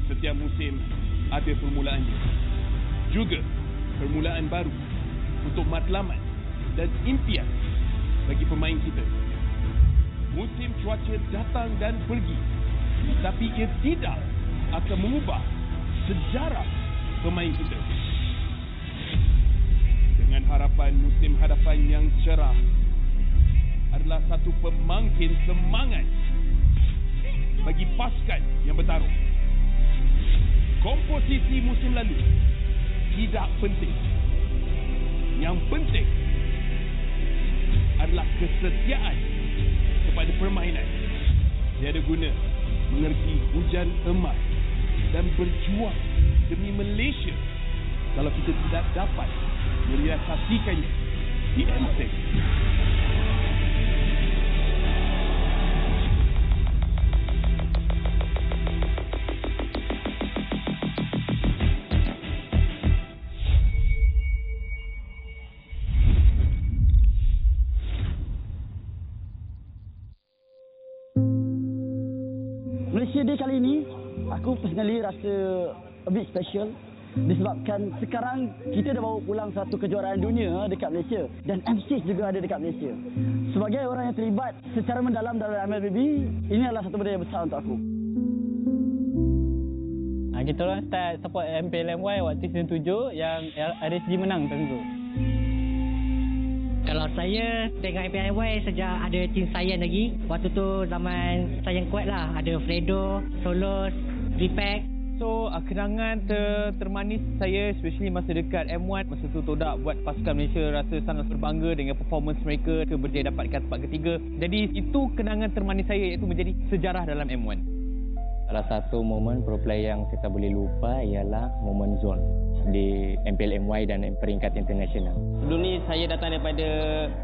Setiap musim ada permulaannya, juga permulaan baru untuk matlamat dan impian bagi pemain kita. Musim cuaca datang dan pergi, tapi ia tidak akan mengubah sejarah pemain kita. Dengan harapan musim hadapan yang cerah adalah satu pemangkin semangat bagi pasukan yang bertarung. Komposisi musim lalu tidak penting. Yang penting adalah kesetiaan kepada permainan. Tiada guna mengerti hujan emas dan berjuang demi Malaysia kalau kita tidak dapat merealisasikannya di M6. Malaysia Day kali ini, aku personally rasa a bit special disebabkan sekarang kita dah bawa pulang satu kejuaraan dunia dekat Malaysia dan M6 juga ada dekat Malaysia. Sebagai orang yang terlibat secara mendalam dalam MLBB, ini adalah satu benda yang besar untuk aku. Kita orang start support MPL MY waktu season 7 yang RSG menang tentu. Kalau saya tengok MPL MY sejak ada tim Sayan lagi. Waktu tu zaman Sayan kuat lah. Ada Fredo, Solos, Repack. So, kenangan termanis saya especially masa dekat M1. Masa tu Todak buat pasukan Malaysia rasa sangat berbangga dengan performance mereka ke berjaya dapatkan tempat ketiga. Jadi, itu kenangan termanis saya iaitu menjadi sejarah dalam M1. Salah satu momen pro player yang kita boleh lupa ialah momen zone di MPL MY dan peringkat internasional. Sebelum ni saya datang daripada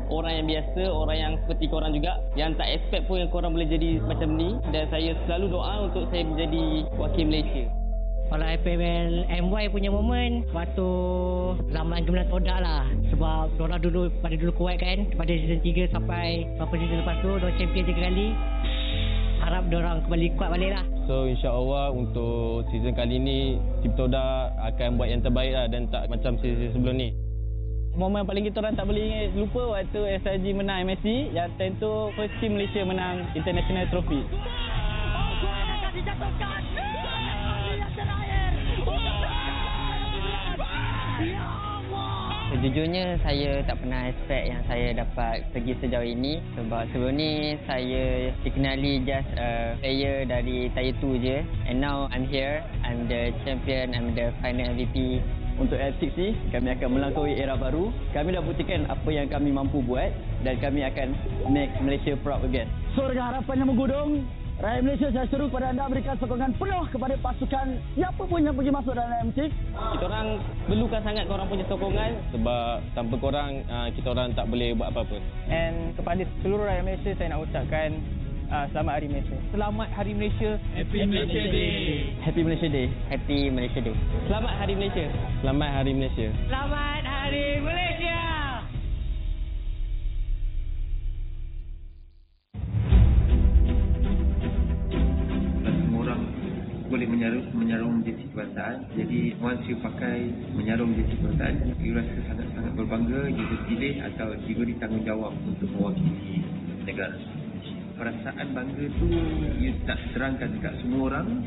orang yang biasa, orang yang seperti korang juga, yang tak expect pun yang korang boleh jadi macam ni, dan saya selalu doa untuk saya menjadi wakil Malaysia. Kalau MPL MY punya moment waktu zaman gemilang todak lah. Sebab diorang dulu kuat kan. Pada season 3 sampai beberapa season lepas tu diorang champion 3 kali. Harap diorang kembali kuat balik lah. So insya-Allah untuk season kali ni tim Toda akan buat yang terbaik lah dan tak macam season sebelum ni. Momen paling kita orang tak boleh lupa waktu SRG menang MSC, yang time tu first team Malaysia menang International Trophy. Sejujurnya saya tak pernah expect yang saya dapat pergi sejauh ini. Sebab sebelum ni saya dikenali just a player dari Tier 2 je. And now I'm here, I'm the champion, I'm the final MVP. Untuk F6 ni, kami akan melampaui era baru. Kami dah buktikan apa yang kami mampu buat dan kami akan make Malaysia proud again. So dengan harapan yang menggudung, rakyat Malaysia saya seru kepada anda berikan sokongan penuh kepada pasukan siapa pun yang pergi masuk dalam M6. Kita orang perlukan sangat korang punya sokongan sebab tanpa korang kita orang tak boleh buat apa-apa. And kepada seluruh rakyat Malaysia saya nak ucapkan selamat Hari Malaysia. Selamat Hari Malaysia. Happy Malaysia Day. Happy Malaysia Day. Happy Malaysia Day. Selamat Hari Malaysia. Selamat Hari Malaysia. Selamat Hari Malaysia. Semua orang boleh menyarum jersey kebangsaan. Jadi once you pakai menyarum jersey kebangsaan, you rasa sangat-sangat berbangga, you terpilih atau diberi tanggungjawab untuk mewakili negara. Perasaan bangga tu you tak terangkan dekat semua orang.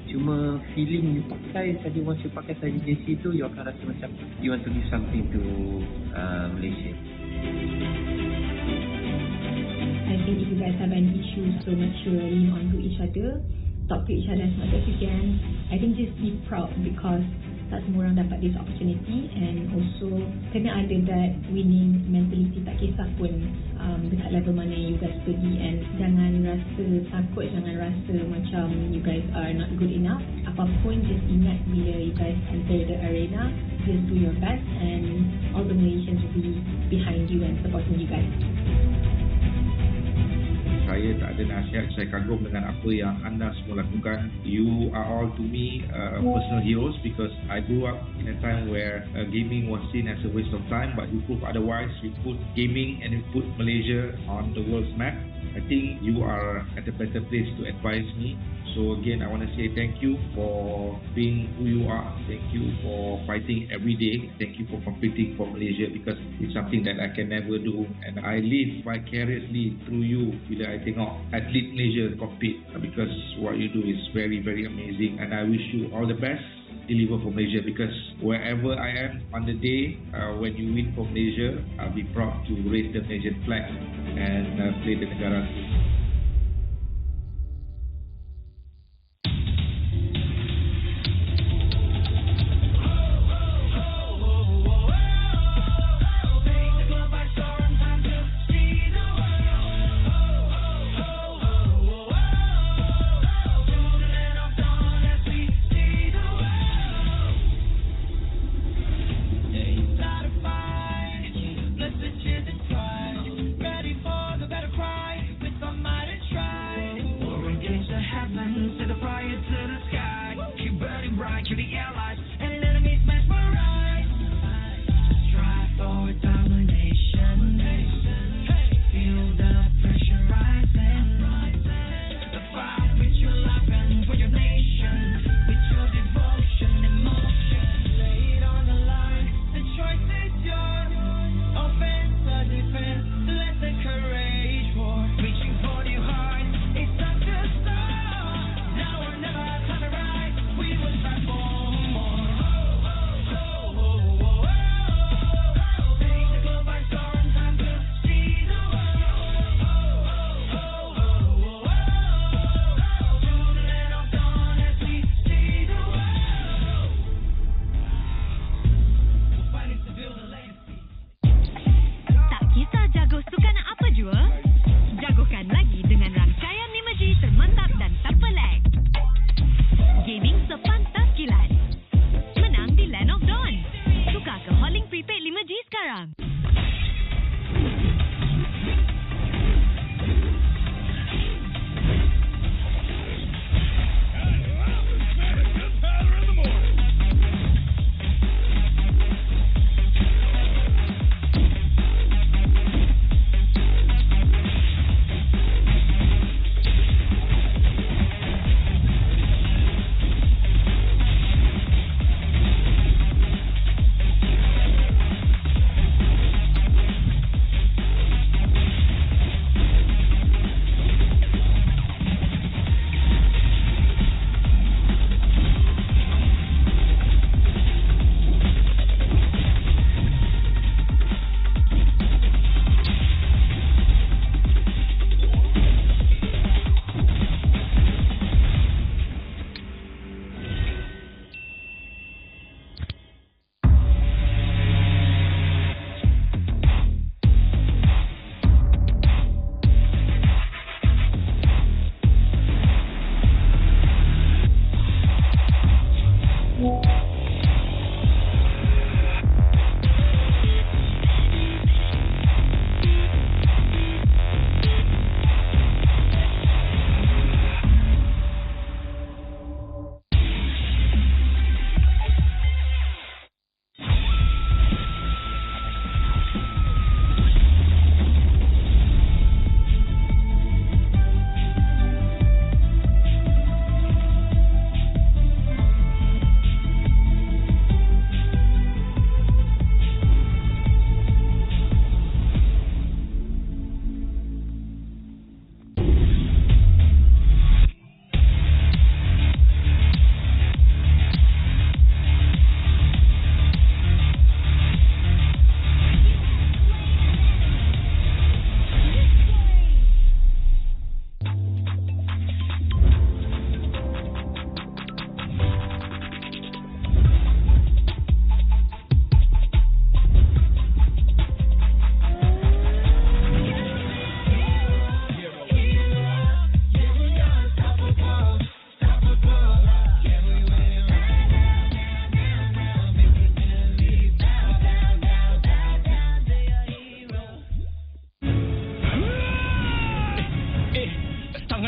Cuma feeling you pakai saja, once you pakai saja jersey tu, you akan rasa macam you want to give something to Malaysia. I think if you guys have any issues, so make sure lean onto each other, talk to each other as much as you can. I think just be proud because tak semua orang dapat this opportunity, and also kena ada that winning mentality, tak kisah pun dekat level mana you guys pergi, and jangan rasa takut, jangan rasa macam you guys are not good enough. Apapun, just ingat bila you guys enter the arena, just do your best and all the Malaysians will be behind you and supporting you guys. Saya tak ada nasihat, saya kagum dengan apa yang anda semua lakukan. You are all to me personal heroes because I grew up in a time where gaming was seen as a waste of time, but you prove otherwise. You put gaming and you put Malaysia on the world's map. I think you are at a better place to advise me. So again, I want to say thank you for being who you are. Thank you for fighting every day. Thank you for competing for Malaysia because it's something that I can never do. And I live vicariously through you bila I tengok atlet Malaysia compete because what you do is very, very amazing. And I wish you all the best. Deliver for Malaysia because wherever I am on the day when you win for Malaysia, I'll be proud to raise the Malaysian flag and play the negara.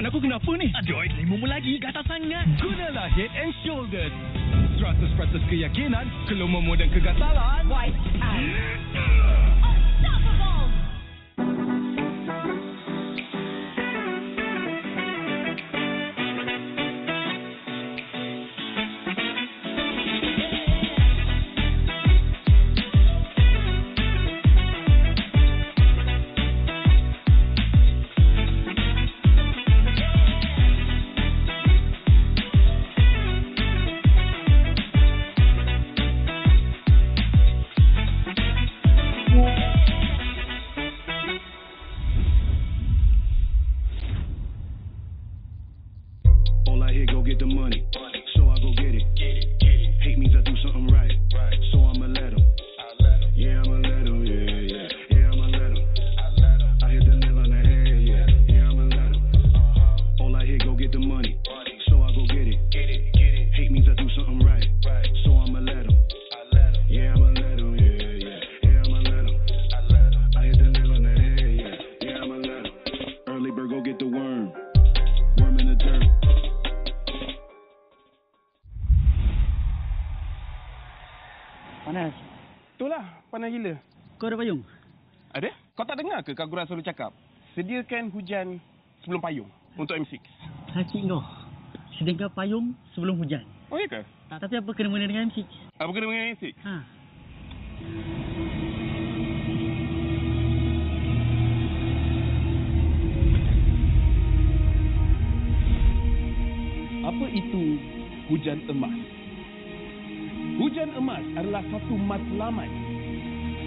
tangan aku kenapa ni? Aduh, lima lagi, gatal sangat. Gunalah Head and Shoulders. 100% keyakinan, kelumamu dan kegatalan. White out. All I hear, go get the money. So I go get it. Hate means I do something right. So I'ma let him. Yeah, I'ma let him. Yeah. Yeah, I'ma let him. I hit the nail on the head. Yeah, I'ma let him. All I hear, go get the money. So I go get it. Hate means I do something right. So I'ma let him. Yeah, I'ma let him. Yeah, I'ma let him. I hit the nail on the head. Yeah, I'ma let him. Early bird, go get the worm. Worm in the dirt. Panas. Itulah, panas gila. Kau ada payung? Ada? Kau tak dengar ke Kak Gura selalu cakap? Sediakan hujan sebelum payung untuk M6. Hati kau. Sediakan payung sebelum hujan. Oh, iya ke? Tapi apa kena-mena dengan M6? Apa kena dengan M6? Ha. Apa itu hujan emas? Hujan emas adalah satu matlamat,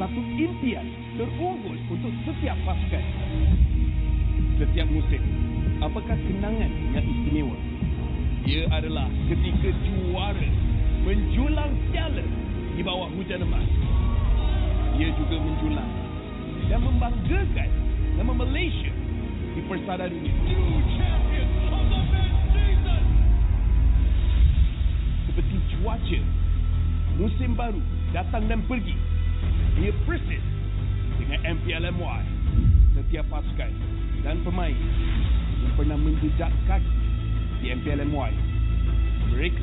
satu impian terunggul untuk setiap pasukan. Setiap musim, apakah kenangan yang istimewa? Ia adalah ketika juara menjulang piala di bawah hujan emas. Ia juga menjulang dan membanggakan nama Malaysia di persada dunia. Seperti cuaca, musim baru datang dan pergi. Ia persis dengan MPL MY. Setiap pasukan dan pemain yang pernah menjejak kaki di MPL MY, mereka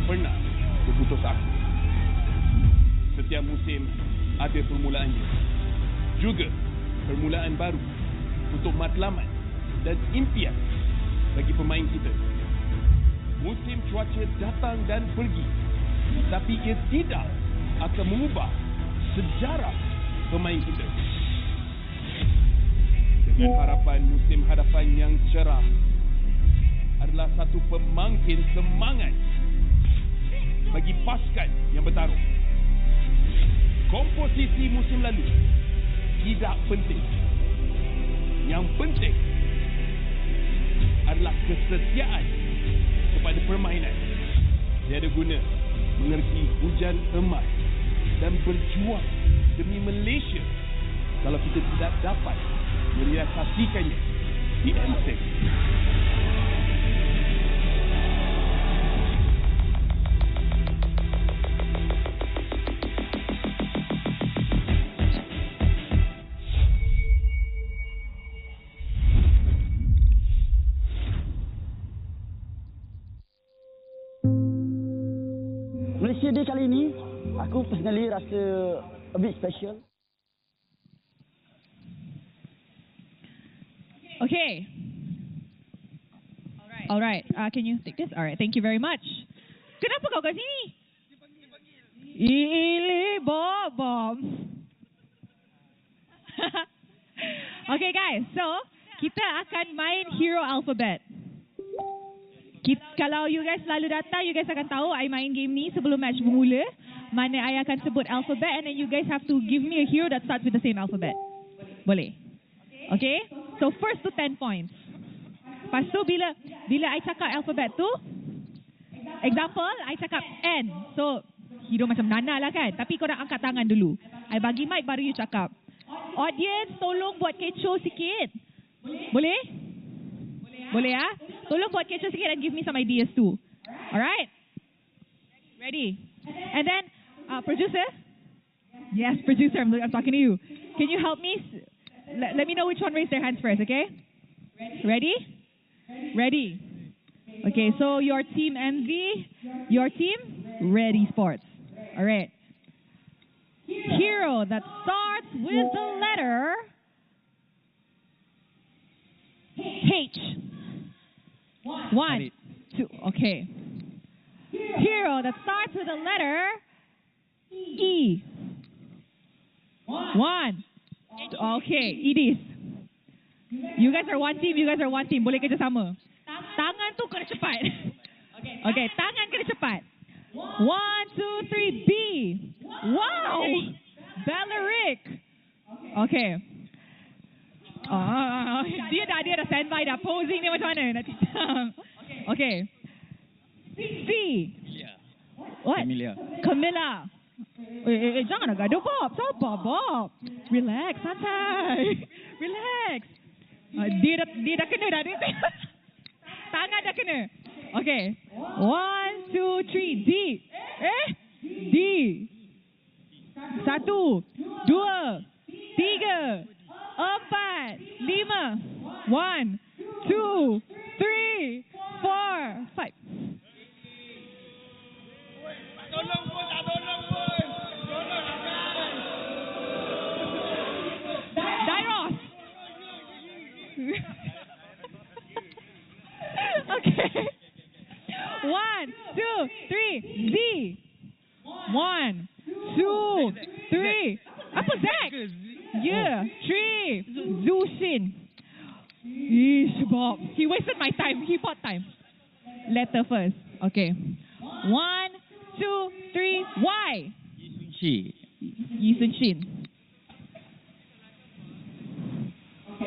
pernah berputus asa. Setiap musim ada permulaannya, juga permulaan baru untuk matlamat dan impian bagi pemain kita. Musim cuaca datang dan pergi, tapi ia tidak akan mengubah sejarah pemain kita. Dengan harapan musim hadapan yang cerah adalah satu pemangkin semangat bagi pasukan yang bertarung. Komposisi musim lalu tidak penting. Yang penting adalah kesetiaan kepada permainan. Tiada guna mengerti hujan emas dan berjuang demi Malaysia kalau kita tidak dapat merealisasikannya di M6. Malaysia Day kali ini, aku personally rasa a bit special. Okay. Alright. Can you take this? Alright. Thank you very much. Kenapa kau kat sini? Ili bom. Okay guys, so kita akan main Hero Alphabet. Kalau you guys selalu datang, you guys akan tahu I main game ni sebelum match bermula. Mana I akan sebut alphabet and then you guys have to give me a hero that starts with the same alphabet. Boleh? Okay? So first to 10 points. Lepas tu bila I cakap alphabet tu, example, I cakap N. So, hero macam Nana lah kan. Tapi kau nak angkat tangan dulu. I bagi mic baru you cakap. Audience, tolong buat kecoh sikit. Boleh? Boleh ya? Tolong buat kecoh sikit and give me some ideas too. Alright? Ready? And then, producer? Yes, producer, I'm talking to you. Can you help me? Let me know which one raised their hands first, okay? Ready? Ready. Okay, so your team MV, your team Ready Sports. All right. Hero that starts with the letter H. 1, 2. Okay. Hero that starts with the letter E. 1. Okay, Edis. You guys are one team, Boleh kerjasama. Tangan tu kena cepat. Okay, tangan kena cepat. 1, 2, 3, B. Wow! Belleric. Okay. Dia dah standby dah. Posing ni macam mana? Nak cicam. Okay. C. What? Camilla. Jangan nak gaduh, Bob. Sabar, Bob. Relax, santai. Relax. Dia dah kena dah. Tangan dah kena. Okay. 1, 2, 3, D. D. 1, 2, 3, 4, 5. One, two, three, 4, 5. Dairos. Okay. 1, 2, 3, Z. 1, 2, 3. Apa Zach? Yeah. 3. Zushin. Yeesh, Bob. He wasted my time. He bought time. Letter first. Okay. 1, 2, 3. Y. Yisun Shin.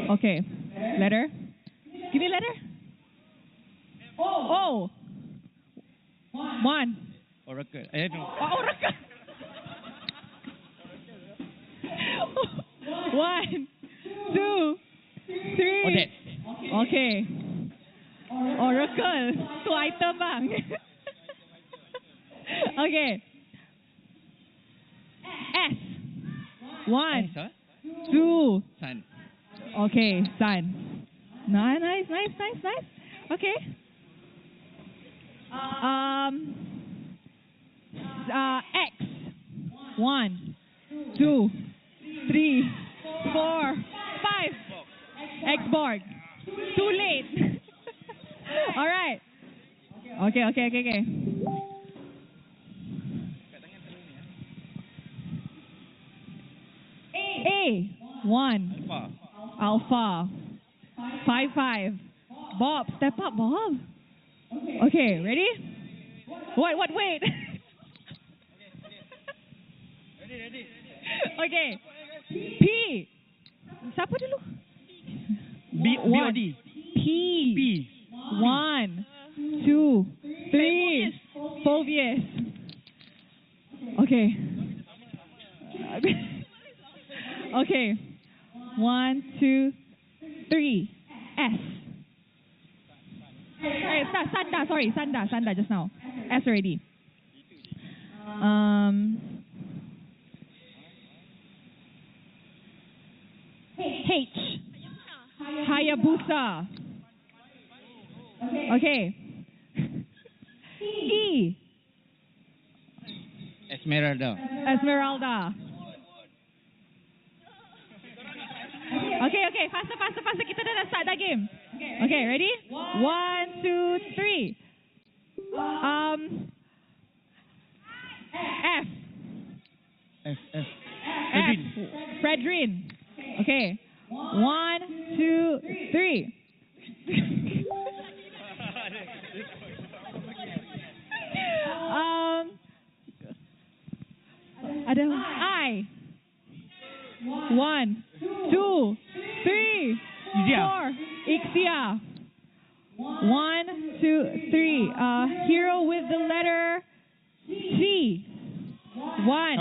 Okay. Letter. Give me a letter. O. 1. Oracle. Oracle. 1, 2, 3. Odette. Okay. Oracle. Tu item bang. Okay. S. 1, 2. Sun. Okay, Sun. Nice. Okay. X. 1, 2, 3, 4, 5. X-Borg. Too late. All right. Okay. A. 1. Alpha. 5. Bob. Step up, Bob. Okay, ready? What? Wait. Ready. Okay. P. Siapa dulu? BOD. P. 1, 2, 3. Phobias. Okay. Okay. 1, 2, 3. S. Sanda just now. S already. H. Hayabusa. Okay. E. Esmeralda. Okay. Faster. Kita dah start dah game. Okay, ready? 1, 2, 3. F. Fredrin. Okay. 1, 2, 3. Ada I. 1, 2, 3, 4. Ixia. 1, 2, 3. Hero with the letter C. 1,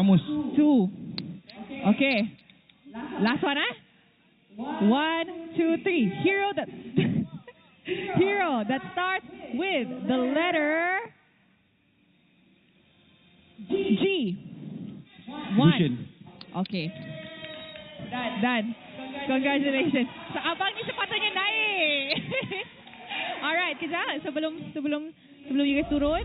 2. Okay. Last one, 1, 2, 3. Hero that starts with the letter G. 1. Okay. Done. Congratulations. So, abang ni sepatutnya naik. Alright, kejap. Sebelum you guys turun.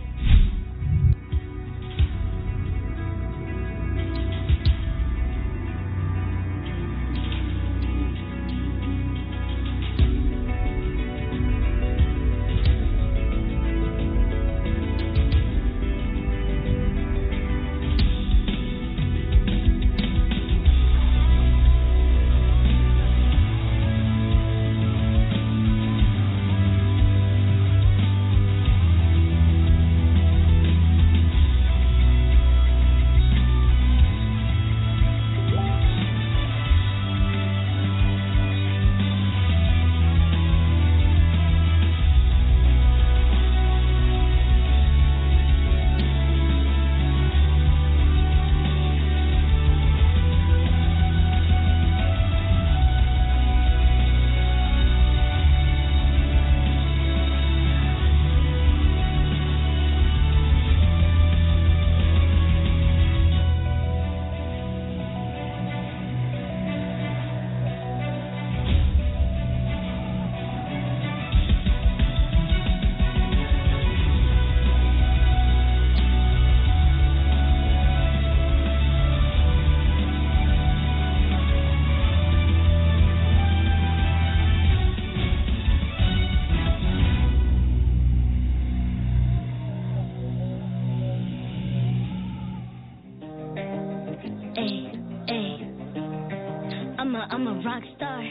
I'm a rock star.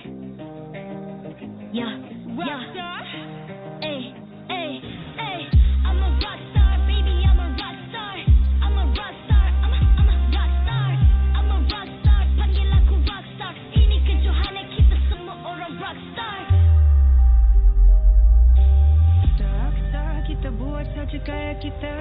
Yeah, rock star. Ay, ay, ay. I'm a rock star, baby. I'm a rock star. I'm a rock star. I'm a rock star. I'm a rock star. Panggil aku rock star. Ini kejohanan kita semua orang rock star. Rock star, kita buat saja gaya kita.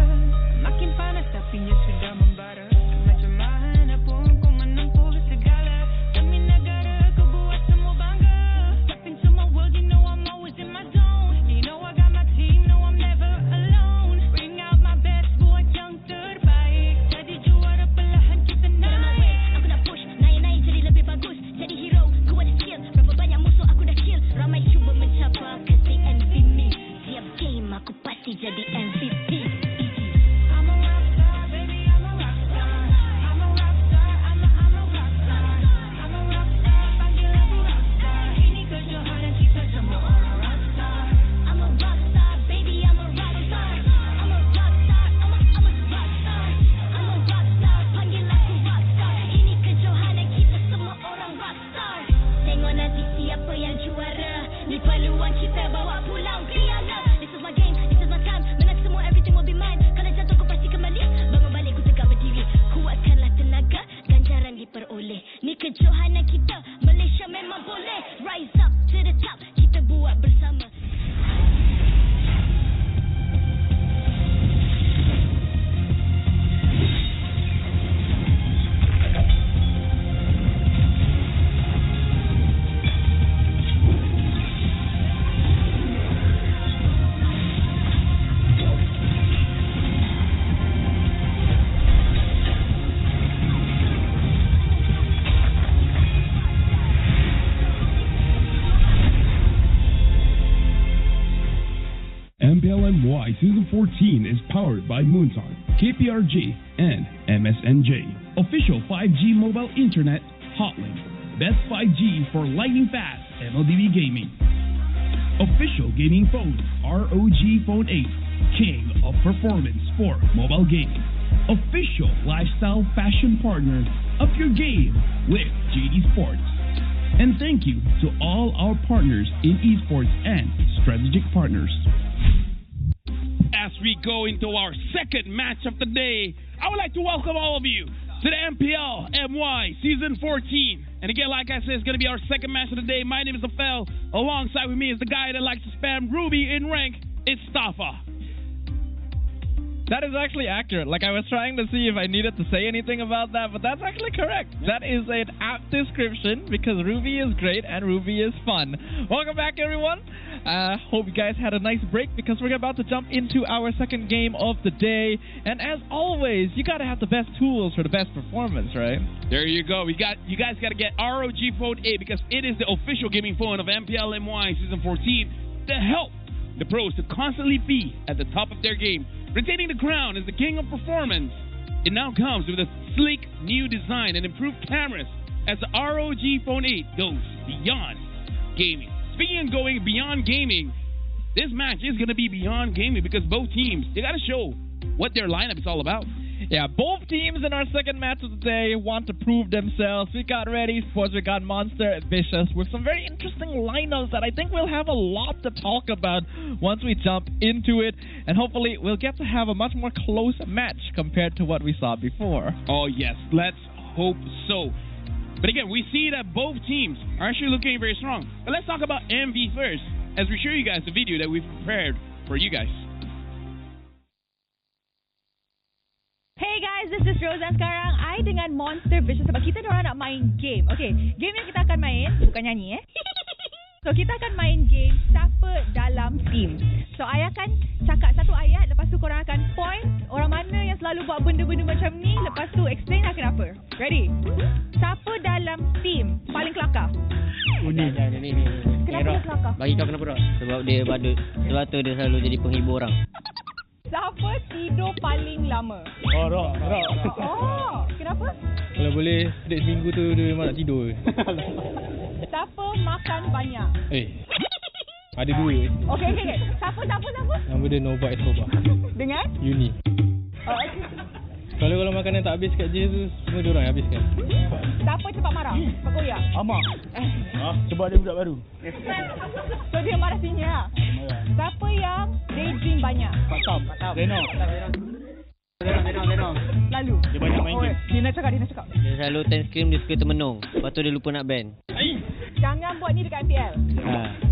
Makin panas tapi sudah membara. Macam mana pun kau menempuh segala. Demi negara kau buat semua bangga. Step into my world, you know I'm always in my zone. You know I got my team, no I'm never alone. Bring out my best, buat yang terbaik. Jadi juara perlahan kita naik. Aku nak push, naik-naik jadi lebih bagus. Jadi hero, ku ada skill. Berapa banyak musuh aku dah kill. Ramai cuba mencapai, cause they envy me. Tiap game aku pasti jadi MVP. Ni kejohanan kita, Malaysia memang boleh. Rise up to the top, kita buat bersama. MPLMY Season 14 is powered by Moonton, KPRG, and MSNJ. Official 5G mobile internet hotlink. Best 5G for lightning fast MLBB gaming. Official gaming phone ROG Phone 8, king of performance for mobile gaming. Official lifestyle fashion partner of your game with JD Sports. And thank you to all our partners in esports and strategic partners. As we go into our second match of the day, I would like to welcome all of you to the MPL MY Season 14. And again, like I said, it's going to be our second match of the day. My name is Afel. Alongside with me is the guy that likes to spam Ruby in rank. It's Tafa. That is actually accurate. Like, I was trying to see if I needed to say anything about that, but that's actually correct. That is an apt description because Ruby is great and Ruby is fun. Welcome back, everyone. Hope you guys had a nice break because we're about to jump into our second game of the day. And as always, you got to have the best tools for the best performance, right? There you go. You guys got to get ROG Phone 8 because it is the official gaming phone of MPL MY Season 14 to help the pros to constantly be at the top of their game, retaining the crown as the king of performance. It now comes with a sleek new design and improved cameras as the ROG Phone 8 goes beyond gaming. Speaking of going beyond gaming, this match is going to be beyond gaming because both teams, they got to show what their lineup is all about. Yeah, both teams in our second match of the day want to prove themselves. We got Ready Sports, we got Monster Vicious with some very interesting lineups that I think we'll have a lot to talk about once we jump into it. And hopefully we'll get to have a much more close match compared to what we saw before. Oh yes, let's hope so. But again, we see that both teams are actually looking very strong. But let's talk about MV first, as we show you guys the video that we've prepared for you guys. Hey guys, this is Rose dan sekarang I dengan Monster Vicious sebab kita diorang nak main game. Okay, game yang kita akan main bukan nyanyi So kita akan main game siapa dalam team. So I akan cakap satu ayat, lepas tu korang akan point orang mana yang selalu buat benda-benda macam ni, lepas tu explain lah kenapa. Ready? Siapa dalam team paling kelakar? Ni. Kenapa dia kelakar? Bagi kau kenapa tak? Sebab dia badut. Sebab tu dia selalu jadi penghibur orang. Siapa tidur paling lama? Oh, Rock. Oh, kenapa? Kalau boleh, setiap seminggu tu dia memang nak tidur. Siapa makan banyak? Ada dua. Okay. Siapa? Nama dia Nova Escobar. Dengan? Uni. Oh, okay. Kalau makanan tak habis kat je tu, semua dia orang yang habiskan. Siapa cepat marah? Pak Koya? Amak. Sebab dia budak baru. So dia marah sini lah? Siapa yang daydream banyak? Pak Sam. Zeno. Lalu? Dia banyak main game. Dia nak cakap. Dia selalu ten screen, dia suka termenung. Lepas tu dia lupa nak ban. Jangan buat ni dekat MPL.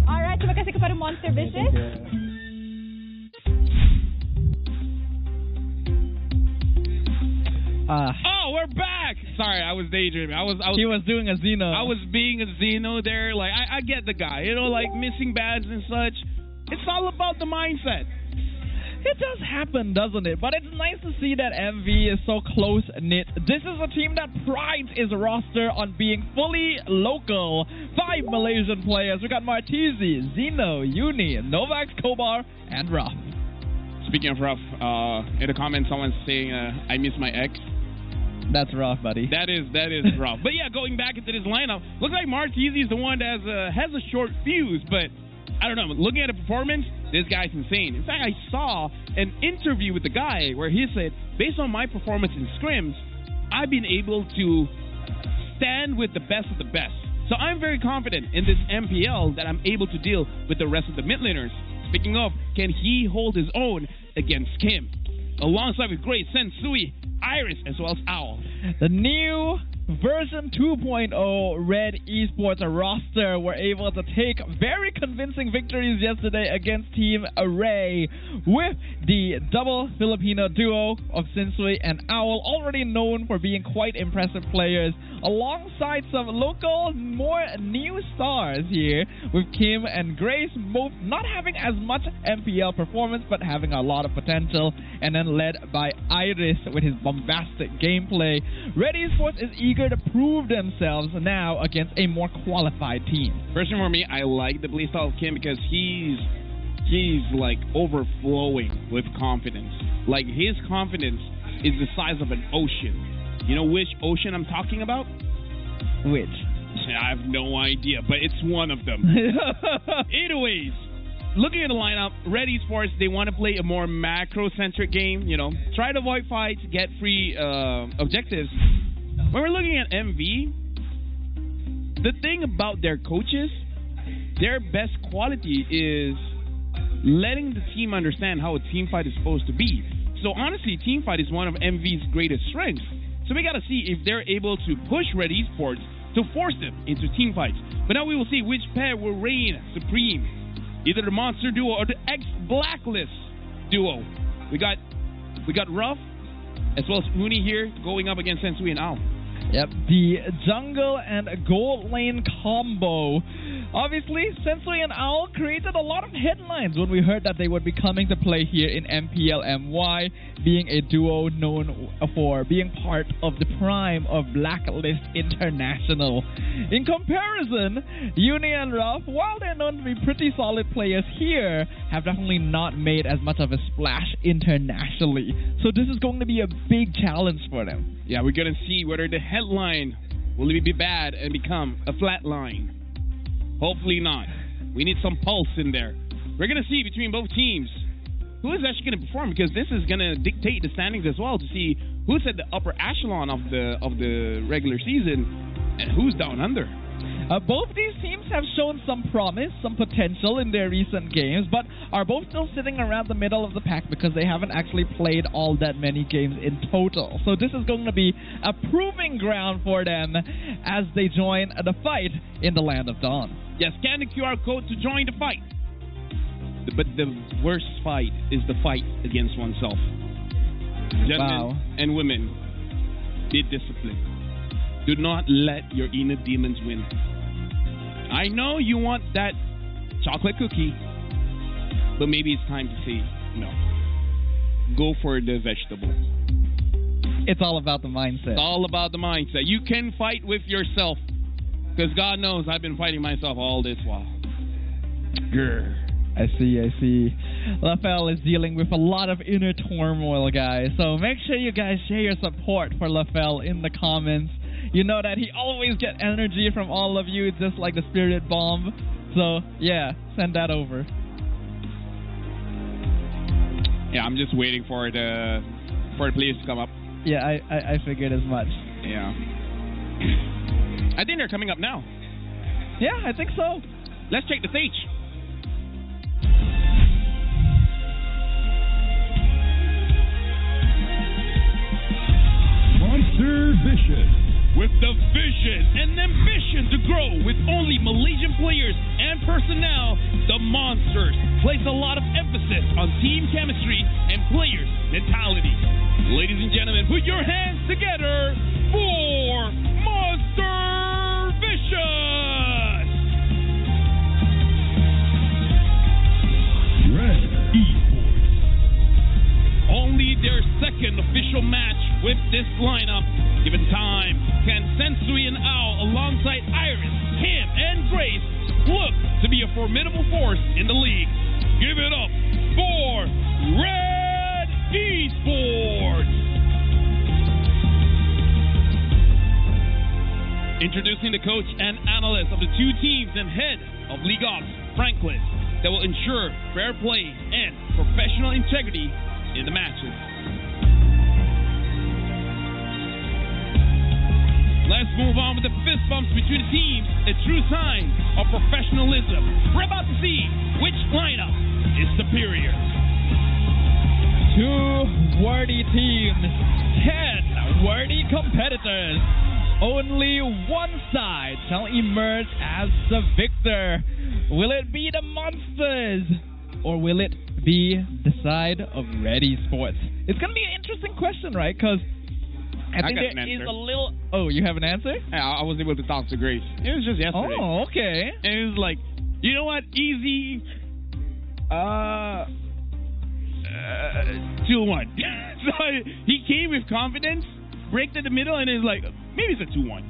Alright, terima kasih kepada Monster Vicious. Oh, we're back! Sorry, I was daydreaming. He was doing a Xeno. I was being a Xeno there. Like, I get the guy. You know, like missing bads and such. It's all about the mindset. It does happen, doesn't it? But it's nice to see that MV is so close-knit. This is a team that prides its roster on being fully local. 5 Malaysian players. We got Martizi, Zeno, Uni, Novak Kobar, and Ruff. Speaking of Ruff, in the comments someone's saying, I miss my ex. That's rough, buddy. That is rough. But yeah, going back into this lineup, looks like Martizi is the one that has a short fuse, but I don't know. Looking at the performance, this guy's insane. In fact, I saw an interview with the guy where he said, based on my performance in scrims, I've been able to stand with the best of the best. So I'm very confident in this MPL that I'm able to deal with the rest of the mid laners. Speaking of, can he hold his own against Kim? Alongside with Grace, Sensui, Iris, as well as Owl. The new version 2.0 Red Esports roster were able to take very convincing victories yesterday against Team Array with the double Filipino duo of Sensui and Owl, already known for being quite impressive players, alongside some local, more new stars here with Kim and Grace, both not having as much MPL performance but having a lot of potential, and then led by Iris with his bombastic gameplay. Red Esports is eager to prove themselves now against a more qualified team. Personally for me, I like the playstyle of Kim because he's like overflowing with confidence. Like his confidence is the size of an ocean. You know which ocean I'm talking about? Which? I have no idea, but it's one of them. Anyways, looking at the lineup, Red Esports, they want to play a more macro-centric game, you know, try to avoid fights, get free objectives. When we're looking at MV, the thing about their coaches, their best quality is letting the team understand how a team fight is supposed to be. So honestly, team fight is one of MV's greatest strengths. So we got to see if they're able to push Red Esports to force them into team fights. But now we will see which pair will reign supreme. Either the Monster Duo or the ex-Blacklist Duo. We got Ruff as well as Uni here going up against Sensui and Al. Yep, the jungle and gold lane combo. Obviously, Sensui and Owl created a lot of headlines when we heard that they would be coming to play here in MPL MY, being a duo known for being part of the prime of Blacklist International. In comparison, Uni and Ruff, while they're known to be pretty solid players here, have definitely not made as much of a splash internationally. So this is going to be a big challenge for them. Yeah, we're going to see whether the headline will be bad and become a flat line. Hopefully not. We need some pulse in there. We're going to see between both teams who is actually going to perform, because this is going to dictate the standings as well, to see who's at the upper echelon of the regular season and who's down under. Both these teams have shown some promise, some potential in their recent games, but are both still sitting around the middle of the pack because they haven't actually played all that many games in total. So this is going to be a proving ground for them as they join the fight in the Land of Dawn. Yes, scan the QR code to join the fight. But the worst fight is the fight against oneself. Gentlemen and women, be disciplined. Do not let your inner demons win. I know you want that chocolate cookie, but maybe it's time to say no. Go for the vegetable. It's all about the mindset. It's all about the mindset. You can fight with yourself, because God knows I've been fighting myself all this while. Grr. I see. LaFell is dealing with a lot of inner turmoil, guys. So make sure you guys share your support for LaFell in the comments. You know that he always gets energy from all of you, just like the spirit bomb. So, yeah, send that over. Yeah, I'm just waiting for the players to come up. Yeah, I figured as much. Yeah. I think they're coming up now. Yeah, I think so. Let's check the stage. Monster Vicious. With the vision and ambition to grow with only Malaysian players and personnel, the Monsters place a lot of emphasis on team chemistry and players' mentality. Ladies and gentlemen, put your hands together for Monster Vicious! Red Esports. Only their second official match with this lineup. Given time, can Sensui and Owl alongside Iris, Kim, and Grace look to be a formidable force in the league? Give it up for Red Esports! Introducing the coach and analyst of the two teams and head of League Ops, Franklin, that will ensure fair play and professional integrity in the matches. Let's move on with the fist bumps between the teams, a true sign of professionalism. We're about to see which lineup is superior. Two worthy teams, 10 worthy competitors. Only one side shall emerge as the victor. Will it be the Monsters, or will it be the side of Red Esports? It's going to be an interesting question, right? Because I think there is a little... Oh, you have an answer? Yeah, I was able to talk to Grace. It was just yesterday. Oh, okay. And it was like, you know what? Easy. 2-1. So he came with confidence, break to the middle, and it's like, maybe it's a 2-1.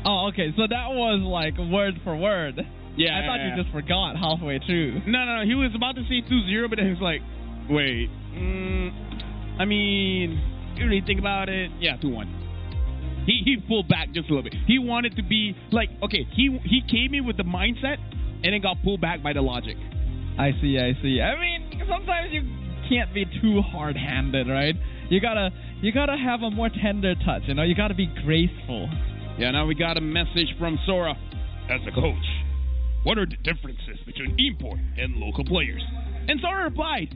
Oh, okay. So that was like word for word. Yeah. I thought you just forgot halfway through. No. He was about to say 2-0, but then he was like, wait. I mean... You really think about it? Yeah, 2-1. He pulled back just a little bit. He wanted to be like, okay, he came in with the mindset and then got pulled back by the logic. I see. I mean, sometimes you can't be too hard-handed, right? You gotta have a more tender touch, you know? You gotta be graceful. Yeah, now we got a message from Sora. As a coach, what are the differences between import and local players? And Sora replied,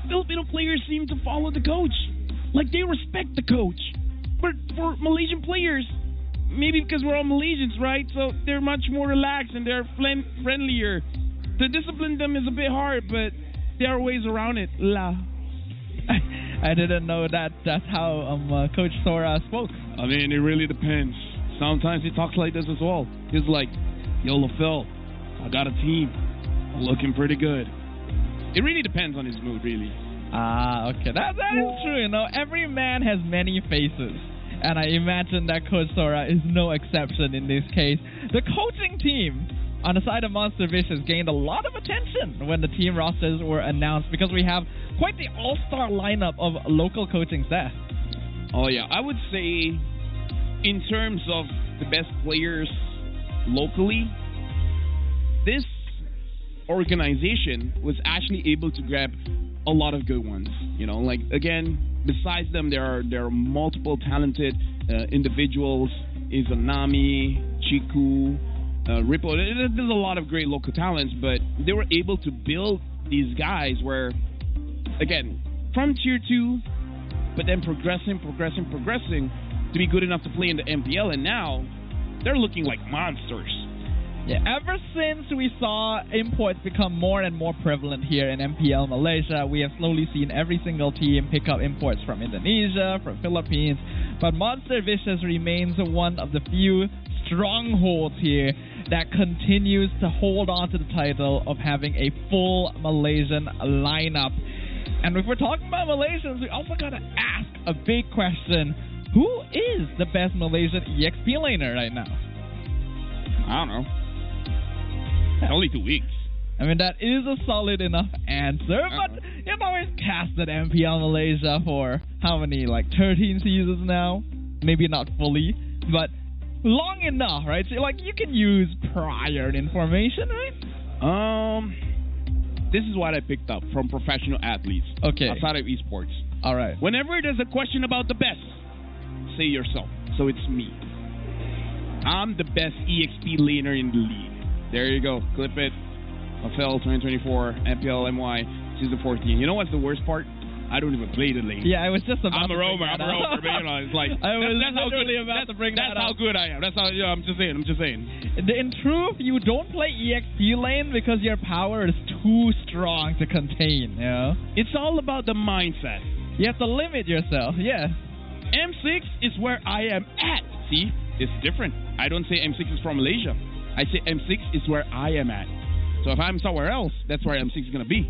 Filipino players seem to follow the coach. Like, they respect the coach. But for Malaysian players, maybe because we're all Malaysians, right? So they're much more relaxed and they're friendlier. To discipline them is a bit hard, but there are ways around it. I didn't know that that's how Coach Sora spoke. I mean, it really depends. Sometimes he talks like this as well. He's like, yo, LaFell, I got a team. Looking pretty good. It really depends on his mood, really. Okay. That is true, you know. Every man has many faces. And I imagine that Coach Sora is no exception in this case. The coaching team on the side of Monster Vicious gained a lot of attention when the team rosters were announced because we have quite the all-star lineup of local coaching staff. Oh, yeah. I would say in terms of the best players locally, this organization was actually able to grab a lot of good ones. You know, like, again, besides them, there are multiple talented individuals. Izanami, Chiku, Ripple. There's a lot of great local talents, but they were able to build these guys where, again, from Tier 2, but then progressing to be good enough to play in the MPL, and now they're looking like monsters. Yeah, ever since we saw imports become more and more prevalent here in MPL Malaysia, we have slowly seen every single team pick up imports from Indonesia, from Philippines, but Monster Vicious remains one of the few strongholds here that continues to hold on to the title of having a full Malaysian lineup. And if we're talking about Malaysians, we also gotta ask a big question. Who is the best Malaysian EXP laner right now? I don't know. Only 2 weeks. I mean, that is a solid enough answer, but you've always casted MPL Malaysia for how many, like 13 seasons now? Maybe not fully, but long enough, right? So, like, you can use prior information, right? This is what I picked up from professional athletes. Okay. Outside of esports. All right. Whenever there's a question about the best, say yourself. So it's me. I'm the best EXP laner in the league. There you go. Clip it. MPL 2024, MPL MY, Season 14. You know what's the worst part? I don't even play the lane. Yeah, I was just about I'm to a roamer, but you know, it's like I was that's how good. about to bring that That's how up. good I am. That's how. Yeah, I'm just saying. In truth, you don't play EXP lane because your power is too strong to contain. You know, it's all about the mindset. You have to limit yourself. Yeah. M6 is where I am at. See, it's different. I don't say M6 is from Malaysia. I say M6 is where I am at. So if I'm somewhere else, that's where M6 is going to be.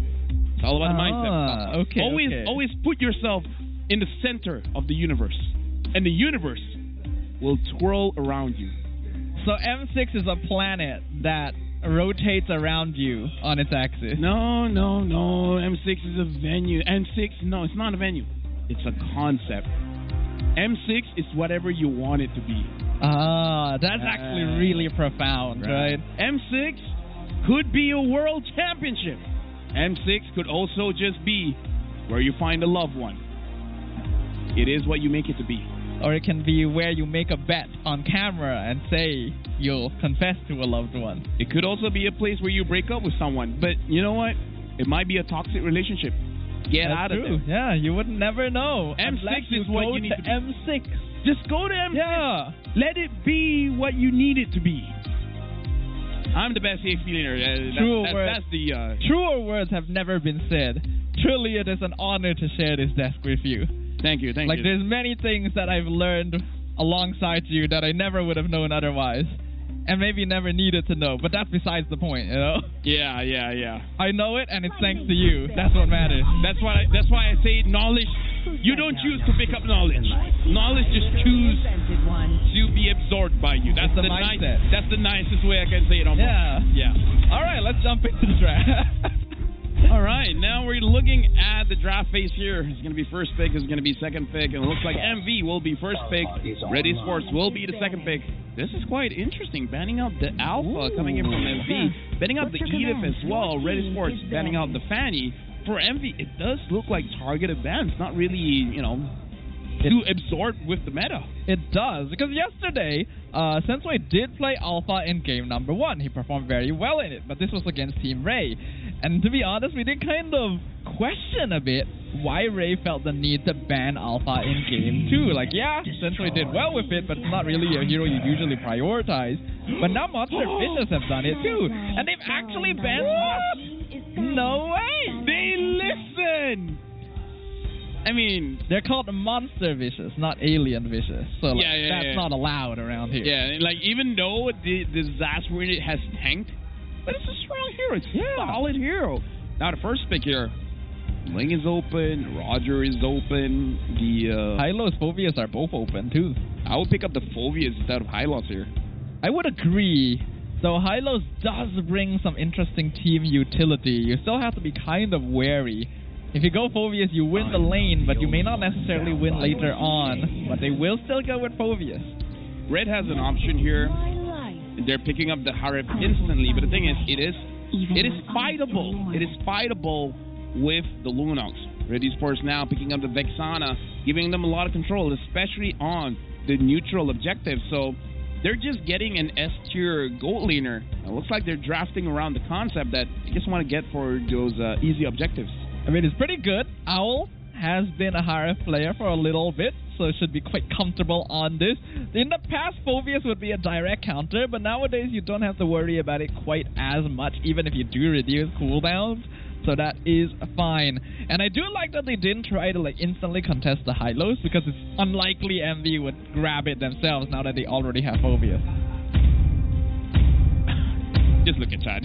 It's all about the mindset. Okay. Always put yourself in the center of the universe. And the universe will twirl around you. So M6 is a planet that rotates around you on its axis. No. M6 is a venue. M6, no, it's not a venue. It's a concept. M6 is whatever you want it to be. That's actually really profound, right? M6 could be a world championship. M6 could also just be where you find a loved one. It is what you make it to be. Or it can be where you make a bet on camera and say you'll confess to a loved one. It could also be a place where you break up with someone. But you know what? It might be a toxic relationship. Get out of there. Yeah, you would never know. M6 is what you need to be. M6. Just go to M6. Yeah. Let it be what you need it to be. I'm the best EXP leader. Truer words have never been said. Truly, it is an honor to share this desk with you. Thank you. Like, there's many things that I've learned alongside you that I never would have known otherwise. And maybe never needed to know, but that's besides the point, you know? Yeah. I know it, and it's thanks to you. That's what matters. That's why I say knowledge. You don't choose to pick up knowledge. Knowledge just choose to be absorbed by you. That's the mindset. That's the nicest way I can say it. Almost. Yeah. All right, let's jump into the draft. All right, now we're looking at the draft phase here. It's going to be first pick, it's going to be second pick, and it looks like MV will be first pick. Ready Sports will be the second pick. This is quite interesting, banning out the Alpha coming in from MV, banning out the Edith as well. Ready Sports banning out the Fanny. For MV, it does look like targeted bans, not really, too absorbed with the meta. It does, because yesterday, Sensei did play Alpha in game number 1. He performed very well in it, but this was against Team Ray. And to be honest, we did kind of question a bit why Ray felt the need to ban Alpha in game 2. Like, yeah, Sensei did well with it, but it's not really a hero you usually prioritize. But now Monster Vicious have done it too, and they've actually banned Moss. No way! They listen! I mean, they're called monster vicious, not alien vicious. So that's not allowed around here. Yeah, like even though the disaster unit has tanked, but it's a strong hero. It's a solid hero. Now the first pick here, Ling is open, Roger is open. The Hylos, Phoveus are both open too. I would pick up the Phoveus instead of Hylos here. I would agree. So Hylos does bring some interesting team utility. You still have to be kind of wary. If you go Phoveus, you win the lane, but you may not necessarily win later on. But they will still go with Phoveus. Red has an option here. They're picking up the Harif instantly, but the thing is, it is fightable. It is fightable with the Lunox. Red Esports now picking up the Vexana, giving them a lot of control, especially on the neutral objective. So they're just getting an S-tier gold laner. It looks like they're drafting around the concept that they just want to get for those easy objectives. I mean, it's pretty good. Owl has been a Harif player for a little bit, so should be quite comfortable on this. In the past, Phoveus would be a direct counter, but nowadays you don't have to worry about it quite as much, even if you do reduce cooldowns. So that is fine. And I do like that they didn't try to instantly contest the Hylos, because it's unlikely MV would grab it themselves now that they already have Phoveus. Just look at chat.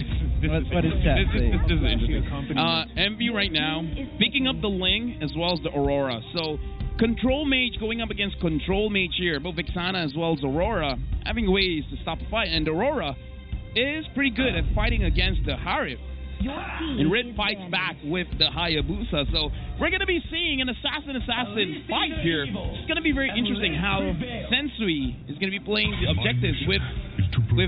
What is chat saying? This is interesting. MV right now picking up the Ling as well as the Aurora. So Control Mage going up against Control Mage here. Both Vexana as well as Aurora having ways to stop a fight. And Aurora is pretty good at fighting against the Harif. And Red fights back with the Hayabusa. So we're going to be seeing an assassin fight here. It's going to be very interesting how Sensui is going to be playing the objectives with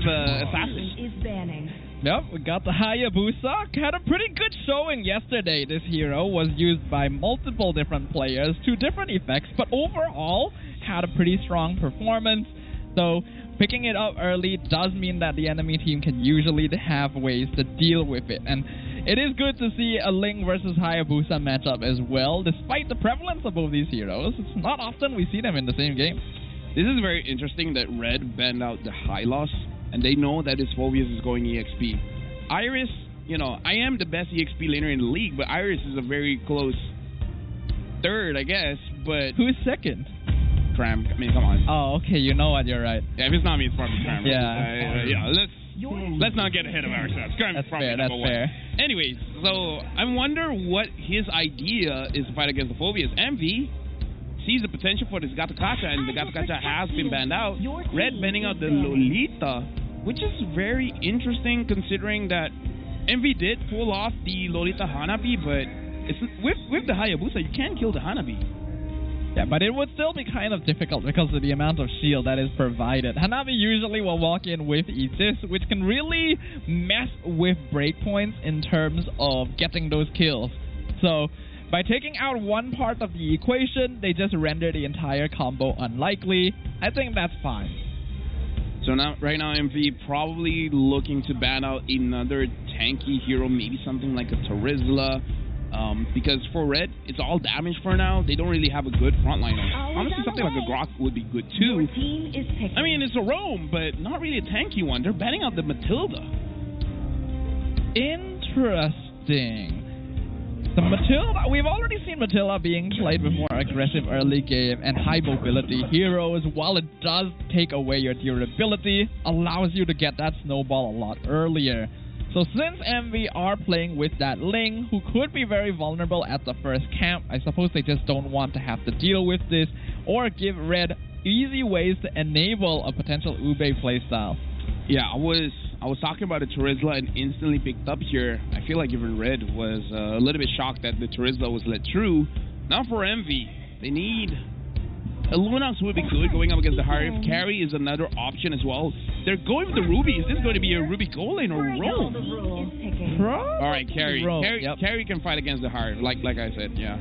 assassin. Yep, we got the Hayabusa. Had a pretty good showing yesterday. This hero was used by multiple different players to different effects, but overall had a pretty strong performance. So picking it up early does mean that the enemy team can usually have ways to deal with it. And it is good to see a Ling versus Hayabusa matchup as well, despite the prevalence of both these heroes. It's not often we see them in the same game. This is very interesting that Red banned out the Hylos, and they know that his Phoveus is going EXP. Iris, I am the best EXP laner in the league, but Iris is a very close third, I guess. But who's second? Cram. I mean, come on. Oh, okay. You know what? You're right. Yeah, if it's not me, it's probably Cram. Yeah. Let's not get ahead of ourselves. Cram is probably number one. Fair. Anyways, so I wonder what his idea is to fight against the Phoveus. MV sees the potential for this Gatakacha, and the Gatakacha has been banned out. Red banning out the Lolita, which is very interesting considering that MV did pull off the Lolita Hanabi, but it's with the Hayabusa, you can't kill the Hanabi. Yeah, but it would still be kind of difficult because of the amount of shield that is provided. Hanabi usually will walk in with Aegis, which can really mess with breakpoints in terms of getting those kills. So by taking out one part of the equation, they just render the entire combo unlikely. I think that's fine. So right now MV probably looking to ban out another tanky hero, maybe something like a Terizla. Because for Red, it's all damage for now. They don't really have a good frontline. Honestly, something like a Grok would be good too. I mean, it's a roam, but not really a tanky one. They're banning out the Matilda. Interesting. The Matilda, we've already seen Matilda being played with more aggressive early game and high mobility heroes. While it does take away your durability, allows you to get that snowball a lot earlier. So since MV are playing with that Ling, who could be very vulnerable at the first camp, I suppose they just don't want to have to deal with this, or give Red easy ways to enable a potential Ube playstyle. Yeah, I was talking about the Terizla and instantly picked up here. I feel like even Red was a little bit shocked that the Terizla was let through. Now for MV, they need... A Lunox would be good going up against the Harif. Carry is another option as well. They're going with the Ruby. Is this going to be a Ruby goal lane or roll? Alright, Carry. Carry can fight against the Harif, like I said, yeah.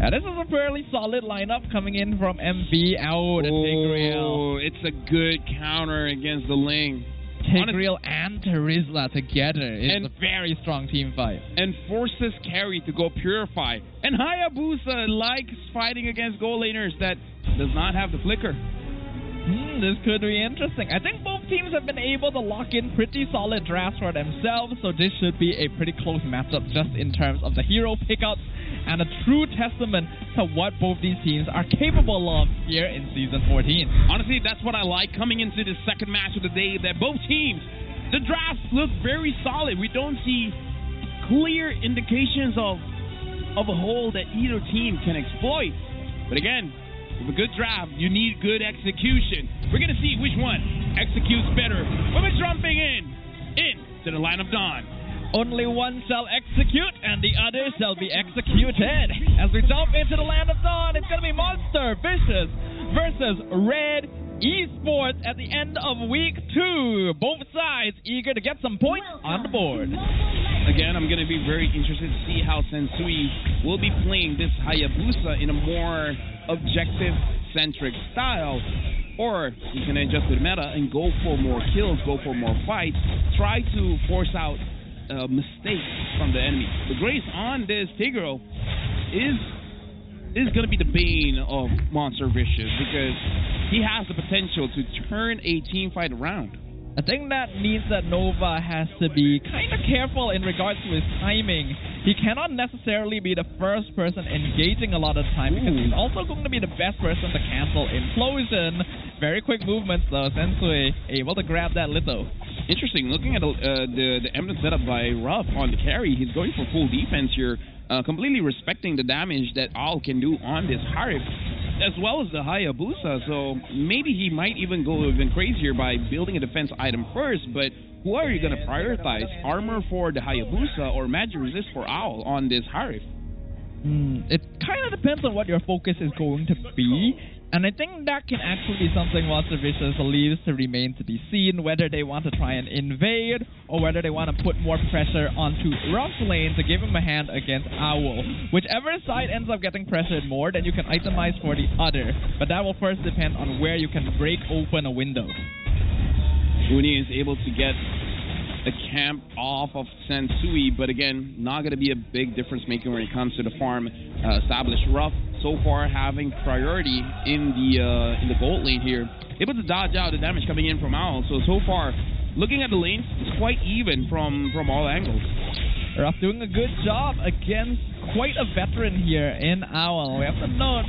Yeah, this is a fairly solid lineup coming in from MV. Oh, the Tigreal. It's a good counter against the Ling. Tigreal and Terizla together is a very strong team fight. And forces Carry to go Purify. And Hayabusa likes fighting against goal laners that does not have the flicker. This could be interesting. I think both teams have been able to lock in pretty solid drafts for themselves, so this should be a pretty close matchup just in terms of the hero pickups, and a true testament to what both these teams are capable of here in Season 14. Honestly, that's what I like coming into the second match of the day, that both teams, the drafts look very solid. We don't see clear indications of a hole that either team can exploit. But again, with a good draft, you need good execution. We're going to see which one executes better. We're jumping in to the line of dawn. Only one shall execute, and the other shall be executed. As we jump into the land of dawn, it's going to be Monster Vicious versus Red Esports at the end of week 2. Both sides eager to get some points on the board. Again, I'm going to be very interested to see how Sensui will be playing this Hayabusa in a more objective-centric style. Or he can adjust the meta and go for more kills, go for more fights, try to force out mistakes from the enemy. The grace on this Tigro is going to be the bane of Monster Vicious, because he has the potential to turn a team fight around. I think that means that Nova has to be kind of careful in regards to his timing. He cannot necessarily be the first person engaging a lot of the time, because he's also going to be the best person to cancel Implosion. Very quick movements though, Sensui able to grab that little. Interesting, looking at the emblem setup by Ruff on the carry, he's going for full defense here, completely respecting the damage that Owl can do on this Harif, as well as the Hayabusa. So maybe he might even go even crazier by building a defense item first, but who are you going to prioritize? Armor for the Hayabusa or magic resist for Owl on this Harif? It kind of depends on what your focus is going to be, and I think that can actually be something Monster Vicious leaves to remain to be seen, whether they want to try and invade or whether they want to put more pressure onto Ruff's lane to give him a hand against Owl. Whichever side ends up getting pressured more, then you can itemize for the other, but that will first depend on where you can break open a window. Uni is able to get the camp off of Sensui, but again, not going to be a big difference maker when it comes to the farm established. Ruff so far having priority in the gold lane here, able to dodge out the damage coming in from Owl. So far, looking at the lanes, it's quite even from all angles. Ruff doing a good job against quite a veteran here in Owl. We have to note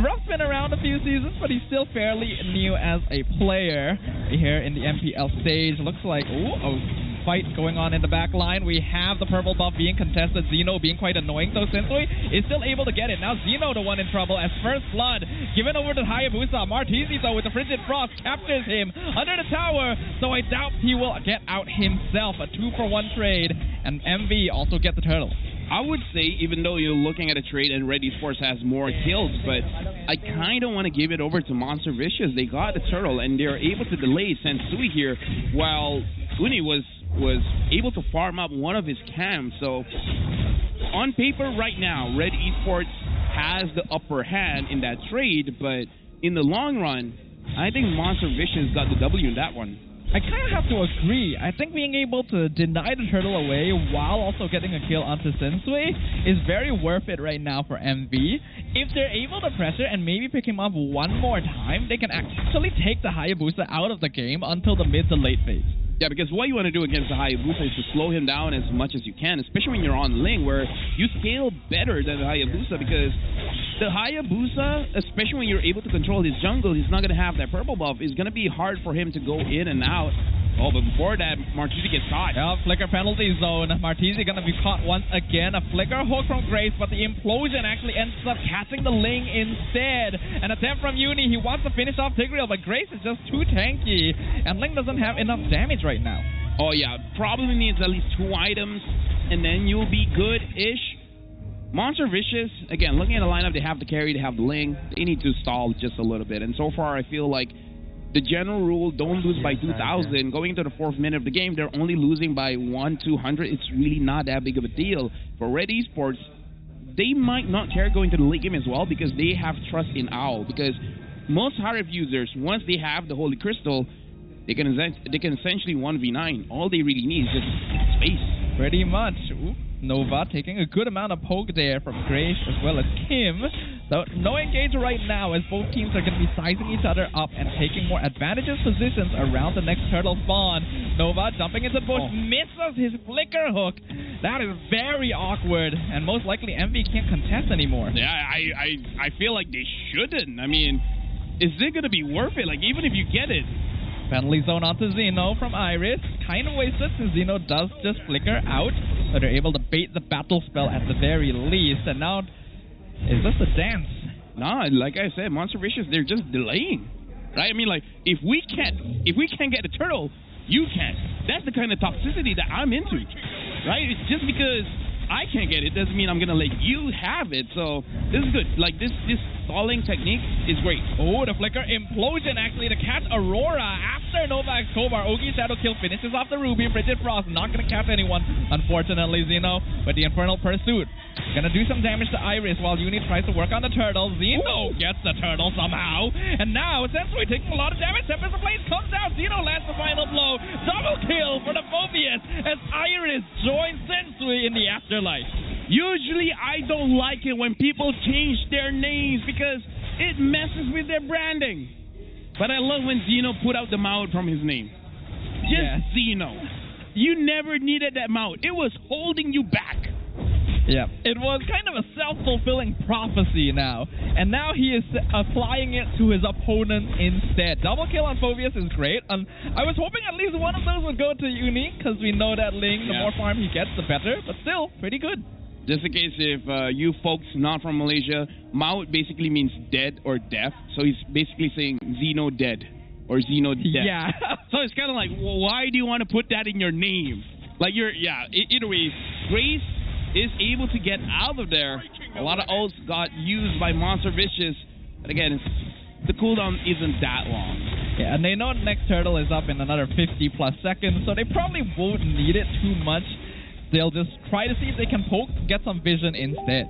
Ruff's been around a few seasons, but he's still fairly new as a player here in the MPL stage. Looks like a fight going on in the back line. We have the purple buff being contested. Zeno being quite annoying, though Sensui is still able to get it. Now Zeno the one in trouble as First Blood given over to Hayabusa. Martizi, though, with the Frigid Frost captures him under the tower, so I doubt he will get out himself. A 2-for-1 trade, and MV also get the turtle. I would say, even though you're looking at a trade and Red Esports has more kills, but I kind of want to give it over to Monster Vicious. They got the turtle, and they're able to delay Sensui here, while Uni was able to farm up one of his camps. So, on paper right now, Red Esports has the upper hand in that trade, but in the long run, I think Monster Vicious got the W in that one. I kind of have to agree. I think being able to deny the turtle away while also getting a kill onto Sensui is very worth it right now for MV. If they're able to pressure and maybe pick him up one more time, they can actually take the Hayabusa out of the game until the mid to late phase. Yeah, because what you want to do against the Hayabusa is to slow him down as much as you can, especially when you're on Ling, where you scale better than the Hayabusa, because the Hayabusa, especially when you're able to control his jungle, he's not going to have that purple buff. It's going to be hard for him to go in and out. Oh, but before that, Martizi gets caught. Yeah, flicker penalty zone. Martizi going to be caught once again. A flicker hook from Grace, but the implosion actually ends up catching the Ling instead. An attempt from Uni. He wants to finish off Tigreal, but Grace is just too tanky, and Ling doesn't have enough damage right now. Oh, yeah. Probably needs at least 2 items, and then you'll be good-ish. Monster Vicious, again, looking at the lineup, they have the carry, they have the Ling. They need to stall just a little bit, and so far I feel like the general rule, don't lose by 2,000. Going into the 4th minute of the game, they're only losing by 1-200. It's really not that big of a deal. For Red Esports, they might not care going to the late game as well, because they have trust in Owl. Because most Harif users, once they have the Holy Crystal, they can essentially 1v9. All they really need is just space. Pretty much. Ooh. Nova taking a good amount of poke there from Grace as well as Kim. So no engage right now as both teams are going to be sizing each other up and taking more advantageous positions around the next turtle spawn. Nova jumping into the bush, misses his flicker hook. That is very awkward, and most likely MV can't contest anymore. Yeah, I feel like they shouldn't. I mean, is it going to be worth it? Like, even if you get it. Penalty zone onto Zeno from Iris. Kind of wasted since Zeno does just flicker out. So they're able to bait the battle spell at the very least. And now, is this a dance? Nah, like I said, Monster Vicious, they're just delaying. Right? I mean, like, if we can't get a turtle, you can't. That's the kind of toxicity that I'm into. Right? It's just because I can't get it doesn't mean I'm going to let you have it. So this is good. Like, this stalling technique is great. Oh, the flicker implosion actually to catch Aurora after Novak Kovar. Ogi Shadow Kill finishes off the Ruby. Frigid Frost not going to catch anyone, unfortunately, Zeno. But the Infernal Pursuit going to do some damage to Iris while Uni tries to work on the turtle. Zeno gets the turtle somehow. And now, Sensui taking a lot of damage. Tempest of Blaze comes out. Zeno lands the final blow. Double kill for the Phobius as Iris joins Sensui in the afterlife. Usually, I don't like it when people change their names because it messes with their branding. But I love when Zeno put out the mouth from his name. Just Zeno. You never needed that mouth. It was holding you back. Yeah, it was kind of a self-fulfilling prophecy now. And now he is applying it to his opponent instead. Double kill on Phobius is great. And I was hoping at least one of those would go to Uni, because we know that Ling, the more farm he gets, the better. But still, pretty good. Just in case if you folks not from Malaysia, Mao basically means dead or deaf. So he's basically saying Zeno dead or Zeno deaf. Yeah. So it's kind of like, well, why do you want to put that in your name? Like, either way, Grace is able to get out of there. A lot of ults got used by Monster Vicious. But again, the cooldown isn't that long. Yeah, and they know the next turtle is up in another 50 plus seconds, so they probably won't need it too much. They'll just try to see if they can poke, get some vision instead.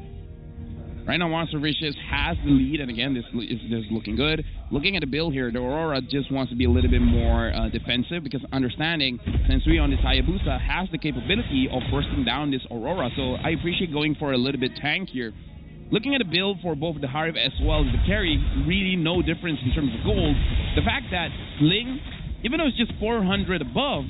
Right now, Monster Vicious has the lead, and again, this is looking good. Looking at the build here, the Aurora just wants to be a little bit more defensive because understanding Sensui on this Hayabusa has the capability of bursting down this Aurora, so I appreciate going for a little bit tank here. Looking at the build for both the Harif as well as the carry, really no difference in terms of gold. The fact that Ling, even though it's just 400 above,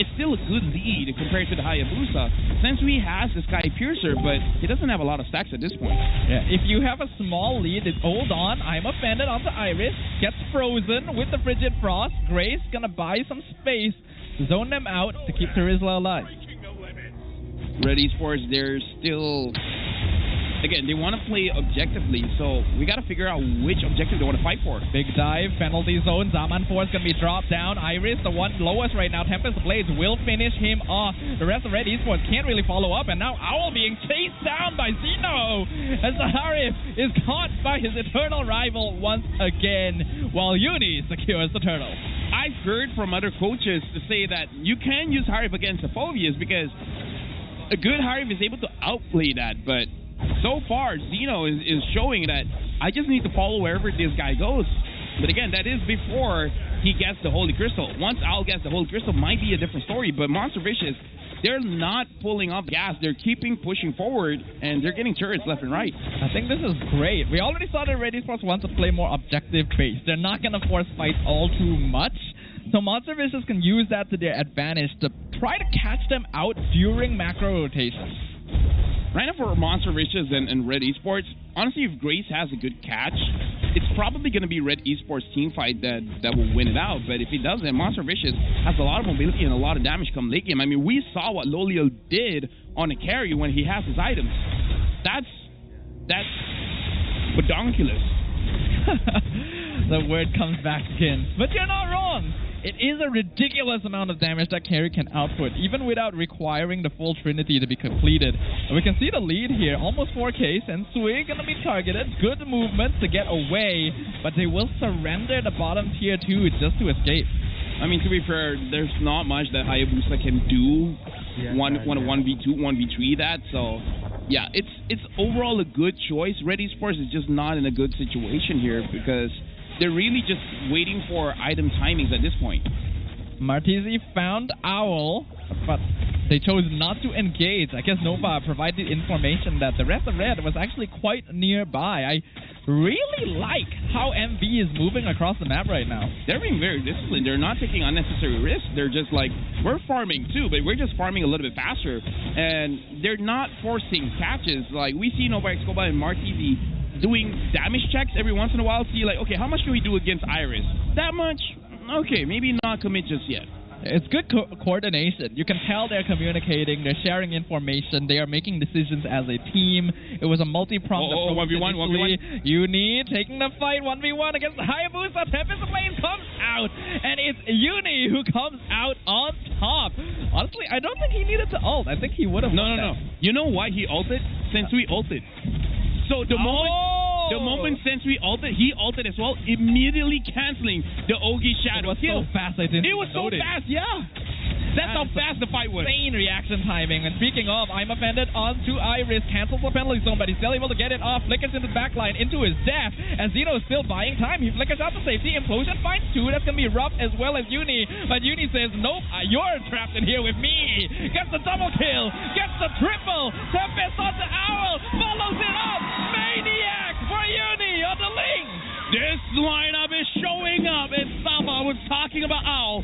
it's still a good lead compared to the Hayabusa. Sensui has the Sky Piercer, but he doesn't have a lot of stacks at this point. Yeah, if you have a small lead, hold on. I'm offended onto Iris. Gets frozen with the Frigid Frost. Grace gonna buy some space, zone them out to keep Terizla alive. Red Esports, they're still... Again, they want to play objectively, so we got to figure out which objective they want to fight for. Big dive, penalty zone. Zaman 4 is going to be dropped down. Iris, the one lowest right now. Tempest Blades will finish him off. The rest of Red Esports can't really follow up, and now Owl being chased down by Zeno as the Harif is caught by his eternal rival once again, while Uni secures the turtle. I've heard from other coaches to say that you can use Harif against the Phobias because a good Harif is able to outplay that, but so far, Zeno is showing that I just need to follow wherever this guy goes. But again, that is before he gets the Holy Crystal. Once Al gets the Holy Crystal, might be a different story. But Monster Vicious, they're not pulling up gas. They're keeping pushing forward, and they're getting turrets left and right. I think this is great. We already saw that Red Esports want to play more objective-based. They're not going to force fights all too much. So Monster Vicious can use that to their advantage to try to catch them out during macro rotations. Right now for Monster Vicious and Red Esports, honestly, if Grace has a good catch, it's probably going to be Red Esports team fight that will win it out. But if it doesn't, Monster Vicious has a lot of mobility and a lot of damage come late game. I mean, we saw what Lolio did on a carry when he has his items. That's bedonkulous. The word comes back again. But you're not wrong. It is a ridiculous amount of damage that carry can output, even without requiring the full Trinity to be completed. And we can see the lead here, almost 4K. Sensui gonna be targeted. Good movement to get away, but they will surrender the bottom tier 2 just to escape. I mean, to be fair, there's not much that Hayabusa can do. One 1v2, 1v3 that. So, yeah, it's overall a good choice. Red Esports is just not in a good situation here because they're really just waiting for item timings at this point. Martisi found Owl, but They chose not to engage. I guess Nova provided information that the rest of Red was actually quite nearby. I really like how MV is moving across the map right now. They're being very disciplined. They're not taking unnecessary risks. They're just like, we're farming too, but we're just farming a little bit faster. And they're not forcing catches. Like, we see Nova Escobar and Martizi doing damage checks every once in a while. See, like, okay, how much can we do against Iris? That much? Okay, maybe not commit just yet. It's good coordination. You can tell they're communicating, they're sharing information, they are making decisions as a team. It was a multi-pronged approach. 1v1. Uni taking the fight 1v1 against Hayabusa. Tempest Lane comes out, and it's Uni who comes out on top. Honestly, I don't think he needed to ult. I think he would have. No. You know why he ulted? Sensui ulted. So the moment Sensui ulted, he ulted as well, immediately canceling the Ogi Shadow kill. It was so fast, I didn't It was so fast, yeah. That's how fast the fight was. Insane reaction timing. And speaking of, I'm offended onto Iris. Cancels the penalty zone, but he's still able to get it off. Flickers into the backline, into his death. And Zeno is still buying time. He flickers out to safety. Implosion finds two. That's going to be rough as well as Uni. But Uni says, nope, you're trapped in here with me. Gets the double kill. Gets the triple. Tempest onto Owl. Follows it up. Maniac for Uni on the link. This lineup is showing up. And Saba was talking about Owl.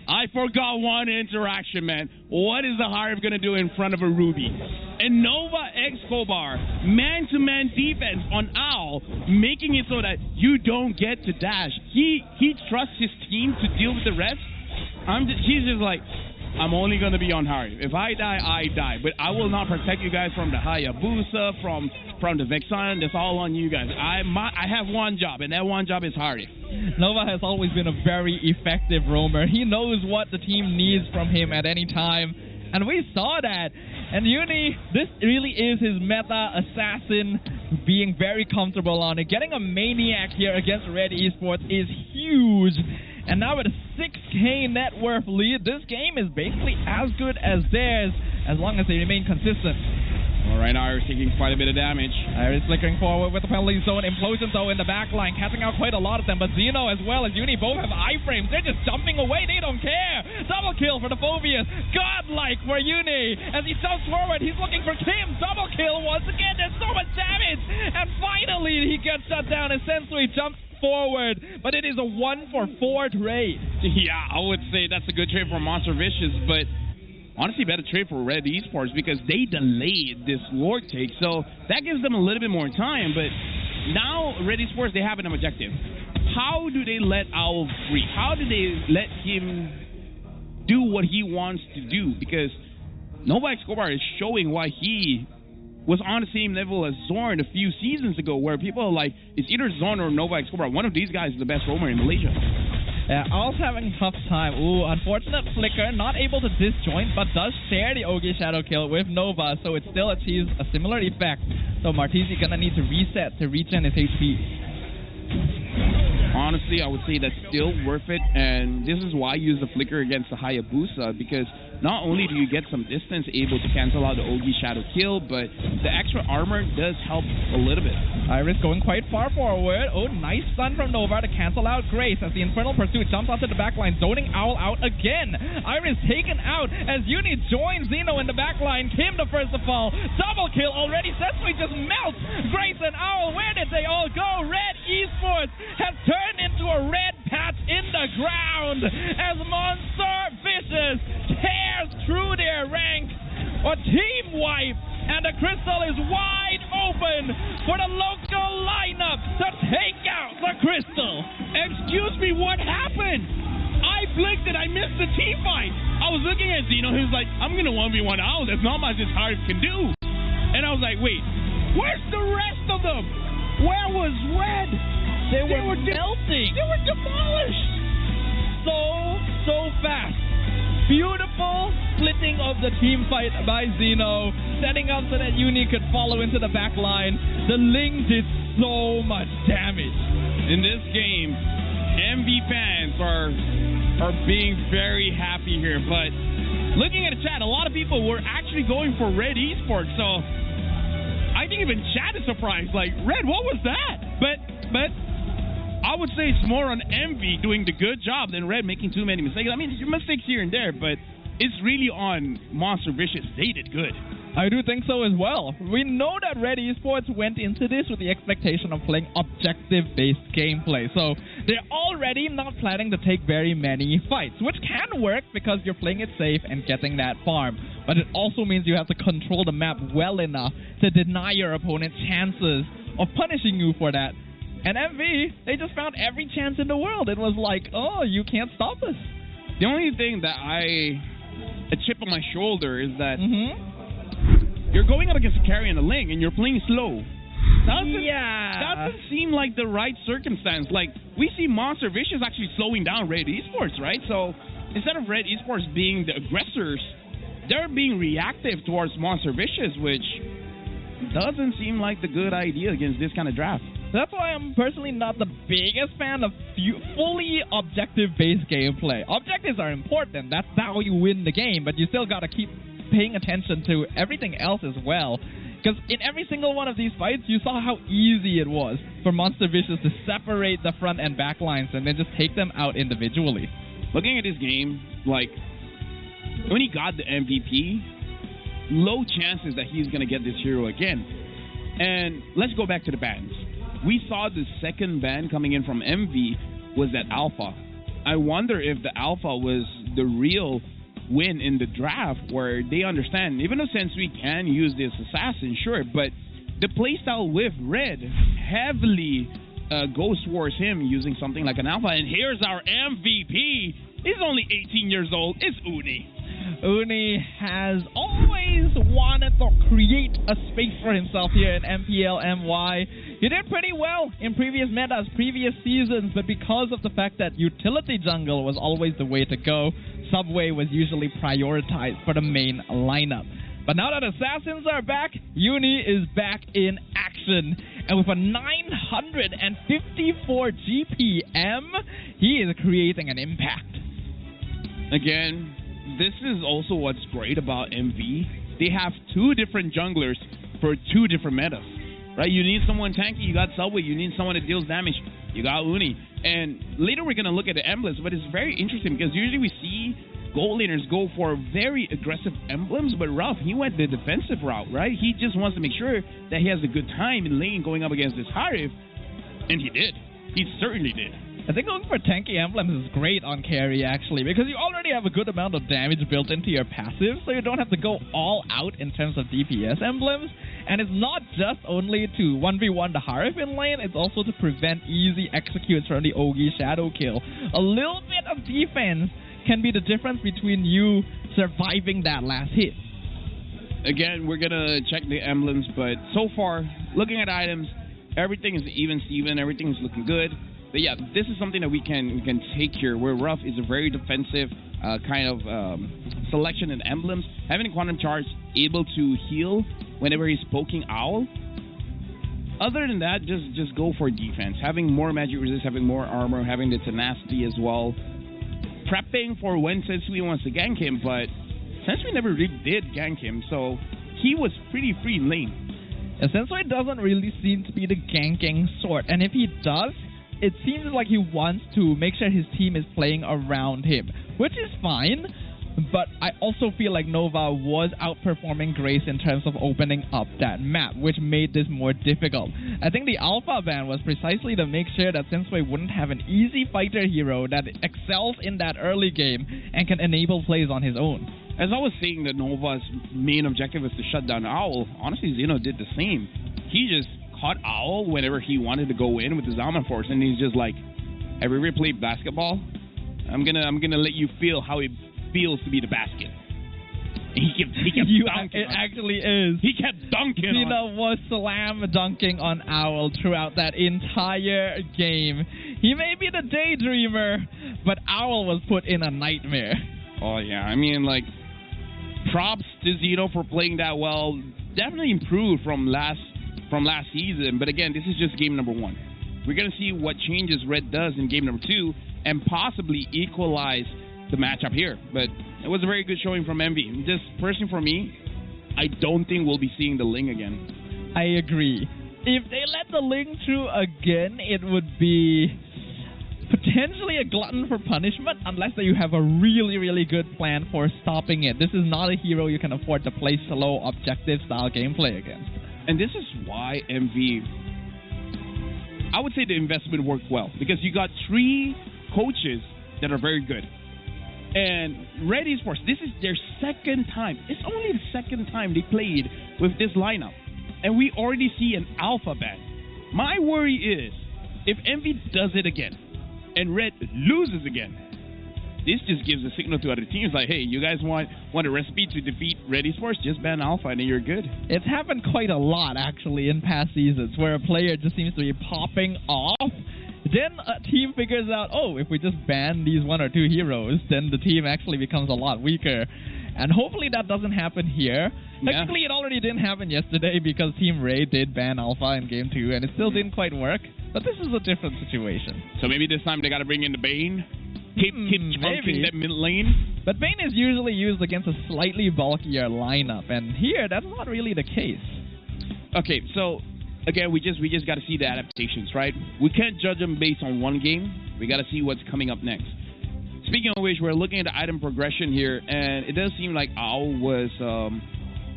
I forgot one interaction, man. What is the Hive going to do in front of a Ruby? And Nova Escobar, man-to-man defense on Owl, making it so that you don't get to dash. He trusts his team to deal with the rest. He's just like, I'm only going to be on Harry. If I die, I die. But I will not protect you guys from the Hayabusa, from the Vexan. That's all on you guys. I have one job, and that one job is Harry. Nova has always been a very effective roamer. He knows what the team needs from him at any time. And we saw that. And Uni, this really is his meta assassin being very comfortable on it. Getting a Maniac here against Red Esports is huge. And now with a 6K net worth lead, this game is basically as good as theirs as long as they remain consistent. All right, Iris taking quite a bit of damage. Iris flickering forward with the penalty zone. Implosion, though, in the back line, catching out quite a lot of them. But Zeno as well as Uni both have iframes. They're just jumping away. They don't care. Double kill for the Phobias. Godlike for Uni. As he jumps forward, he's looking for Kim. Double kill once again. There's so much damage. And finally, he gets shut down as Sensui jumps forward. But it is a 1-for-4 trade. Yeah, I would say that's a good trade for Monster Vicious, but honestly, better trade for Red Esports because they delayed this Lord take, so that gives them a little bit more time. But now, Red Esports, they have an objective. How do they let Owl free? How do they let him do what he wants to do? Because Nova Escobar is showing why he was on the same level as Zorn a few seasons ago, where people are like, it's either Zorn or Nova Escobar. One of these guys is the best roamer in Malaysia. Yeah, Owl's having a tough time. Ooh, unfortunate flicker, not able to disjoint, but does share the Ogi Shadow kill with Nova, so it still achieves a similar effect. So Martizi gonna need to reset to regen his HP. Honestly, I would say that's still worth it, and this is why I use the flicker against the Hayabusa, because not only do you get some distance able to cancel out the Ogi Shadow kill, but the extra armor does help a little bit. Iris going quite far forward. Oh, nice stun from Nova to cancel out Grace as the Infernal Pursuit jumps onto the backline, zoning Owl out again. Iris taken out as Uni joins Zeno in the backline. Kim the first to fall. Double kill already. Sensui just melts. Grace and Owl, where did they all go? Red Esports has turned into a red patch in the ground as Monster Vicious tears through their ranks. A team wipe, and the crystal is wide open for the local lineup to take out the crystal. Excuse me, what happened? I blinked and I missed the team fight. I was looking at Zeno, he was like, I'm going to 1v1 Owl. That's not much as hard can do. And I was like, wait, where's the rest of them? Where was Red? They were melting. They were demolished. So fast. Beautiful splitting of the team fight by Zeno, setting up so that Uni could follow into the back line. The Ling did so much damage. In this game, MV fans are being very happy here, but looking at the chat, a lot of people were actually going for Red Esports, so I think even chat is surprised. Like, Red, what was that? But I would say it's more on Envy doing the good job than Red making too many mistakes. I mean, mistakes here and there, but it's really on Monster Vicious. They did good. I do think so as well. We know that Red Esports went into this with the expectation of playing objective-based gameplay. So they're already not planning to take very many fights, which can work because you're playing it safe and getting that farm. But it also means you have to control the map well enough to deny your opponent chances of punishing you for that. And MV, they just found every chance in the world. It was like, oh, you can't stop us. The only thing that a chip on my shoulder is that you're going up against a carry and a Ling, and you're playing slow. Doesn't seem like the right circumstance. Like, we see Monster Vicious actually slowing down Red Esports, right? So, instead of Red Esports being the aggressors, they're being reactive towards Monster Vicious, which doesn't seem like the good idea against this kind of draft. That's why I'm personally not the biggest fan of fully objective-based gameplay. Objectives are important. That's how you win the game, but you still got to keep paying attention to everything else as well. Because in every single one of these fights, you saw how easy it was for Monster Vicious to separate the front and back lines and then just take them out individually. Looking at this game, like, when he got the MVP, low chances that he's going to get this hero again. And let's go back to the bans. We saw the second ban coming in from MV was that Alpha. I wonder if the Alpha was the real win in the draft, where they understand, even though since we can use this assassin, sure, but the playstyle with Red heavily goes towards him using something like an Alpha. And here's our MVP. He's only 18 years old. It's Uni. Uni has always wanted to create a space for himself here in MPL MY. He did pretty well in previous metas, previous seasons, but because of the fact that utility jungle was always the way to go, Subway was usually prioritized for the main lineup. But now that Assassins are back, Uni is back in action. And with a 954 GPM, he is creating an impact. Again, this is also what's great about MV. They have two different junglers for two different metas. Right? You need someone tanky, you got Subway. You need someone that deals damage, you got Uni. And later we're going to look at the emblems, but it's very interesting because usually we see gold laners go for very aggressive emblems, but Ralph, he went the defensive route, right? He just wants to make sure that he has a good time in lane going up against this Harif, and he did. He certainly did. I think going for tanky emblems is great on carry, actually, because you already have a good amount of damage built into your passive, so you don't have to go all out in terms of DPS emblems. And it's not just only to 1v1 the Harif in lane, it's also to prevent easy executes from the Ogi Shadow Kill. A little bit of defense can be the difference between you surviving that last hit. Again, we're going to check the emblems, but so far, looking at items, everything is even Steven, everything is looking good. But yeah, this is something that we can take here, where Ruff is a very defensive kind of selection in emblems. Having a Quantum Charge, able to heal whenever he's poking Owl. Other than that, just go for defense. Having more magic resist, having more armor, having the tenacity as well. Prepping for when Sensui wants to gank him, but Sensui never really did gank him, so he was pretty free in lane. Sensui doesn't really seem to be the ganking sort, and if he does, it seems like he wants to make sure his team is playing around him, which is fine, but I also feel like Nova was outperforming Grace in terms of opening up that map, which made this more difficult. I think the Alpha ban was precisely to make sure that Sensui wouldn't have an easy fighter hero that excels in that early game and can enable plays on his own. As I was saying that Nova's main objective is to shut down Owl, honestly Zeno did the same. He just caught Owl whenever he wanted to go in with his Almond Force, and he's just like, have you ever played basketball? I'm gonna let you feel how it feels to be the basket. He kept dunking. It actually is. He kept dunking. Zeno was slam dunking on Owl throughout that entire game. He may be the daydreamer, but Owl was put in a nightmare. Oh yeah, I mean, like, props to Zeno for playing that well. Definitely improved from last season, but again, this is just game number 1. We're going to see what changes Red does in game number 2 and possibly equalize the matchup here. But it was a very good showing from Envy. Just personally for me, I don't think we'll be seeing the Ling again. I agree. If they let the Ling through again, it would be potentially a glutton for punishment unless that you have a really, really good plan for stopping it. This is not a hero you can afford to play slow, objective-style gameplay against. And this is why MV, I would say the investment worked well, because you got 3 coaches that are very good. And Red Esports, this is their second time. It's only the second time they played with this lineup. And we already see an alpha ban. My worry is, if MV does it again, and Red loses again, this just gives a signal to other teams like, hey, you guys want a recipe to defeat Red Esports? Just ban Alpha and then you're good. It's happened quite a lot, actually, in past seasons, where a player just seems to be popping off. Then a team figures out, oh, if we just ban these 1 or 2 heroes, then the team actually becomes a lot weaker. And hopefully that doesn't happen here. Technically, it already didn't happen yesterday because Team Ray did ban Alpha in Game 2, and it still didn't quite work. But this is a different situation. So maybe this time they got to bring in the Bane? Keep chunking that mid lane? But Bane is usually used against a slightly bulkier lineup, and here, that's not really the case. Okay, so again, we just got to see the adaptations, right? We can't judge them based on one game. We got to see what's coming up next. Speaking of which, we're looking at the item progression here, and it does seem like Owl was a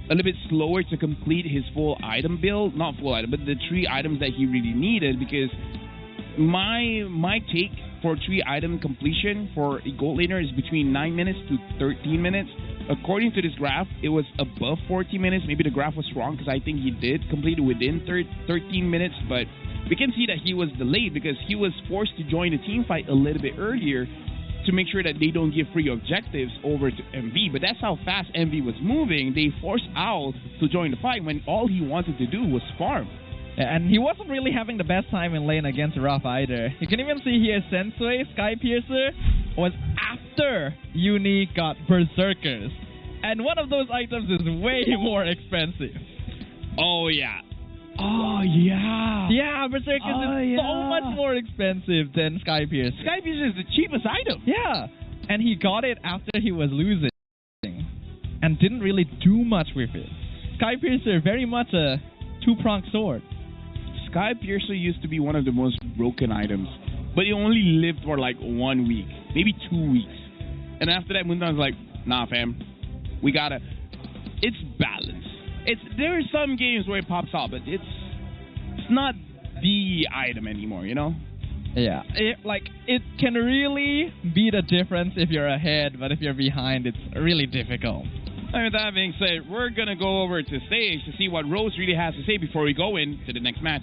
little bit slower to complete his full item build. Not full item, but the 3 items that he really needed, because my take for 3 item completion for a gold laner is between 9 minutes to 13 minutes. According to this graph, it was above 14 minutes. Maybe the graph was wrong because I think he did complete it within 13 minutes, but we can see that he was delayed because he was forced to join the team fight a little bit earlier to make sure that they don't give free objectives over to MV. But that's how fast MV was moving. They forced Owl to join the fight when all he wanted to do was farm. And he wasn't really having the best time in lane against Ruff either. You can even see here Sensui, Sky Piercer, was after Uni got Berserkers. And one of those items is way more expensive. Oh, yeah. Oh, yeah. Yeah, Berserkers is so much more expensive than Sky Piercer. Sky Piercer is the cheapest item. Yeah. And he got it after he was losing. And didn't really do much with it. Sky Piercer, very much a 2-pronged sword. Sky Piercer used to be one of the most broken items, but it only lived for like 1 week, maybe 2 weeks. And after that, Moonton's like, nah, fam, we gotta. It's balanced. There are some games where it pops out, but it's not the item anymore, you know? Yeah, it can really be the difference if you're ahead, but if you're behind, it's really difficult. And with that being said, we're going to go over to stage to see what Rose really has to say before we go into the next match.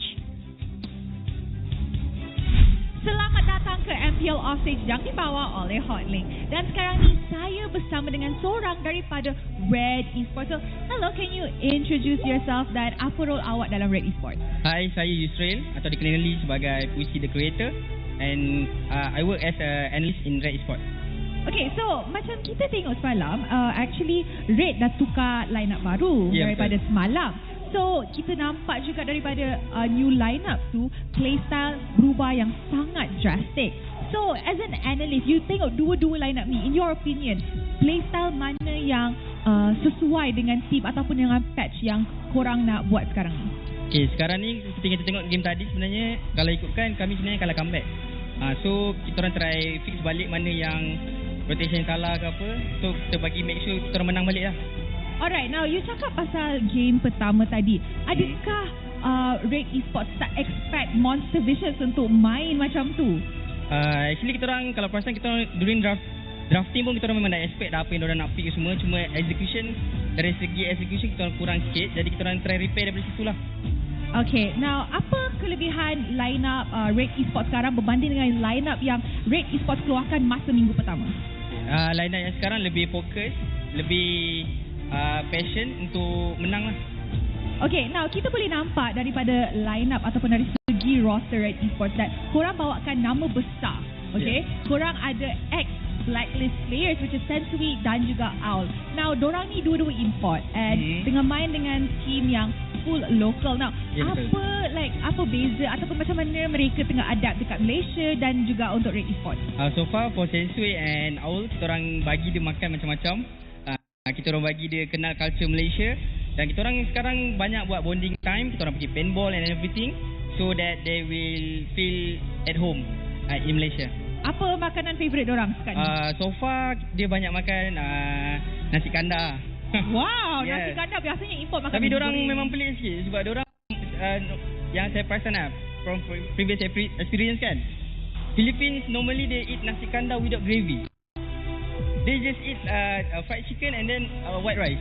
Selamat datang ke MPL Offstage yang dibawa oleh Hotlink. Dan sekarang ni saya bersama dengan seorang daripada Red Esports. So, hello, can you introduce yourself dan apa role awak dalam Red Esports? Hai, saya Yusrael atau dikenali sebagai Puisi the Creator, and I work as an analyst in Red Esports. Okay, so macam kita tengok semalam, actually Red dah tukar lineup baru daripada semalam. So, kita nampak juga daripada new lineup tu, playstyle berubah yang sangat drastic. So, as an analyst, you tengok dua-dua lineup ni, in your opinion, playstyle mana yang sesuai dengan team ataupun dengan patch yang korang nak buat sekarang ni? Okay, sekarang ni seperti kita tengok game tadi, sebenarnya kalau ikutkan kami sebenarnya kalah comeback. So, kita orang try fix balik mana yang rotation salah ke apa. So, kita bagi make sure kita orang menang balik lah. Alright, now you cakap pasal game pertama tadi. Adakah Red Esports tak expect Monster Visions untuk main macam tu? Actually kita orang, kalau perasan kita orang during drafting pun kita orang memang dah expect apa yang diorang nak pick semua. Cuma execution, dari segi execution kita orang kurang sikit. Jadi kita orang try repair daripada situ lah. Okay, now apa kelebihan lineup Red Esports sekarang berbanding dengan lineup yang Red Esports keluarkan masa minggu pertama? Lineup yang sekarang lebih fokus, lebih passion untuk menang lah. Okay, now kita boleh nampak daripada lineup ataupun dari segi roster Red Esports that korang bawakan nama besar. Okay, korang ada ex-blacklist players which is Sensui dan juga Owl. Now, dorang ni dua-dua import and dengan main dengan team yang full local. Now, apa beza ataupun macam mana mereka tengah adapt dekat Malaysia dan juga untuk Red Esports? So far for Sensui and Owl, kita orang bagi dia makan macam-macam. Kita orang bagi dia kenal culture Malaysia, dan kita orang sekarang banyak buat bonding time. Kita orang pergi paintball and everything so that they will feel at home. in Malaysia. Apa makanan favourite dorang sekarang ni? So far dia banyak makan nasi kandar. Wow, Yes. nasi kandar biasanya import makanan. Tapi dorang goreng. memang pelik sikit sebab dorang yang saya perasan from previous experience kan. Philippines normally they eat nasi kandar without gravy. They just eat fried chicken and then white rice.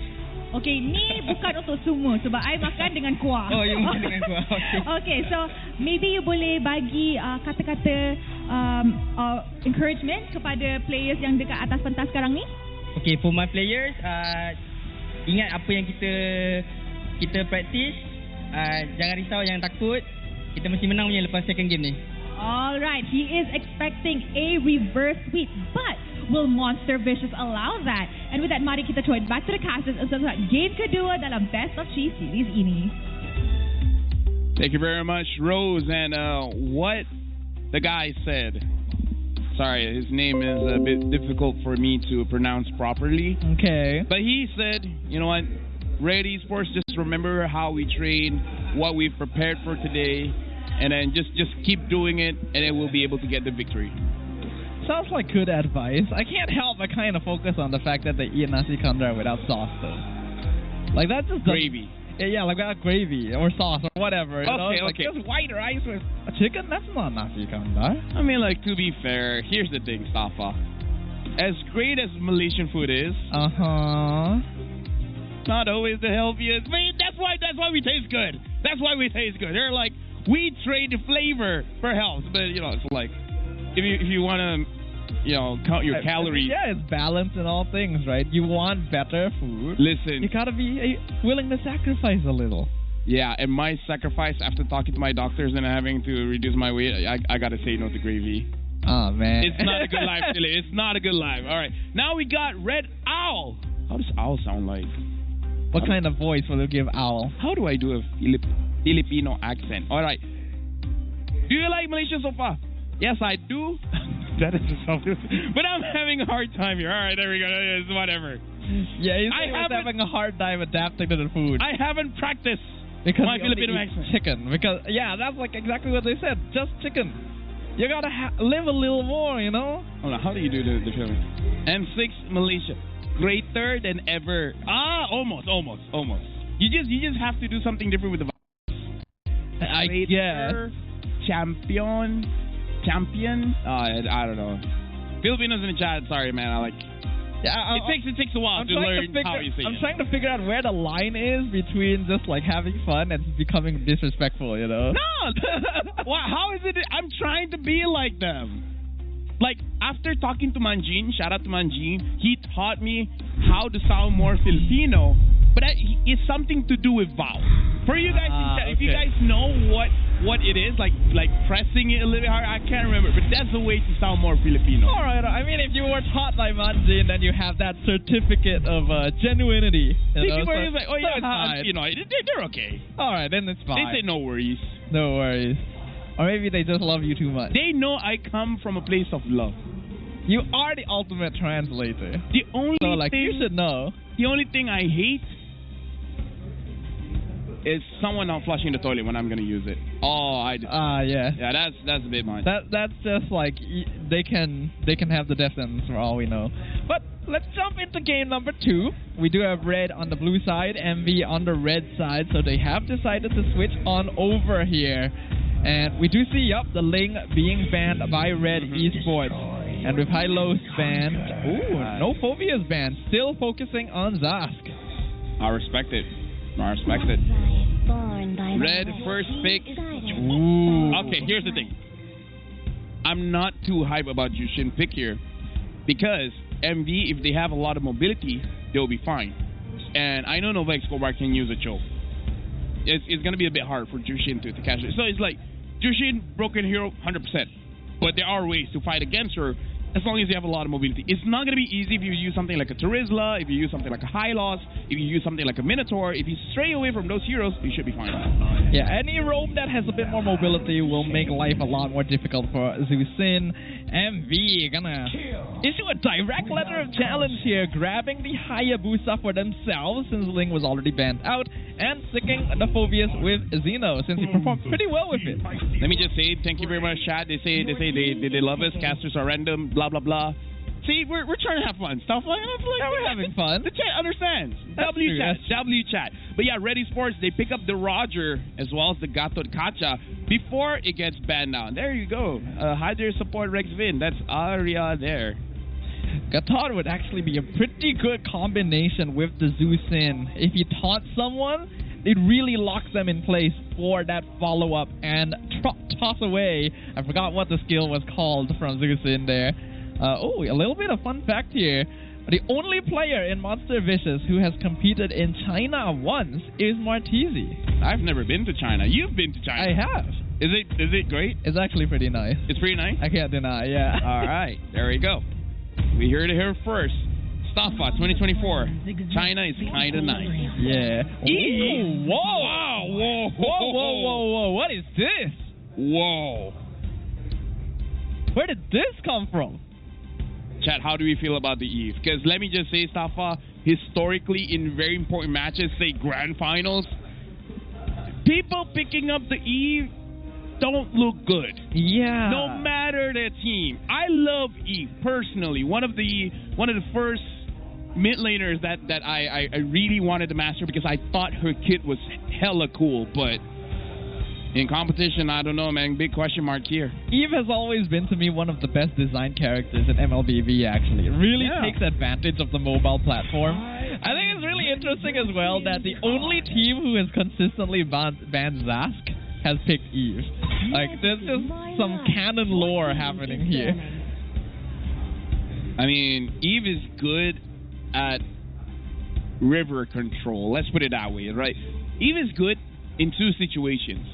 Okay, ni bukan untuk semua sebab I makan dengan kuah. Oh, you makan dengan kuah. Okay. Okay, so maybe you boleh bagi kata-kata encouragement kepada players yang dekat atas pentas sekarang ni. Okay, for my players, ingat apa yang kita practice. Jangan risau, jangan takut. Kita mesti menang punya lepas second game ni. Alright, he is expecting a reverse sweep, but will Monster Vicious allow that? And with that, mari kita join back to the casters untuk game kedua dalam Best of 3 series ini. Thank you very much, Rose. And what the guy said. Sorry, his name is a bit difficult for me to pronounce properly. Okay. But he said, you know what, Red Esports, just remember how we train, what we've prepared for today, and then just keep doing it, and then we'll be able to get the victory. Sounds like good advice. I can't help but kind of focus on the fact that they eat nasi kandar without sauce, though. Like, that's just gravy. Yeah, like without gravy or sauce or whatever. You know? Okay, Like, okay. just white rice with a chicken? That's not nasi kandar. I mean, like, to be fair, here's the thing, Safa. As great as Malaysian food is, not always the healthiest. I mean, that's why we taste good. That's why we taste good. They're like, we trade flavor for health, but you know, it's like if you want to, you know, count your calories. Yeah, it's balance in all things, right? You want better food. Listen, you gotta be willing to sacrifice a little. Yeah, and my sacrifice after talking to my doctors and having to reduce my weight, I gotta say no to gravy. Oh man, it's not a good life, Chile. It's not a good life. All right, now we got Red Owl. How does Owl sound like? What kind of voice will you give Owl? How do I do a Filipino accent? All right. Do you like Malaysia so far? Yes, I do. That is something. But I'm having a hard time here. All right, there we go. It's whatever. Yeah, he's having a hard time adapting to the food. I haven't practiced because my Filipino accent. Chicken. Because that's like exactly what they said. Just chicken. You gotta live a little more, you know. Hold on. How do you do the filming? M6 Malaysia. Greater than ever. Almost. You just have to do something different with the vowels. I guess. Champion. I don't know. Filipinos in the chat. Sorry, man. It takes a while to learn how you say it. I'm trying to figure out where the line is between just like having fun and becoming disrespectful. You know? No. How is it? I'm trying to be like them. Like, after talking to Manjin, shout out to Manjin, he taught me how to sound more Filipino, but it's something to do with vowels. For you guys, if you guys know what it is, like pressing it a little bit hard, I can't remember, but that's a way to sound more Filipino. All right, I mean, if you were taught by Manjin, then you have that certificate of genuinity. You know, like, oh yeah, you know, they're okay. All right, then it's fine. They say no worries. No worries. Or maybe they just love you too much. They know I come from a place of love. You are the ultimate translator. The only thing, you should know. The only thing I hate is someone not flushing the toilet when I'm gonna use it. Yeah. Yeah, that's a bit much. That's just like they can have the death sentence for all we know. But let's jump into game number 2. We do have Red on the blue side, MV on the red side, so they have decided to switch on over here. And we do see, the Ling being banned by Red Esports. And with High-Lows banned, no Phobias banned, still focusing on Zask. I respect it. Red first pick. Okay, here's the thing. I'm not too hype about Jushin pick here. Because MV, if they have a lot of mobility, they'll be fine. And I know Nova Escobar can use a choke. It's going to be a bit hard for Jushin to catch it. So it's like, Jushin, broken hero, 100%. But there are ways to fight against her as long as you have a lot of mobility. It's not going to be easy if you use something like a Terizla, if you use something like a Hylos, if you use something like a Minotaur. If you stray away from those heroes, you should be fine. Yeah, any roam that has a bit more mobility will make life a lot more difficult for Zusin. MV gonna issue a direct letter of challenge here, grabbing the Hayabusa for themselves since Ling was already banned out, and sticking the Phobius with Xeno since he performed pretty well with it. Let me just say thank you very much, chat. They say they love us. Casters are random. Blah blah blah. See, we're trying to have fun. Stuff like that. Yeah, we're having fun. The chat understands. That's W true, chat. that's true. W chat. But yeah, Ready Sports, they pick up the Roger as well as the Gatot Kacha before it gets banned down. There you go. Hydra support Rex Vin. That's Arya there. Gatot would actually be a pretty good combination with the Zusin. If you taunt someone, it really locks them in place for that follow-up and toss away. I forgot what the skill was called from Zusin there. Oh, a little bit of fun fact here. The only player in Monster Vicious who has competed in China once is Martizi. I've never been to China. You've been to China. I have. Is it great? It's actually pretty nice. It's pretty nice? I can't deny, yeah. All right, there we go. We heard it here first. Staffa 2024. China is kind of nice. Yeah. Ooh, whoa. Wow. Whoa. Whoa. What is this? Whoa. Where did this come from? Chat, how do we feel about the Eve? Because let me just say, Staffa, historically in very important matches, say grand finals, people picking up the Eve don't look good. Yeah. No matter their team. I love Eve personally. One of the first mid laners that I really wanted to master because I thought her kit was hella cool, but in competition, I don't know, man. Big question mark here. Eve has always been, to me, one of the best designed characters in MLBB, actually. It really takes advantage of the mobile platform. I think it's really interesting as well that the only team who has consistently banned Zask has picked Eve. Like, there's just some canon lore happening here. I mean, Eve is good at river control. Let's put it that way, right? Eve is good in two situations.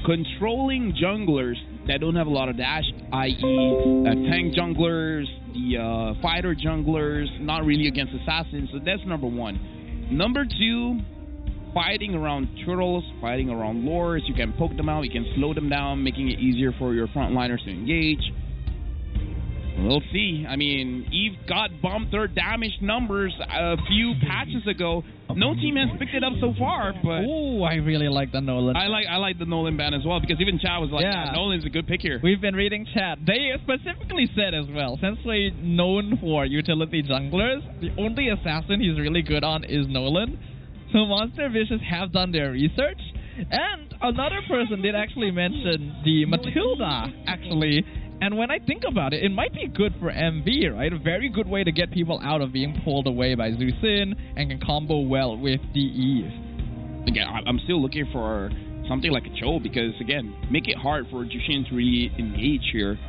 Controlling junglers that don't have a lot of dash, i.e. tank junglers, the fighter junglers, not really against assassins, so that's number one. Number two, fighting around turtles, fighting around lures. You can poke them out, you can slow them down, making it easier for your frontliners to engage. We'll see. I mean, Eve got bumped her damage numbers a few patches ago. No team has picked it up so far, but oh, I really like the Nolan. I like the Nolan ban as well because even Chad was like, yeah, Nolan's a good pick here. We've been reading chat. They specifically said as well, since we're known for utility junglers, the only assassin he's really good on is Nolan. So Monster Vicious have done their research. And another person did actually mention the Matilda, actually. And when I think about it, it might be good for MV, right? A very good way to get people out of being pulled away by Zusin and can combo well with the Eve. Again, I'm still looking for something like a Cho because, again, make it hard for Jushin to really engage here.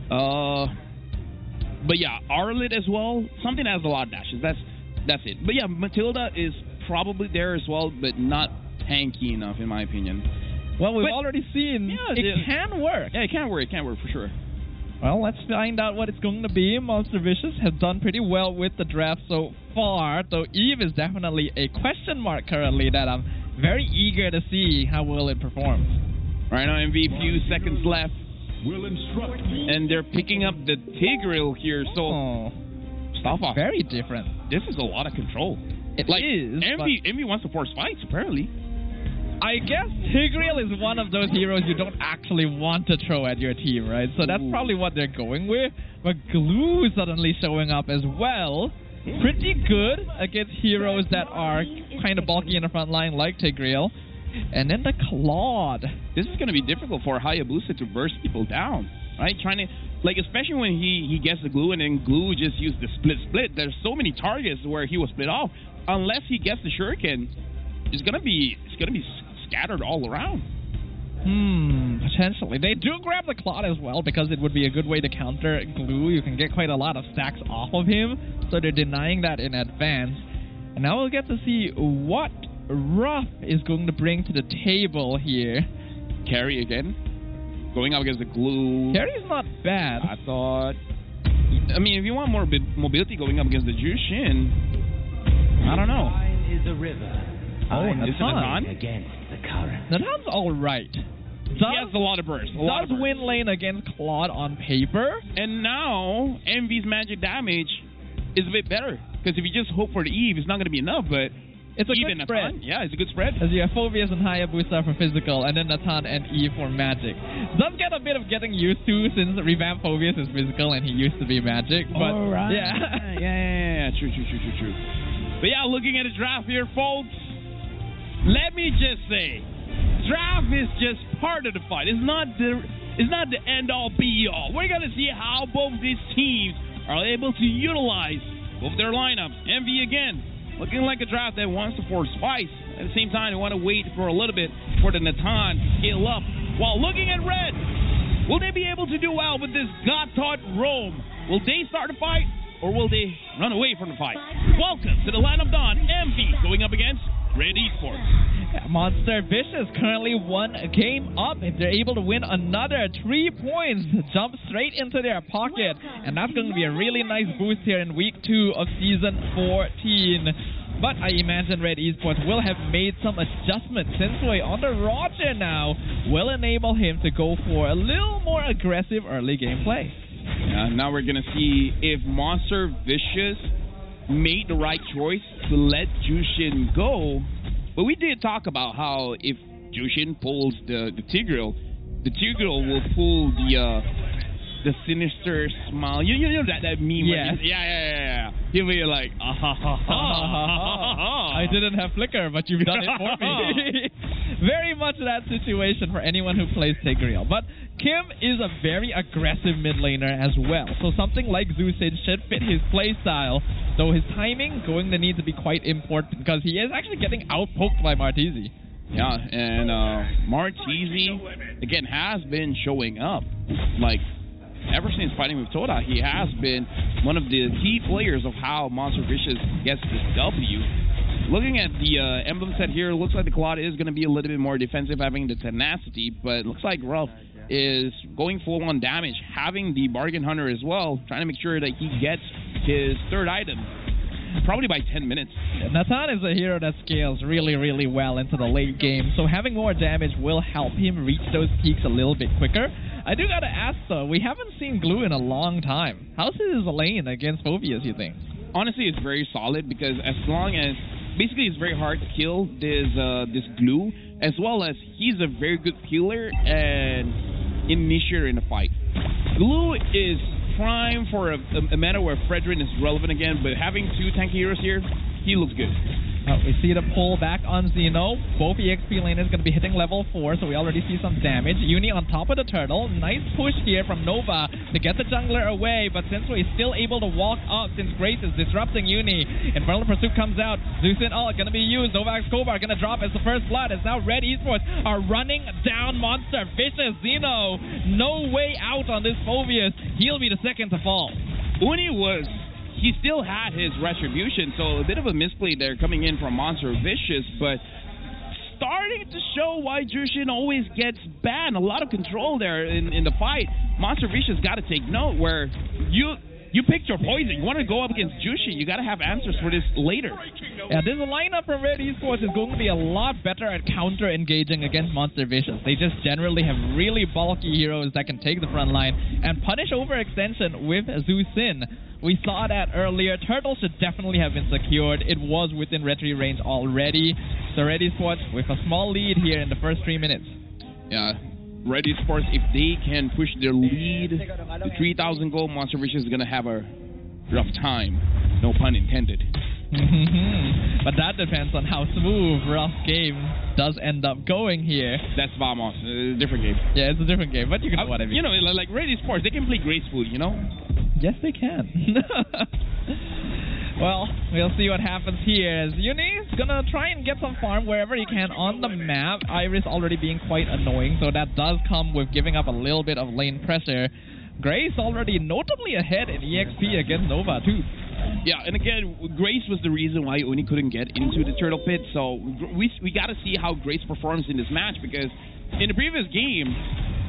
But yeah, Arlet as well, something that has a lot of dashes. That's it. But yeah, Matilda is probably there as well, but not tanky enough in my opinion. Well, we've already seen it can work. Yeah, it can work for sure. Well, let's find out what it's going to be. Monster Vicious have done pretty well with the draft so far, though Eve is definitely a question mark currently that I'm very eager to see how well it performs. Right now, MV, few seconds left. And they're picking up the Tigreal here, so Staffa. Very different. This is a lot of control. It is. MV wants to force fights, apparently. I guess Tigreal is one of those heroes you don't actually want to throw at your team, right? So that's probably what they're going with. But Glue suddenly showing up as well. Pretty good against heroes that are kind of bulky in the front line like Tigreal. And then the Claude. This is going to be difficult for Hayabusa to burst people down, right? Trying to, like, especially when he gets the Glue and then Glue just used the split. There's so many targets where he was split off. Unless he gets the Shuriken, it's gonna be scattered all around. Potentially. They do grab the Claude as well because it would be a good way to counter Glue. You can get quite a lot of stacks off of him, so they're denying that in advance. And now we'll get to see what Ruff is going to bring to the table here. Carry again, going up against the Glue. Carry's not bad. I thought I mean, if you want more mobility going up against the Jushin, I don't know. Is a river. Is it Natan? Against the current. Natan's all right. He has a lot of burst. Does win lane against Claude on paper. And now, Envy's magic damage is a bit better. Because if you just hope for the Eve, it's not going to be enough, but it's a even good spread. Natan, yeah, it's a good spread. As you have Phobius and Hayabusa for physical, and then Natan and Eve for magic. Does get a bit of getting used to since Revamp Phobius is physical and he used to be magic. But all right. Yeah. yeah. True. But yeah, looking at the draft here, folks, let me just say, draft is just part of the fight. It's not the end-all, be-all. We're going to see how both these teams are able to utilize both their lineups. Envy again, looking like a draft that wants to force spice. At the same time, they want to wait for a little bit for the Natan to scale up. While looking at Red, will they be able to do well with this God-taught Rome? Will they start a fight, or will they run away from the fight? Welcome to the Land of Dawn. Envy going up against Red Esports. Yeah, Monster Vicious currently 1 game up. If they're able to win another 3 points, jump straight into their pocket. And that's going to be a really nice boost here in week 2 of season 14. But I imagine Red Esports will have made some adjustments. Sensui on the roger now will enable him to go for a little more aggressive early game play. Now we're going to see if Monster Vicious made the right choice to let Jushin go. But we did talk about how if Jushin pulls the Tigreal will pull the sinister smile. You know that meme? Yes. Yeah. He'll be like, I didn't have flicker, but you've done it for me. Very much that situation for anyone who plays Tigreal. But Kim is a very aggressive mid laner as well, so something like Zusin should fit his playstyle, though his timing going to need to be quite important because he is actually getting outpoked by Martese. Yeah, and Martese, again, has been showing up. Like, ever since fighting with Toda, he has been one of the key players of how Monster Vicious gets this W. Looking at the emblem set here, looks like the Claude is going to be a little bit more defensive, having the tenacity, but it looks like Ruff is going full on damage, having the Bargain Hunter as well, trying to make sure that he gets his third item, probably by 10 minutes. Natan is a hero that scales really, really well into the late game, so having more damage will help him reach those peaks a little bit quicker. I do gotta ask though, we haven't seen Glue in a long time. How's his lane against Phobius, you think? Honestly, it's very solid because as long as basically it's very hard to kill this Glue, as well as he's a very good healer and initiator in the fight. Glue is prime for a meta where Fredrin is relevant again, but having 2 tanky heroes here, he looks good. We see the pull back on Xeno. Both EXP laners going to be hitting level 4, so we already see some damage. Uni on top of the turtle. Nice push here from Nova to get the jungler away, but Sensui is still able to walk up since Grace is disrupting Uni. Infernal Pursuit comes out. Zusin ult going to be used. Novak Skobar going to drop as the first blood, as now Red Esports are running down Monster Vicious. Xeno, no way out on this Phobius. He'll be the second to fall. Uni he still had his retribution, so a bit of a misplay there coming in from Monster Vicious, but starting to show why Jushin always gets banned. A lot of control there in the fight. Monster Vicious got to take note where you picked your poison. You want to go up against Jushin, you got to have answers for this later. Yeah, this lineup from Red Esports is going to be a lot better at counter-engaging against Monster Vicious. They just generally have really bulky heroes that can take the front line and punish overextension with Zusin. We saw that earlier. Turtle should definitely have been secured. It was within retry range already. So Red Esports with a small lead here in the first 3 minutes. Yeah, Red Esports, if they can push their lead to 3,000 gold, Monster Vicious is going to have a rough time. No pun intended. But that depends on how smooth rough game does end up going here. That's Vamos. A different game. Yeah, it's a different game, but you can know what I mean. You know, like Red Esports, they can play gracefully, you know? Yes, they can. Well, we'll see what happens here as Uni's gonna try and get some farm wherever he can on the map. Iris already being quite annoying, so that does come with giving up a little bit of lane pressure. Grace already notably ahead in EXP against Nova too. Yeah, and again, Grace was the reason why Uni couldn't get into the turtle pit, so we got to see how Grace performs in this match, because in the previous game,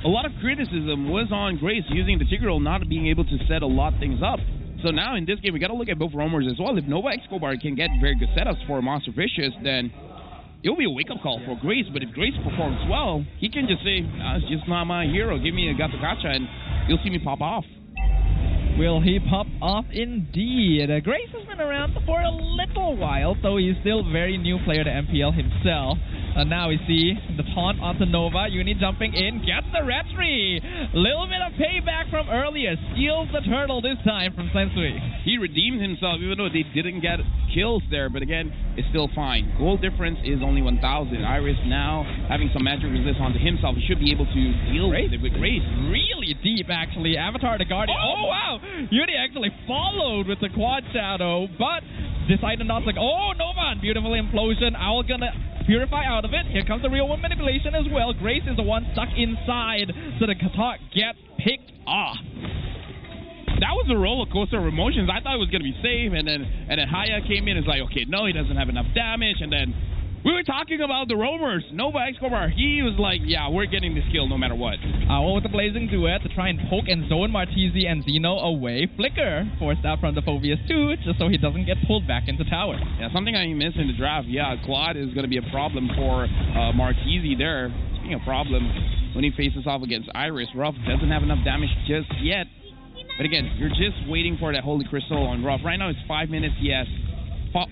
a lot of criticism was on Grace using the Tigreal not being able to set a lot of things up. So now in this game, we got to look at both roamers as well. If Nova Escobar can get very good setups for Monster Vicious, then it'll be a wake-up call for Grace. But if Grace performs well, he can just say, it's just not my hero. Give me a gacha, and you'll see me pop off. Will he pop off indeed? Grace has been around for a little while, though he's still a very new player to MPL himself. And now we see the taunt onto Nova. Uni jumping in, gets the retry. Little bit of payback from earlier. Steals the turtle this time from Sensui. He redeemed himself, even though they didn't get kills there. But again, it's still fine. Goal difference is only 1,000. Iris now having some magic resist onto himself. He should be able to deal with it with Grace. Really deep, actually. Avatar the Guardian. Oh, wow! Uni actually followed with the quad shadow, but decided not to. Oh, Nova! Beautiful implosion. Owl gonna purify out of it. Here comes the real one manipulation as well. Grace is the one stuck inside, so the Katak gets picked off. That was a roller coaster of emotions. I thought it was gonna be safe, and then Haya came in and was like, okay, no, he doesn't have enough damage, and then we were talking about the roamers. Nova Escobar, he was like, yeah, we're getting this kill no matter what. Owl with the Blazing Duet to try and poke and zone Martisi and Zeno away. Flicker forced out from the Phobius too, just so he doesn't get pulled back into tower. Yeah, something I missed in the draft. Yeah, Claude is going to be a problem for Martisi there. Being a problem when he faces off against Iris. Ruff doesn't have enough damage just yet. But again, you're just waiting for that Holy Crystal on Ruff. Right now it's 5 minutes, yes.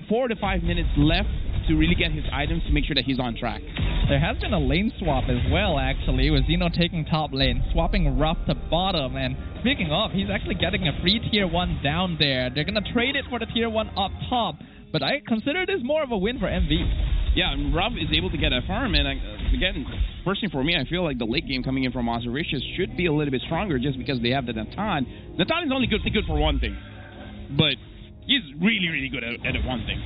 4 to 5 minutes left to really get his items to make sure that he's on track. There has been a lane swap as well, actually, with Zeno taking top lane, swapping Ruff to bottom, and speaking of, he's actually getting a free tier 1 down there. They're going to trade it for the tier 1 up top, but I consider this more of a win for MV. Yeah, and Ruff is able to get a farm, and again, personally for me, I feel like the late game coming in from Monster Vicious should be a little bit stronger just because they have the Natan. Natan is only good for one thing, but he's really, really good at one thing.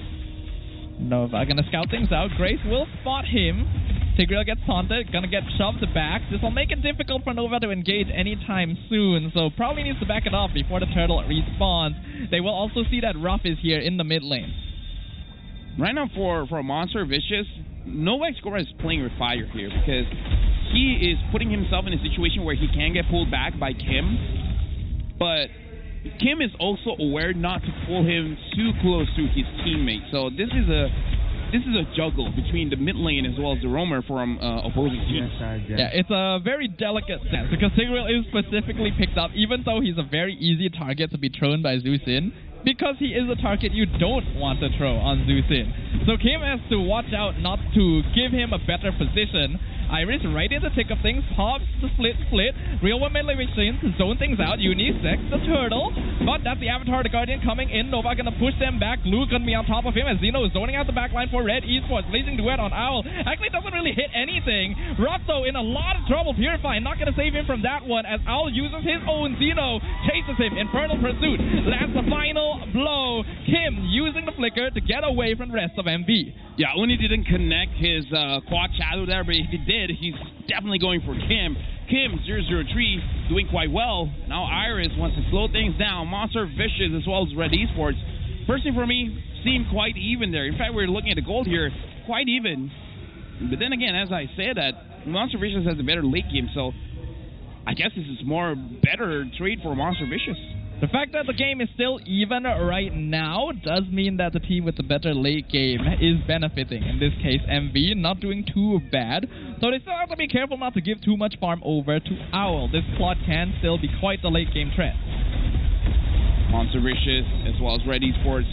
Nova gonna scout things out. Grace will spot him. Tigreal gets taunted, gonna get shoved back. This will make it difficult for Nova to engage anytime soon, so probably needs to back it off before the turtle respawns. They will also see that Ruff is here in the mid lane. Right now for Monster Vicious, Nova Escobar is playing with fire here because he is putting himself in a situation where he can get pulled back by Kim, but Kim is also aware not to pull him too close to his teammate. So this is a juggle between the mid lane as well as the roamer from opposing teams. Yeah, it's a very delicate stance because Tigreal is specifically picked up, even though he's a very easy target to be thrown by Zeusin, because he is a target you don't want to throw on Zeusin. So Kim has to watch out not to give him a better position. Iris right in the thick of things, pops the split. Real one melee machine to zone things out. Uni sex the turtle, but that's the Avatar, the Guardian coming in. Nova gonna push them back. Blue gonna be on top of him as Zeno is zoning out the backline for Red Esports. Blazing Duet on Owl. Actually doesn't really hit anything. Ruff though in a lot of trouble. Purify not gonna save him from that one as Owl uses his own. Zeno chases him. Infernal Pursuit lands the final blow. Kim using the flicker to get away from the rest of MV. Yeah, Uni didn't connect his quad shadow there, but if he did, he's definitely going for Kim. Kim, 003, doing quite well. Now Iris wants to slow things down. Monster Vicious as well as Red Esports. Personally for me, seemed quite even there. In fact, we're looking at the gold here, quite even. But then again, as I say that, Monster Vicious has a better late game, so I guess this is more better trade for Monster Vicious. The fact that the game is still even right now does mean that the team with the better late game is benefiting. In this case, MV not doing too bad, so they still have to be careful not to give too much farm over to Owl. This plot can still be quite the late game threat. Monster Vicious as well as Red Esports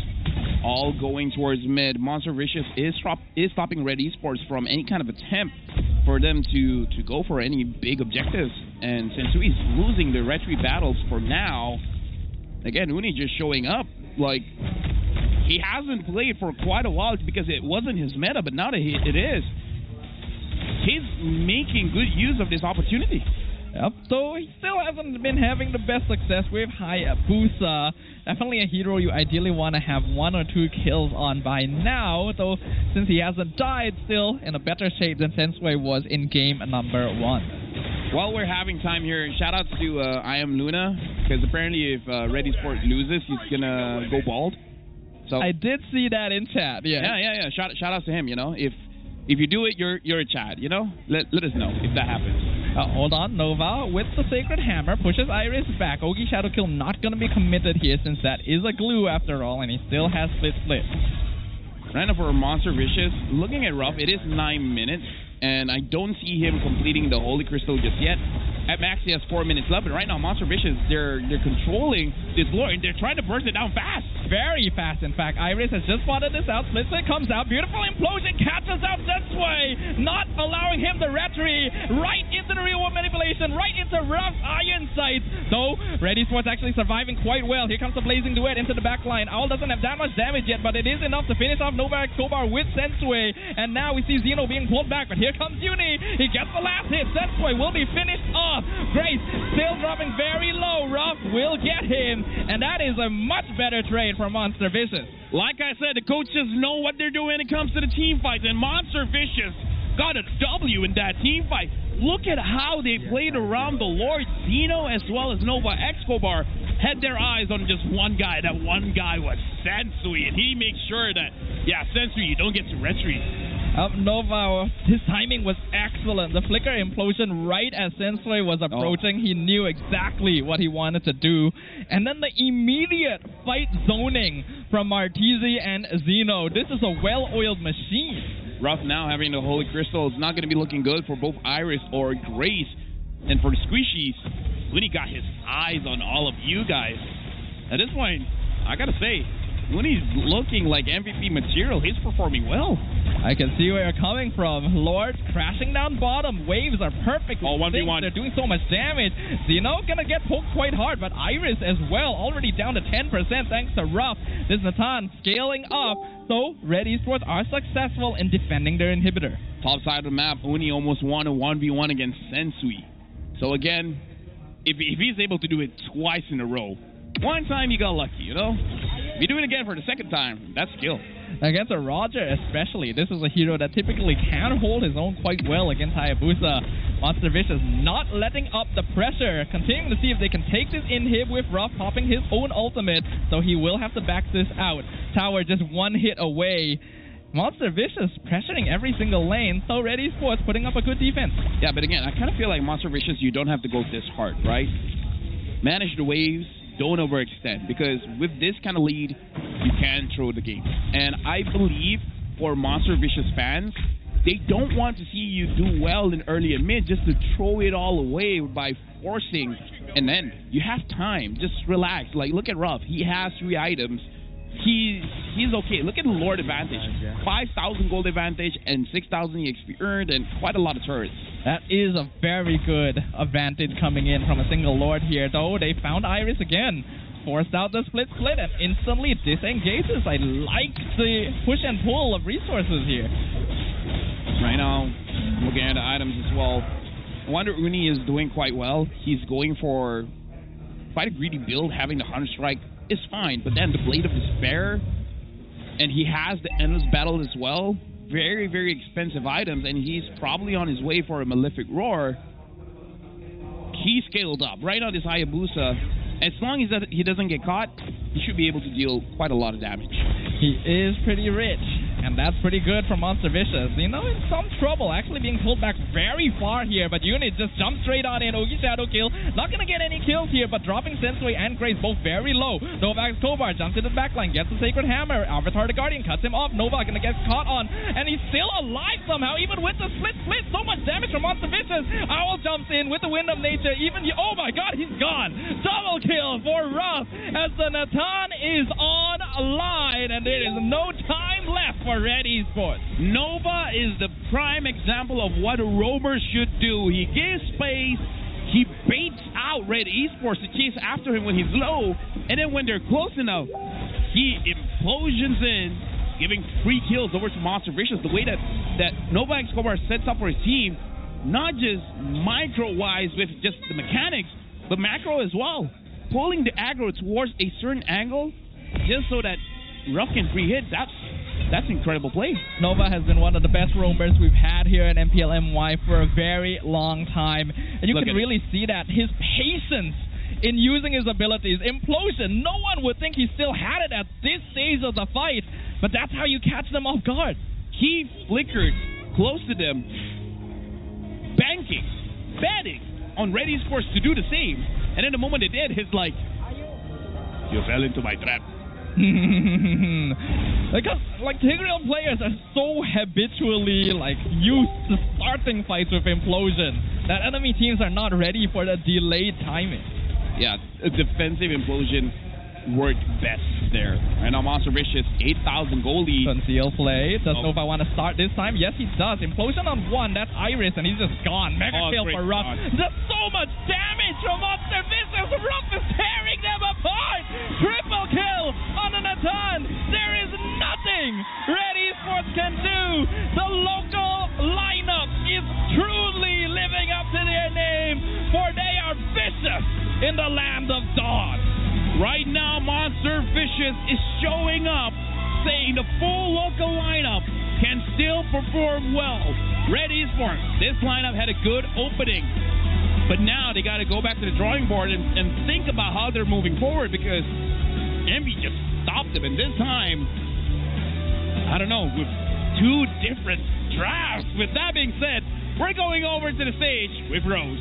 all going towards mid. Monster Vicious is stopping Red Esports from any kind of attempt for them to go for any big objectives. And since he's losing the retreat battles for now, again, Uni just showing up. Like, he hasn't played for quite a while because it wasn't his meta, but now that it is, he's making good use of this opportunity. Yep, so he still hasn't been having the best success with Hayabusa. Definitely a hero you ideally want to have 1 or 2 kills on by now, though since he hasn't died, still in a better shape than Sensui was in game number 1. While we're having time here, shoutouts to I Am Luna, because apparently if Red Esports loses, he's gonna go bald. So I did see that in chat. Yeah. Shoutouts to him. You know, if you do it, you're a Chad. You know, let us know if that happens. Hold on, Nova with the Sacred Hammer pushes Iris back. Ogi Shadow Kill not going to be committed here since that is a glue after all, and he still has split. Right now for Monster Vicious, looking at Ruff, it is 9 minutes, and I don't see him completing the Holy Crystal just yet. At max, he has 4 minutes left, but right now Monster Vicious, they're controlling this lore, and they're trying to burst it down fast. Very fast, in fact. Iris has just spotted this out. Split comes out. Beautiful implosion catches out Sensui, not allowing him the retry right into the real-world manipulation, right into Ruff's iron sights. Though, Ready Sports actually surviving quite well. Here comes the Blazing Duet into the back line. Owl doesn't have that much damage yet, but it is enough to finish off Nova Escobar with Sensui. And now we see Zeno being pulled back, but here comes Uni. He gets the last hit. Sensui will be finished off. Grace still dropping very low. Ruff will get him, and that is a much better trade for Monster Vicious. Like I said, the coaches know what they're doing when it comes to the team fights, and Monster Vicious got a W in that team fight. Look at how they played around the Lord. Zeno as well as Nova Escobar had their eyes on just one guy. That one guy was Sensui, and he makes sure that, Sensui, you don't get to retreat. Nova, his timing was excellent. The flicker implosion right as Sensui was approaching. He knew exactly what he wanted to do. And then the immediate fight zoning from Martisi and Zeno. This is a well-oiled machine. Ruff now having the Holy Crystal is not going to be looking good for both Iris or Grace. And for the Squishies, when he got his eyes on all of you guys, at this point, I got to say, when he's looking like MVP material, he's performing well. I can see where you're coming from. Lord crashing down bottom. Waves are perfect. 1v1. They're doing so much damage. Zeno gonna get poked quite hard, but Iris as well, already down to 10% thanks to Ruff. This Natan scaling up. So, Red Esports are successful in defending their inhibitor. Top side of the map, Uni almost won a 1v1 against Sensui. So again, if he's able to do it twice in a row, one time you got lucky, you know? If you do it again for the second time, that's skill. Against a Roger especially, this is a hero that typically can hold his own quite well against Hayabusa. Monster Vicious not letting up the pressure, continuing to see if they can take this inhib with Ruff popping his own ultimate, so he will have to back this out. Tower just one hit away. Monster Vicious pressuring every single lane, so Red Esports putting up a good defense. Yeah, but again, I kind of feel like Monster Vicious, you don't have to go this hard, right? Manage the waves. Don't overextend, because with this kind of lead, you can throw the game. And I believe for Monster Vicious fans, they don't want to see you do well in early and mid just to throw it all away by forcing. And then you have time. Just relax. Like, look at Ruff. He has 3 items. He's okay. Look at the Lord advantage. 5,000 gold advantage and 6,000 EXP earned and quite a lot of turrets. That is a very good advantage coming in from a single Lord here, though. They found Iris again. Forced out the split and instantly disengages. I like the push and pull of resources here. Right now, looking at the items as well. I wonder Uni is doing quite well. He's going for quite a greedy build. Having the Hunter Strike is fine, but then the Blade of Despair, and he has the Endless Battle as well. Very, very expensive items, and he's probably on his way for a Malefic Roar. He scaled up right on his Hayabusa. As long as he doesn't get caught, he should be able to deal quite a lot of damage. He is pretty rich, and that's pretty good for Monster Vicious. You know, in some trouble, actually being pulled back very far here, but Unit just jumps straight on in. Ogi Shadow kill, not going to get any kills here, but dropping Sensui and Grace both very low. Nova Escobar jumps into the backline, gets the Sacred Hammer. Avatar the Guardian cuts him off. Nova going to get caught on, and he's still alive somehow, even with the split. So much damage from Monster Vicious. Owl jumps in with the Wind of Nature. Oh my god, he's gone. Double kill for Ruff as the Natan is on line, and there is no time left for Red Esports. Nova is the prime example of what a roamer should do. He gives space, he baits out Red Esports to chase after him when he's low, and then when they're close enough, he implosions in, giving free kills over to Monster Vicious. The way that Nova Escobar sets up for his team, not just micro-wise with just the mechanics, but macro as well. Pulling the aggro towards a certain angle just so that Ruff can free hit, that's incredible play. Nova has been one of the best roamers we've had here in MPL MY for a very long time. And you can really see that. His patience in using his abilities. Implosion, no one would think he still had it at this stage of the fight, but that's how you catch them off guard. He flickered close to them, banking, betting on Red Esports to do the same. And then the moment they did, it's like, you fell into my trap. Because Tigreal players are so habitually used to starting fights with Implosion that enemy teams are not ready for the delayed timing. Yeah, a defensive Implosion worked best there. Right now, Monster Vicious, 8,000 goal lead. Conceal play. Doesn't know if I want to start this time. Yes, he does. Implosion on 1. That's Iris, and he's just gone. Mega kill for Ruff. Just so much damage from Monster Vicious. Ruff is tearing them apart. Triple kill on an Natan. There is nothing Red Esports can do. The local lineup is truly living up to their name, for they are vicious in the land of dawn. Right now, Monster Vicious is showing up, saying the full local lineup can still perform well. Red Esports, this lineup had a good opening, but now they got to go back to the drawing board and think about how they're moving forward, because Envy just stopped them, and this time, I don't know, with 2 different drafts. With that being said, we're going over to the stage with Rose.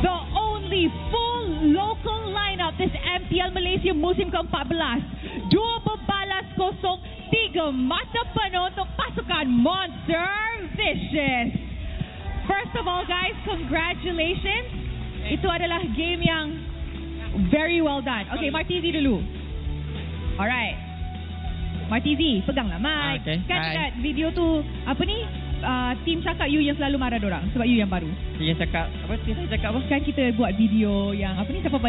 The only full local lineup this MPL Malaysia musim ke-14. 2 berbalas kosong, 3 mata penuh untuk pasukan Monster Vicious. First of all, guys, congratulations. Itu adalah game yang very well done. Okay, Martizi dulu. Alright. Martizi, peganglah mic. Okay. Kan dekat video tu, apa ni? Team cakap you yang selalu marah dorang sebab you yang baru. Yang cakap apa? Kita cakap apa? Kan kita buat video yang apa ni, siapa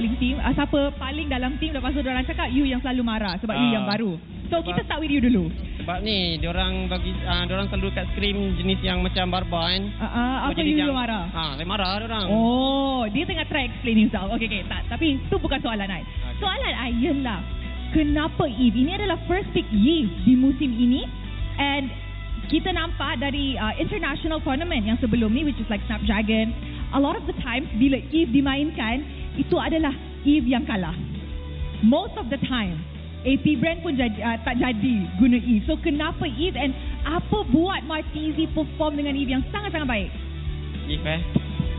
paling dalam team, lepas tu dorang cakap you yang selalu marah sebab you yang baru. So kita start with you dulu. Sebab ni diorang bagi diorang selalu kat screen jenis yang macam barbar kan. Apa you marah? Saya marah diorang. Oh, dia tengah try explain himself. Okay, tak. Tapi tu bukan soalan I. Okay. Soalan I ialah, kenapa Eve? Ini adalah first pick Eve di musim ini, and kita nampak dari international tournament yang sebelum ni, which is like Snapdragon, a lot of the times bila Eve dimainkan, itu adalah Eve yang kalah. Most of the time, AP brand pun tak jadi guna Eve. So kenapa Eve, and apa buat Martizi perform dengan Eve yang sangat-sangat baik? Eve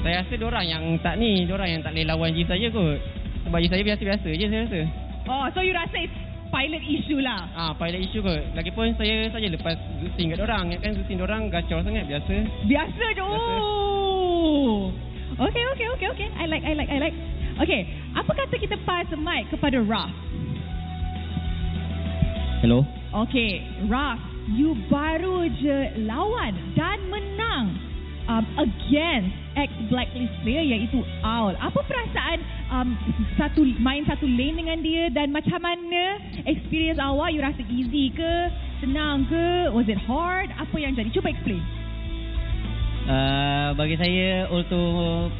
saya rasa diorang yang tak boleh lawan Eve saya kot. Sebab Eve saya biasa-biasa je saya rasa. Oh, so you rasa it's pilot issue lah. Pilot issue kot. Lagipun saya saja lepas Zusin kat dorang. Kan Zusin dorang gacor sangat, biasa. Biasa je. Oh. Okay. I like. Okay, apa kata kita pass mic kepada Raf? Hello. Okay, Raf, you baru je lawan dan menang against ex-blacklist player iaitu Owl. Apa perasaan main satu lane dengan dia, dan macam mana experience awak? You rasa easy ke? Senang ke? Was it hard? Apa yang jadi? Cuba explain. Bagi saya Ulto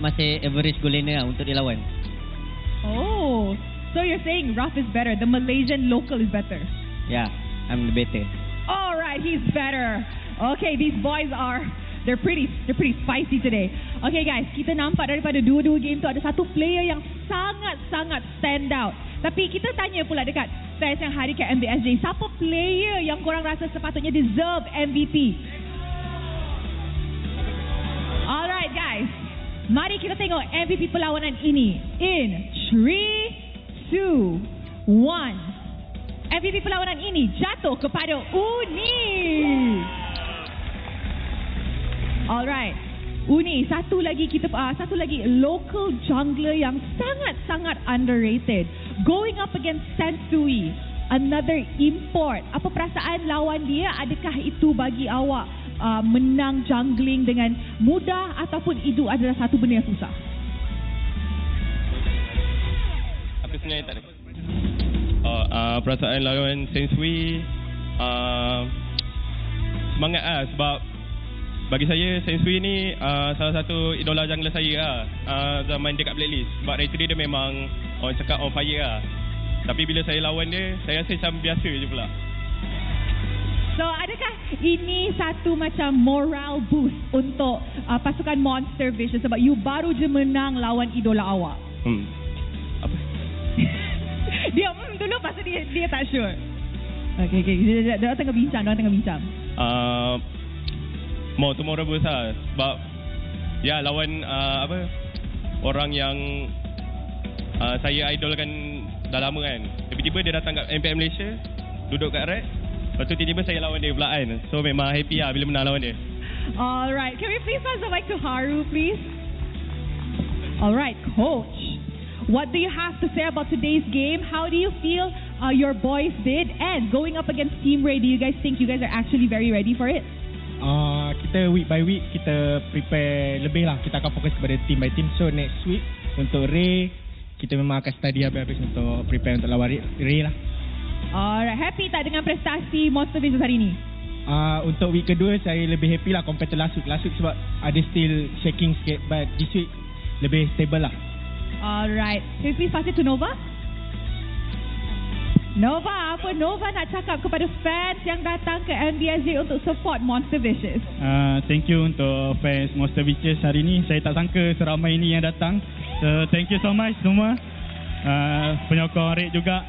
masih average goal laner untuk dilawan. Oh, so you're saying Raf is better, the Malaysian local is better? Yeah, I'm the better. Alright, he's better. Okay, these boys they're pretty spicy today. Okay guys, kita nampak daripada dua-dua game tu ada satu player yang sangat-sangat stand out. Tapi kita tanya pula dekat fans yang hari ke MBSJ, siapa player yang korang rasa sepatutnya deserve MVP? Alright guys, mari kita tengok MVP perlawanan ini in 3, 2, 1. MVP perlawanan ini jatuh kepada Uni. Alright, Uni, satu lagi local jungler yang sangat-sangat underrated, going up against Sensui, another import. Apa perasaan lawan dia? Adakah itu bagi awak menang jungling dengan mudah, ataupun itu adalah satu benda yang susah? Aku sebenarnya tak ada. Perasaan lawan Sensui semangat lah, sebab bagi saya Sensui ni salah satu idola jungler saya zaman dekat Blacklist. Sebab dari dia memang orang cakap on fire lah. Tapi bila saya lawan dia, saya rasa macam biasa je pula. So adakah ini satu macam moral boost untuk pasukan Monster Vicious sebab you baru je menang lawan idola awak? Apa? Dia dulu pasal dia tak sure. Okay. Dia tengah bincang. More boost lah. Sebab Ya, lawan orang yang saya idolkan dah lama kan. Tiba-tiba dia datang kat MPL Malaysia, duduk kat red. Lepas tu tiba-tiba saya lawan dia pula kan. So memang happy lah bila menang lawan dia. Alright, can we please pass the mic to Haru, please? Alright, coach. What do you have to say about today's game? How do you feel your boys did? And going up against Team Ray, do you guys think you guys are actually very ready for it? Kita week by week kita prepare lebih lah. Kita akan fokus kepada team by team. So next week untuk Ray, kita memang akan study habis-habis untuk prepare untuk lawan Ray lah. Alright, happy tak dengan prestasi Monster Vs hari ni? Untuk week kedua saya lebih happy lah compared to last week. Last week sebab ada still shaking sikit, but this week lebih stable lah. Alright, can we please pass it to Nova? Nova, apa Nova nak cakap kepada fans yang datang ke MBSJ untuk support Monster Vicious? Thank you untuk fans Monster Vicious hari ni. Saya tak sangka seramai ini yang datang. So thank you so much semua. Penyokong Red juga.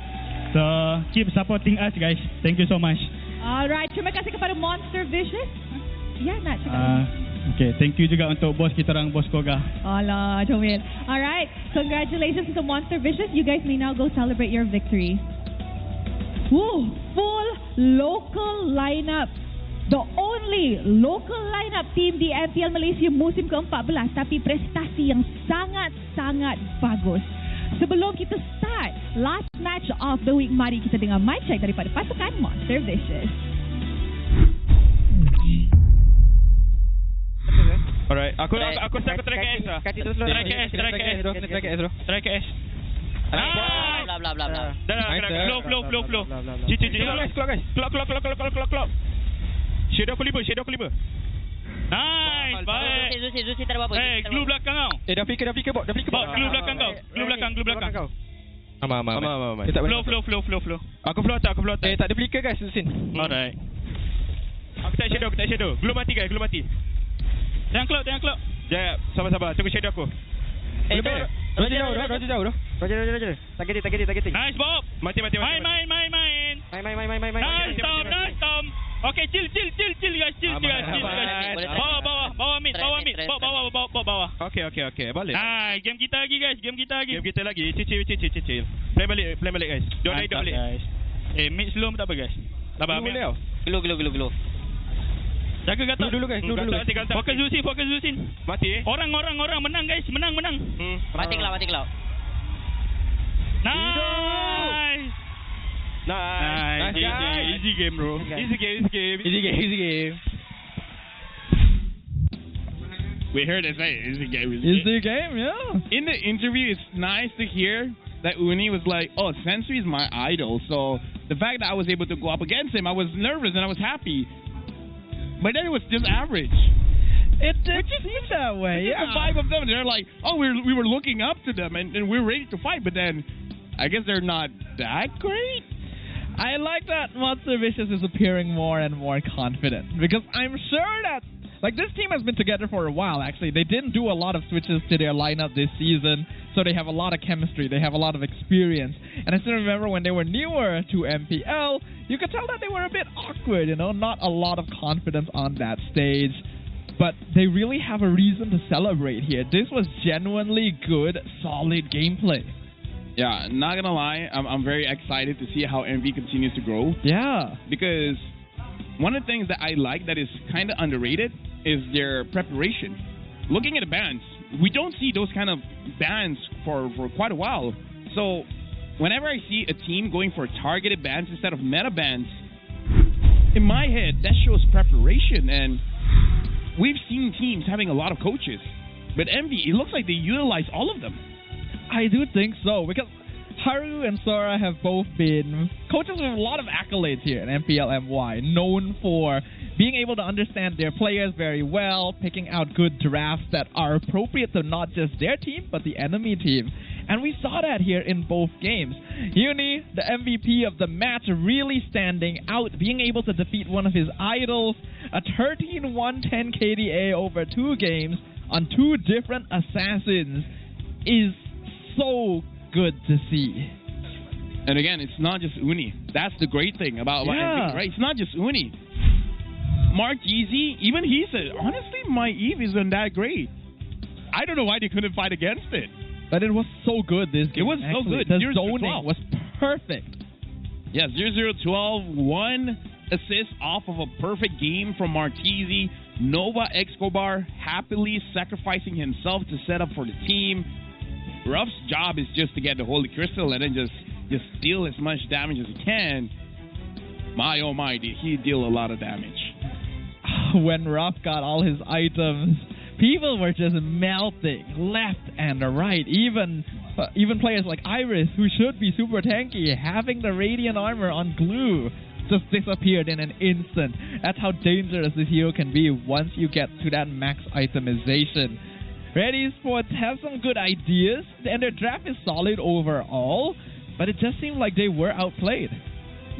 So keep supporting us guys. Thank you so much. Alright, terima kasih kepada Monster Vicious. Ya, nak cakap. Okay, thank you juga untuk bos kita orang, Bos Koga. Alah, Joel. Alright, congratulations to Monster Vicious. You guys may now go celebrate your victory. Woo, full local lineup. The only local lineup team di MPL Malaysia musim ke-14, tapi prestasi yang sangat-sangat bagus. Sebelum kita start last match of the week, mari kita dengar mic check daripada pasukan Monster Vicious. Alright, aku track S lah. Track S. Bla bla bla bla. Flow. Cici. Clock. Shadow aku 5. Nice, baik. Zusi tak ada apa-apa. Glue belakang kau. Dah fikir bot. Glue belakang kau. Glue belakang kau. Aman. Flow. Aku flow tak. Tak ada flicker guys, Zusin. Alright. Aku tak shadow. Glue mati. Tengah clock. Jap, sabar. Tunggu shadow aku. Roger jauh dah. Roger. Targeting. Nice Bob. Mati. Main. Nice Tom. Okay, chill guys. Bawa mid. Bawa. Okay. Balik. Nice, game kita lagi guys. Chill. Play balik guys. Don't balik. Mid slow tak apa guys. Sabar. Glue. Jaga gatal dulu guys. Fokus Zusin. Mati. Orang menang guys. Menang. Mati cloud. Nice. Easy game bro. Easy game. We heard it say easy game. Yeah. In the interview, it's nice to hear that Uni was like, oh, Sensui is my idol. So the fact that I was able to go up against him, I was nervous and I was happy. But then it was just average. It did seem that way. It's the vibe of them. They're like, oh, we were looking up to them and we're ready to fight. But then, I guess they're not that great. I like that Monster Vicious is appearing more and more confident. Because I'm sure that, like, this team has been together for a while, actually. They didn't do a lot of switches to their lineup this season. So they have a lot of chemistry. They have a lot of experience. And I still remember when they were newer to MPL, you could tell that they were a bit awkward, not a lot of confidence on that stage. But they really have a reason to celebrate here. This was genuinely good, solid gameplay. Yeah, not gonna lie, I'm very excited to see how MV continues to grow. Yeah. Because one of the things that I like that is kind of underrated is their preparation. Looking at the bans, we don't see those kind of bans for quite a while. So whenever I see a team going for targeted bans instead of meta bans, in my head, that shows preparation. And we've seen teams having a lot of coaches. But MV, it looks like they utilize all of them. I do think so, because Haru and Sora have both been coaches with a lot of accolades here in MPL MY, known for being able to understand their players very well, picking out good drafts that are appropriate to not just their team, but the enemy team. And we saw that here in both games. Uni, the MVP of the match, really standing out, being able to defeat one of his idols, a 13-110 KDA over 2 games on 2 different assassins is so good to see. And again, it's not just Uni. That's the great thing about MV, right? It's not just Uni. Mark Easy, even he said, honestly, my Eve isn't that great. I don't know why they couldn't fight against it. But it was so good this game. It was so actually. good. The 0-12. zoning was perfect. Yeah, 0-0-12, 1 assist off of a perfect game from Martizi. Nova Escobar happily sacrificing himself to set up for the team. Ruff's job is just to get the Holy Crystal and then just deal as much damage as he can. My oh my, did he deal a lot of damage. When Ruff got all his items, people were just melting left and right. Even players like Iris, who should be super tanky, having the Radiant armor on glue, just disappeared in an instant. That's how dangerous this hero can be once you get to that max itemization. Red Esports have some good ideas, and their draft is solid overall, but it just seemed like they were outplayed.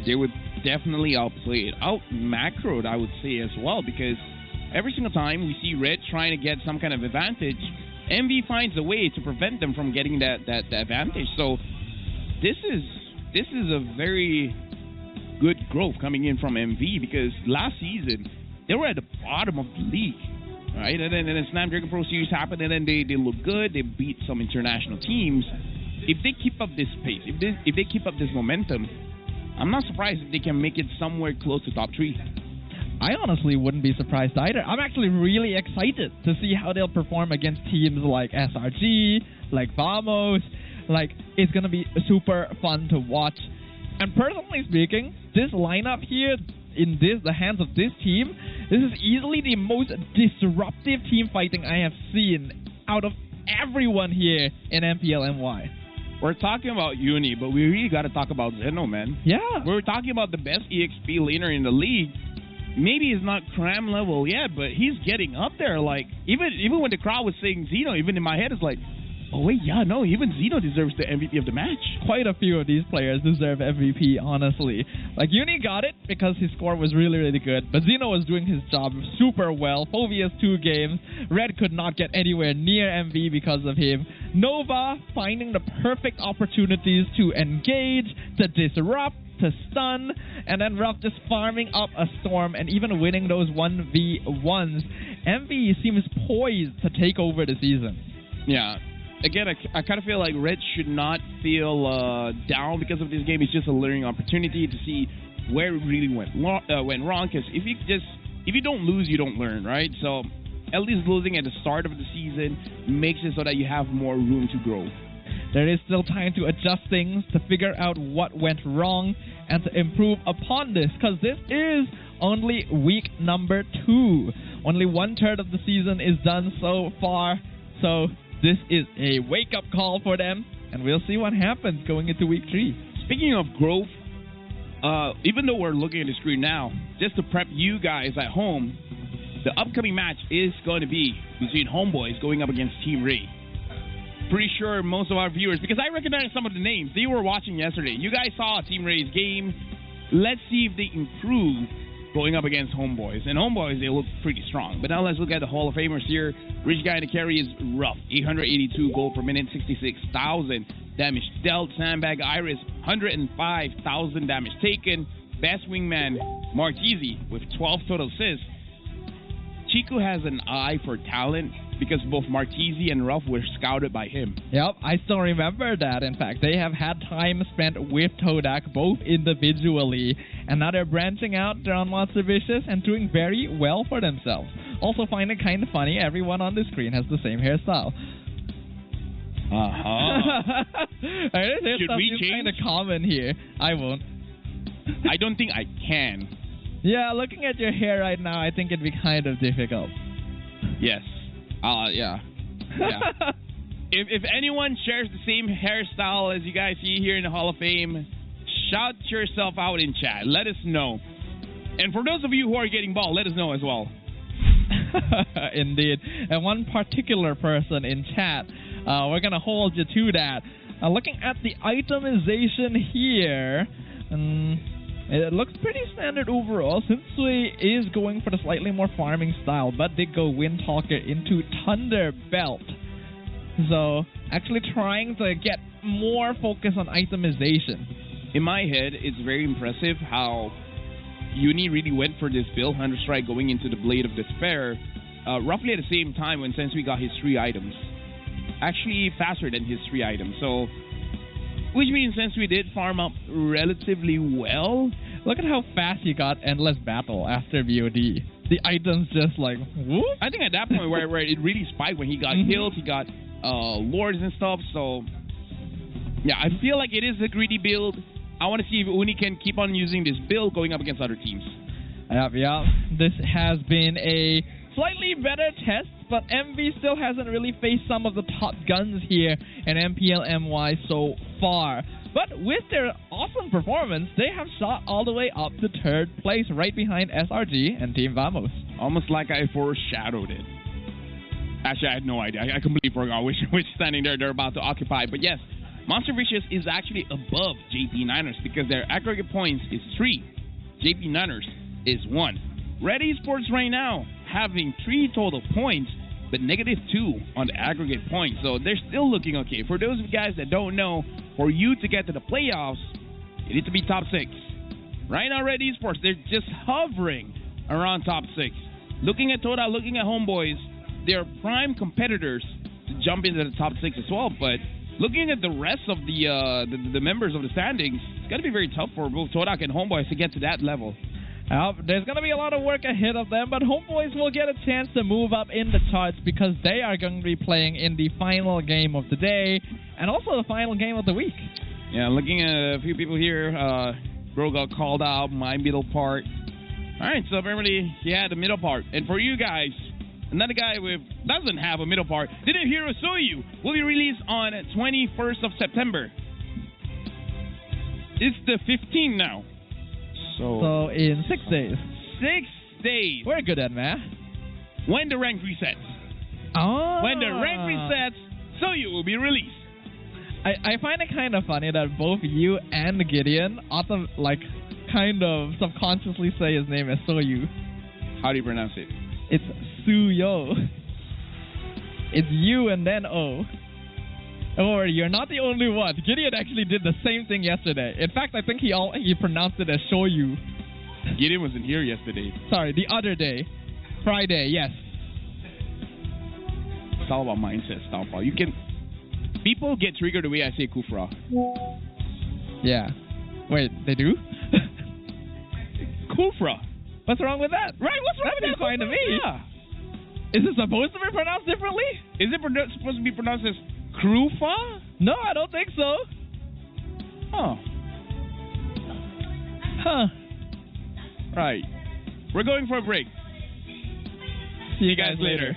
They were definitely outplayed. Out-macroed, I would say, as well, because every single time we see Red trying to get some kind of advantage, MV finds a way to prevent them from getting that advantage. So this is a very good growth coming in from MV, because last season they were at the bottom of the league, right? And then Snapdragon Pro Series happened, and then they look good. They beat some international teams. If they keep up this pace, if they keep up this momentum, I'm not surprised if they can make it somewhere close to top 3. I honestly wouldn't be surprised either. I'm actually really excited to see how they'll perform against teams like SRG, like Vamos. Like, it's going to be super fun to watch. And personally speaking, this lineup here, in the hands of this team, this is easily the most disruptive team fighting I have seen out of everyone here in MPL MY. We're talking about Uni, but we really got to talk about Zeno, man. Yeah. We're talking about the best EXP laner in the league. Maybe he's not cram level yet, but he's getting up there. Like, even when the crowd was saying Zeno, even in my head, it's like, oh, wait, yeah, no, even Zeno deserves the MVP of the match. Quite a few of these players deserve MVP, honestly. Like, Uni got it because his score was really, really good, but Zeno was doing his job super well. Phobia's 2 games. Red could not get anywhere near MV because of him. Nova finding the perfect opportunities to engage, to disrupt, to stun, and then Ruff just farming up a storm and even winning those 1v1s. MV seems poised to take over the season. Yeah. Again, I kind of feel like Red should not feel down because of this game. It's just a learning opportunity to see where it really went wrong. Because if you don't lose, you don't learn, right? So at least losing at the start of the season makes it so that you have more room to grow. There is still time to adjust things, to figure out what went wrong, and to improve upon this, because this is only week number 2. Only 1/3 of the season is done so far, so this is a wake-up call for them, and we'll see what happens going into week 3. Speaking of growth, even though we're looking at the screen now, just to prep you guys at home, the upcoming match is going to be between Homeboys going up against Team Ray. Pretty sure most of our viewers, because I recognize some of the names, they were watching yesterday. You guys saw Team Ray's game. Let's see if they improve going up against Homeboys. And Homeboys, they look pretty strong. But now let's look at the Hall of Famers here. Rich guy in the carry is Ruff. 882 gold per minute, 66,000 damage dealt. Sandbag Iris, 105,000 damage taken. Best wingman, Martizi, with 12 total assists. Chiku has an eye for talent because both Martizi and Ruff were scouted by him. Yep, I still remember that. In fact, they have had time spent with Todak, both individually, and now they're branching out, they're on Monster Vicious, and doing very well for themselves. Also find it kind of funny, everyone on the screen has the same hairstyle. Should we change? Kind of common here. I won't. I don't think I can. Yeah, looking at your hair right now, I think it'd be kind of difficult. Yes. Yeah. If anyone shares the same hairstyle as you guys see here in the Hall of Fame, shout yourself out in chat. Let us know. And for those of you who are getting bald, let us know as well. Indeed. And one particular person in chat, we're going to hold you to that. Looking at the itemization here, it looks pretty standard overall. Sensui is going for the slightly more farming style, but they go Windtalker into Thunderbelt. So, actually trying to get more focus on itemization. In my head, it's very impressive how Uni really went for this build, 100 Strike going into the Blade of Despair, roughly at the same time when Sensui got his 3 items. Actually faster than his 3 items. So, which means Sensui did farm up relatively well. Look at how fast he got Endless Battle after VOD. The items just like, whoop. I think at that point where it really spiked when he got killed, he got lords and stuff. So, yeah, I feel like it is a greedy build. I want to see if Uni can keep on using this build going up against other teams. Yeah. This has been a slightly better test, but MV still hasn't really faced some of the top guns here in MPL MY so far. But with their awesome performance, they have shot all the way up to 3rd place, right behind SRG and Team Vamos. Almost like I foreshadowed it. Actually, I had no idea. I completely forgot which standing they're about to occupy. But yes, Monster Vicious is actually above JP Niners because their aggregate points is 3. JP Niners is 1. Red Esports right now having 3 total points, but -2 on the aggregate points. So they're still looking okay. For those of you guys that don't know, for you to get to the playoffs, you need to be top 6. Right now, Red Esports, they're just hovering around top 6. Looking at Toda, looking at Homeboys, they're prime competitors to jump into the top 6 as well. But looking at the rest of the members of the standings, it's going to be very tough for both Todak and Homeboys to get to that level. There's going to be a lot of work ahead of them, but Homeboys will get a chance to move up in the charts because they are going to be playing in the final game of the day and also the final game of the week. Yeah, looking at a few people here, Bro got called out, my middle part. All right, so apparently he had the middle part. And for you guys, another guy who doesn't have a middle part, Didn't Hear Soyu, will be released on 21st of September. It's the 15th now. So in 6 days. 6 days. We're good at math. When the rank resets. Oh. When the rank resets, Soyu will be released. I find it kind of funny that both you and Gideon kind of subconsciously say his name as Soyu. How do you pronounce it? It's Suyo. It's U and then O. Or you're not the only one. Gideon actually did the same thing yesterday. In fact, I think he pronounced it as Shoyu. Gideon wasn't here yesterday. Sorry, the other day. Friday, yes. It's all about mindset, Stalpa. People get triggered the way I say Kufra. Yeah. Wait, they do? Kufra. What's wrong with that? Right, what's wrong with that? That's fine to me. Yeah. Is it supposed to be pronounced differently? Is it supposed to be pronounced as Krufa? No, I don't think so. Huh. Right. We're going for a break. See you guys later.